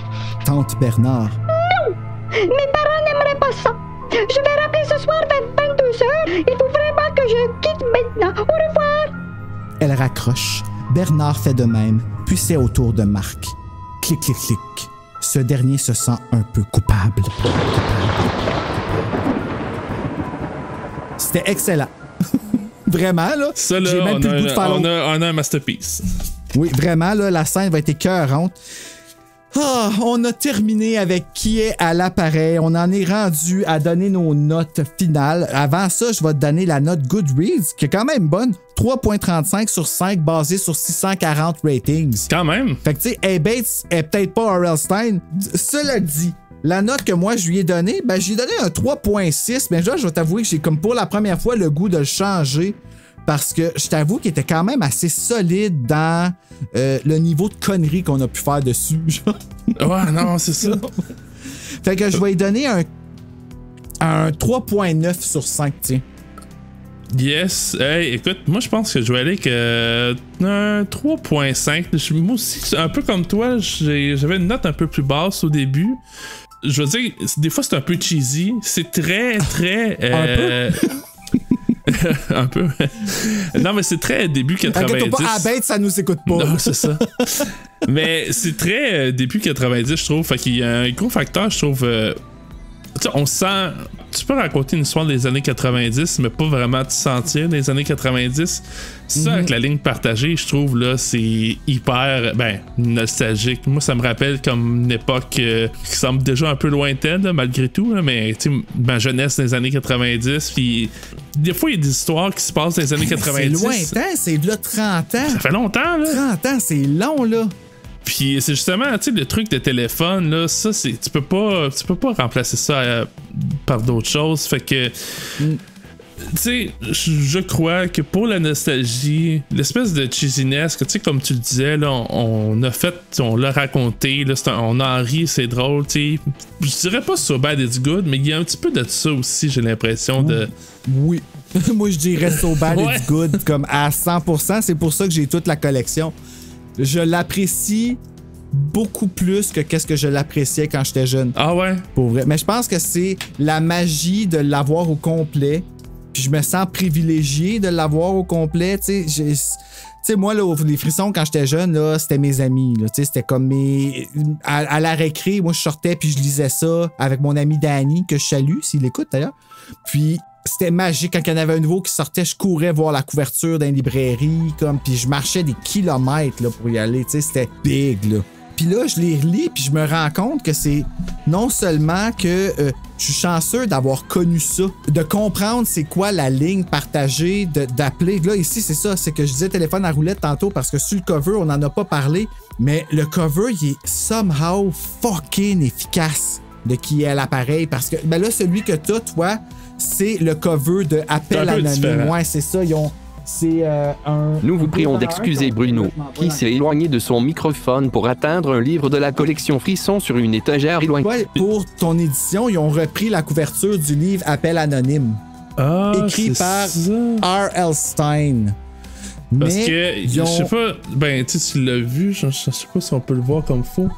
Speaker 8: Tante Bernard.
Speaker 12: Non! Mes parents n'aimeraient pas ça. Je vais rappeler ce soir vers 22h. Il faut vraiment que je quitte maintenant. Au revoir.
Speaker 8: Elle raccroche. Bernard fait de même, puis c'est au tour de Marc. Clic, clic, clic. Ce dernier se sent un peu coupable. C'était excellent. Vraiment, là.
Speaker 3: Ça, là,
Speaker 8: j'ai même plus le goût de faire
Speaker 3: on a un masterpiece.
Speaker 8: Oui, vraiment, là, la scène va être écœurante. Ah, on a terminé avec qui est à l'appareil. On en est rendu à donner nos notes finales. Avant ça, je vais te donner la note Goodreads, qui est quand même bonne. 3.35 sur 5, basée sur 640 ratings.
Speaker 3: Quand même.
Speaker 8: Fait que, tu sais, A-Bates est peut-être pas R.L. Stine. Cela dit, la note que moi, je lui ai donnée, ben, j'ai donné un 3.6. Mais là, je vais t'avouer que j'ai comme pour la première fois le goût de le changer. Parce que je t'avoue qu'il était quand même assez solide dans le niveau de conneries qu'on a pu faire dessus.
Speaker 3: Ouais, non, c'est ça.
Speaker 8: Fait que je vais lui donner un 3.9 sur 5, tiens.
Speaker 3: Yes. Hey, écoute, moi, je pense que je vais aller avec un 3.5. Moi aussi, un peu comme toi, j'avais une note un peu plus basse au début. Je veux dire, des fois, c'est un peu cheesy. C'est très... un peu? Un peu. Non, mais c'est très début 90.
Speaker 8: Pas à bête, ça nous écoute pas.
Speaker 3: Non, c'est ça. Mais c'est très début 90, je trouve. Fait qu'il y a un gros facteur, je trouve. On sent. Tu peux raconter une histoire des années 90, mais pas vraiment te sentir des années 90. Ça, avec la ligne partagée, je trouve, là, c'est hyper nostalgique. Moi, ça me rappelle comme une époque qui semble déjà un peu lointaine, là, malgré tout, là, mais ma jeunesse des années 90. Puis des fois, il y a des histoires qui se passent dans les années 90.
Speaker 8: C'est lointain, c'est là 30 ans.
Speaker 3: Ça fait longtemps, là.
Speaker 8: 30 ans, c'est long, là.
Speaker 3: Puis c'est justement, tu sais, le truc de téléphone, là, ça, c'est. Tu peux pas remplacer ça par d'autres choses. Fait que. Tu sais, je crois que pour la nostalgie, l'espèce de cheesiness, que tu sais, comme tu le disais, là, on l'a raconté, là, on en rit, c'est drôle, tu sais. Je dirais pas So Bad It's Good, mais il y a un petit peu de ça aussi, j'ai l'impression de.
Speaker 8: Oui. Moi, je dirais So Bad It's Good comme à 100%. C'est pour ça que j'ai toute la collection. Je l'apprécie beaucoup plus que qu'est-ce que je l'appréciais quand j'étais jeune.
Speaker 3: Ah ouais?
Speaker 8: Pour vrai. Mais je pense que c'est la magie de l'avoir au complet puis je me sens privilégié de l'avoir au complet. Tu sais, moi, là, les frissons, quand j'étais jeune, là, c'était mes amis. Là, c'était comme mes. À la récré, moi, je sortais puis je lisais ça avec mon ami Danny, que je salue, s'il écoute d'ailleurs. Puis c'était magique. Quand il y en avait un nouveau qui sortait, je courais voir la couverture d'une librairie, comme, puis je marchais des kilomètres là, pour y aller. C'était big, là. Puis là, je les relis, puis je me rends compte que c'est non seulement que je suis chanceux d'avoir connu ça, de comprendre c'est quoi la ligne partagée, d'appeler. Là, ici, c'est ça, c'est que je disais téléphone à roulette tantôt parce que sur le cover, on n'en a pas parlé, mais le cover, il est somehow fucking efficace de qui est l'appareil parce que, ben là, celui que t'as, toi, c'est le cover de Appel anonyme. Ouais, c'est ça, ils ont...
Speaker 16: Nous vous prions d'excuser Bruno, qui s'est éloigné de son microphone pour atteindre un livre de la collection Frisson sur une étagère éloignée.
Speaker 8: Ouais, pour ton édition, ils ont repris la couverture du livre Appel anonyme, écrit par R.L. Stein.
Speaker 3: Parce que, je sais pas, ben, tu l'as vu, je sais pas si on peut le voir comme faux.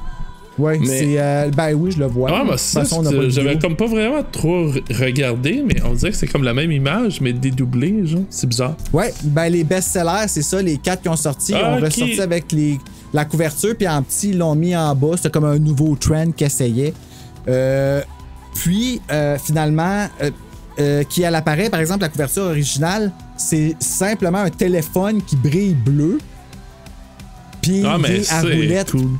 Speaker 8: Ouais, c'est. Ben oui, je le vois.
Speaker 3: Ah, bah ça, j'avais comme pas vraiment trop regardé, mais on dirait que c'est comme la même image, mais dédoublée, genre. C'est bizarre.
Speaker 8: Ouais, ben les best-sellers, c'est ça, les 4 qui ont sorti. Ils ont ressorti avec la couverture, puis en petit, ils l'ont mis en bas. C'était comme un nouveau trend qu'ils essayaient. Puis, finalement, qui à l'appareil, par exemple, la couverture originale, c'est simplement un téléphone qui brille bleu. Puis, à roulette. Cool.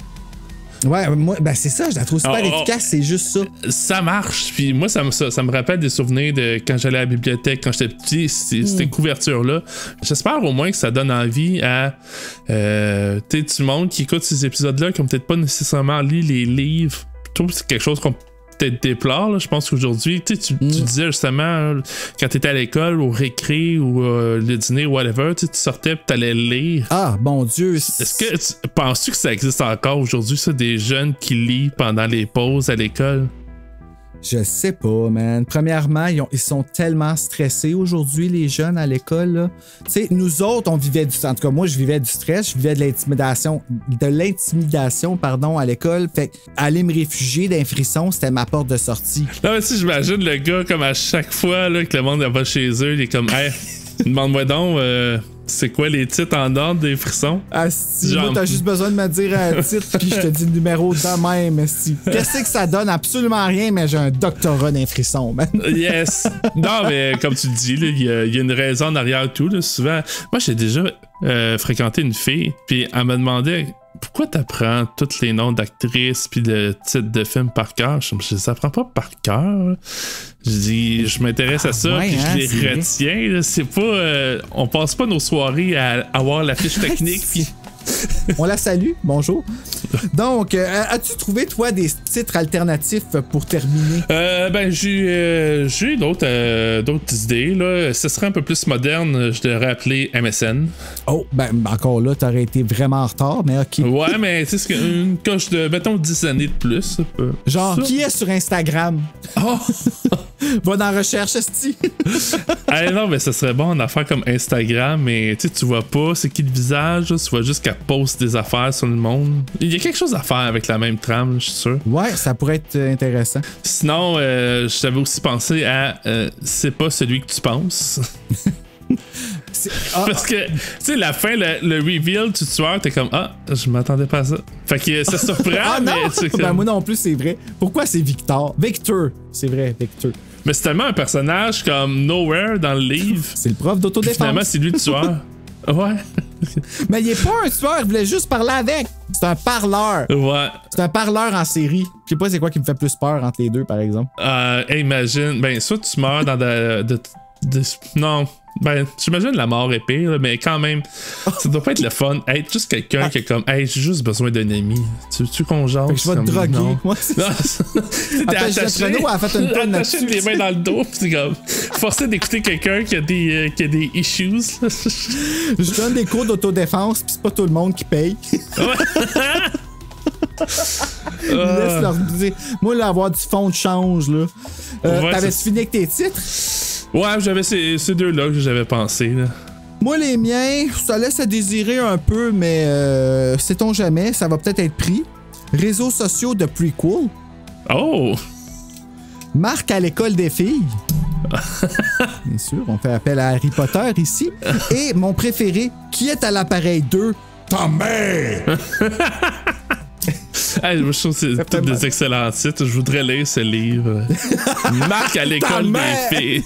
Speaker 8: Ouais, moi, ben c'est ça, je la trouve super efficace, c'est juste ça.
Speaker 3: Ça marche, puis moi, ça me rappelle des souvenirs de quand j'allais à la bibliothèque, quand j'étais petit, ces couvertures-là. J'espère au moins que ça donne envie à du monde qui écoute ces épisodes-là, qui ont peut-être pas nécessairement lu les livres. Je trouve que c'est quelque chose qu'on peut-être déplore, là. Je pense qu'aujourd'hui, tu disais justement, quand t'étais à l'école, au récré ou le dîner, whatever, tu sortais et t'allais lire.
Speaker 8: Ah, bon Dieu!
Speaker 3: Est-ce que penses-tu que ça existe encore aujourd'hui, ça, des jeunes qui lisent pendant les pauses à l'école?
Speaker 8: Je sais pas, man. Premièrement, ils sont tellement stressés aujourd'hui, les jeunes à l'école. Tu sais, nous autres, on vivait en tout cas, moi, je vivais du stress, je vivais de l'intimidation, à l'école. Fait aller me réfugier d'un frisson, c'était ma porte de sortie.
Speaker 3: Non, mais si j'imagine le gars, comme à chaque fois là, que le monde va chez eux, il est comme, hey, demande-moi donc, c'est quoi les titres en ordre des frissons?
Speaker 8: Ah, si, moi, t'as juste besoin de me dire un titre, puis je te dis le numéro de même. Si. Qu'est-ce que ça donne? Absolument rien, mais j'ai un doctorat d'un frisson, man.
Speaker 3: Yes! Non, mais comme tu le dis, il y a une raison en arrière tout. Là, souvent, moi, j'ai déjà fréquenté une fille, puis elle me demandait pourquoi t'apprends tous les noms d'actrices puis de titres de films par cœur? Je les apprends pas par cœur. Je dis, je m'intéresse à ça, puis je les retiens. Là. C'est pas, on passe pas nos soirées à avoir la fiche technique. Puis
Speaker 8: on la salue, bonjour. Donc, as-tu trouvé, toi, des titres alternatifs pour terminer?
Speaker 3: Ben, j'ai d'autres idées. Là. Ce serait un peu plus moderne, je devrais appeler MSN.
Speaker 8: Oh, ben, encore là, t'aurais été vraiment en retard, mais ok.
Speaker 3: Ouais, mais tu sais, c'est une coche de, mettons, 10 années de plus.
Speaker 8: Genre,
Speaker 3: ça.
Speaker 8: Qui est sur Instagram?
Speaker 3: Oh!
Speaker 8: Va dans recherche, esti.
Speaker 3: Hey, non, mais ça serait bon en affaire comme Instagram, mais tu vois pas c'est qui le visage, là, tu vois juste qu'elle poste des affaires sur le monde. Il y a quelque chose à faire avec la même trame, je suis sûr.
Speaker 8: Ouais, ça pourrait être intéressant.
Speaker 3: Sinon, j'avais aussi pensé à c'est pas celui que tu penses. Parce que, tu sais, la fin, le reveal du tueur, t'es comme, je m'attendais pas à ça. Fait que ça surprend, mais tu
Speaker 8: ben, moi non plus, c'est vrai. Pourquoi c'est Victor? Victor, c'est vrai, Victor.
Speaker 3: Mais c'est tellement un personnage comme Nowhere dans le livre.
Speaker 8: C'est le prof d'autodéfense.
Speaker 3: Finalement, c'est lui le tueur. Ouais.
Speaker 8: Mais il est pas un tueur, il voulait juste parler avec. C'est un parleur.
Speaker 3: Ouais.
Speaker 8: C'est un parleur en série. Je sais pas c'est quoi qui me fait plus peur entre les deux, par exemple.
Speaker 3: Imagine, ben, soit tu meurs dans non. Ben, j'imagine la mort est pire, là, mais quand même, ça doit pas être le fun. Être juste quelqu'un qui est comme, hey, j'ai juste besoin d'un ami. Tu qu'on jase?
Speaker 8: Je vais te droguer. Moi,
Speaker 3: t'es attaché, attaché les mains dans le dos, pis c'est comme, forcé d'écouter quelqu'un qui a des issues.
Speaker 8: Je donne des cours d'autodéfense, pis c'est pas tout le monde qui paye. Laisse leur dire. Moi, là, avoir du fond de change, là. T'avais-tu fini avec tes titres?
Speaker 3: Ouais, j'avais ces deux-là que j'avais pensé. Là.
Speaker 8: Moi, les miens, ça laisse à désirer un peu, mais sait-on jamais, ça va peut-être être pris. Réseaux sociaux de prequel.
Speaker 3: Oh!
Speaker 8: Marc à l'école des filles. Bien sûr, on fait appel à Harry Potter ici. Et mon préféré, qui est à l'appareil 2, ta mère!
Speaker 3: Hey, je trouve que c'est tous des excellents titres. Je voudrais lire ce livre. Marc à l'école des filles.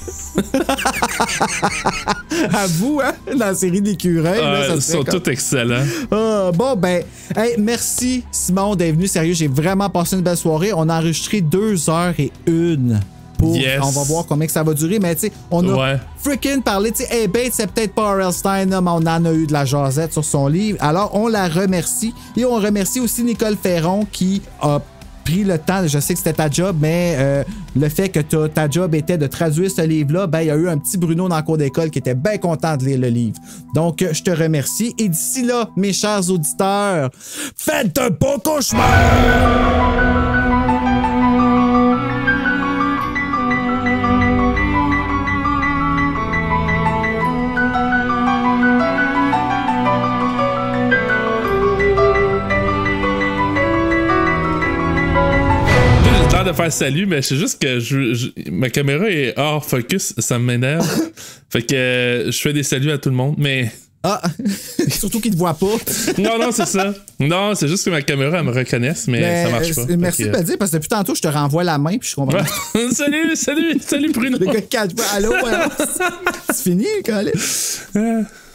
Speaker 8: À vous, hein? Dans la série d'écureuils.
Speaker 3: Ils sont tous excellents.
Speaker 8: Bon, ben, hey, merci Simon d'être venu. Sérieux, j'ai vraiment passé une belle soirée. On a enregistré 2h01. On va voir combien que ça va durer, mais tu sais, on a freaking parlé, tu sais, hey Bates, c'est peut-être pas R.L. Stine, mais on en a eu de la jasette sur son livre. Alors, on la remercie. Et on remercie aussi Nicole Ferron qui a pris le temps, je sais que c'était ta job, mais le fait que ta job était de traduire ce livre-là, ben il y a eu un petit Bruno dans le cours d'école qui était bien content de lire le livre. Donc, je te remercie. Et d'ici là, mes chers auditeurs, faites un beau cauchemar!
Speaker 3: De faire salut, mais c'est juste que ma caméra est hors focus, ça m'énerve. Fait que je fais des saluts à tout le monde, mais...
Speaker 8: Ah! Surtout qu'ils te voient pas.
Speaker 3: Non, c'est ça. Non, c'est juste que ma caméra, elle me reconnaisse, mais ça marche pas.
Speaker 8: Merci de me dire, parce que depuis tantôt, je te renvoie la main, puis je comprends.
Speaker 3: Salut, Bruno!
Speaker 8: Le gars, allô, c'est fini, Colin?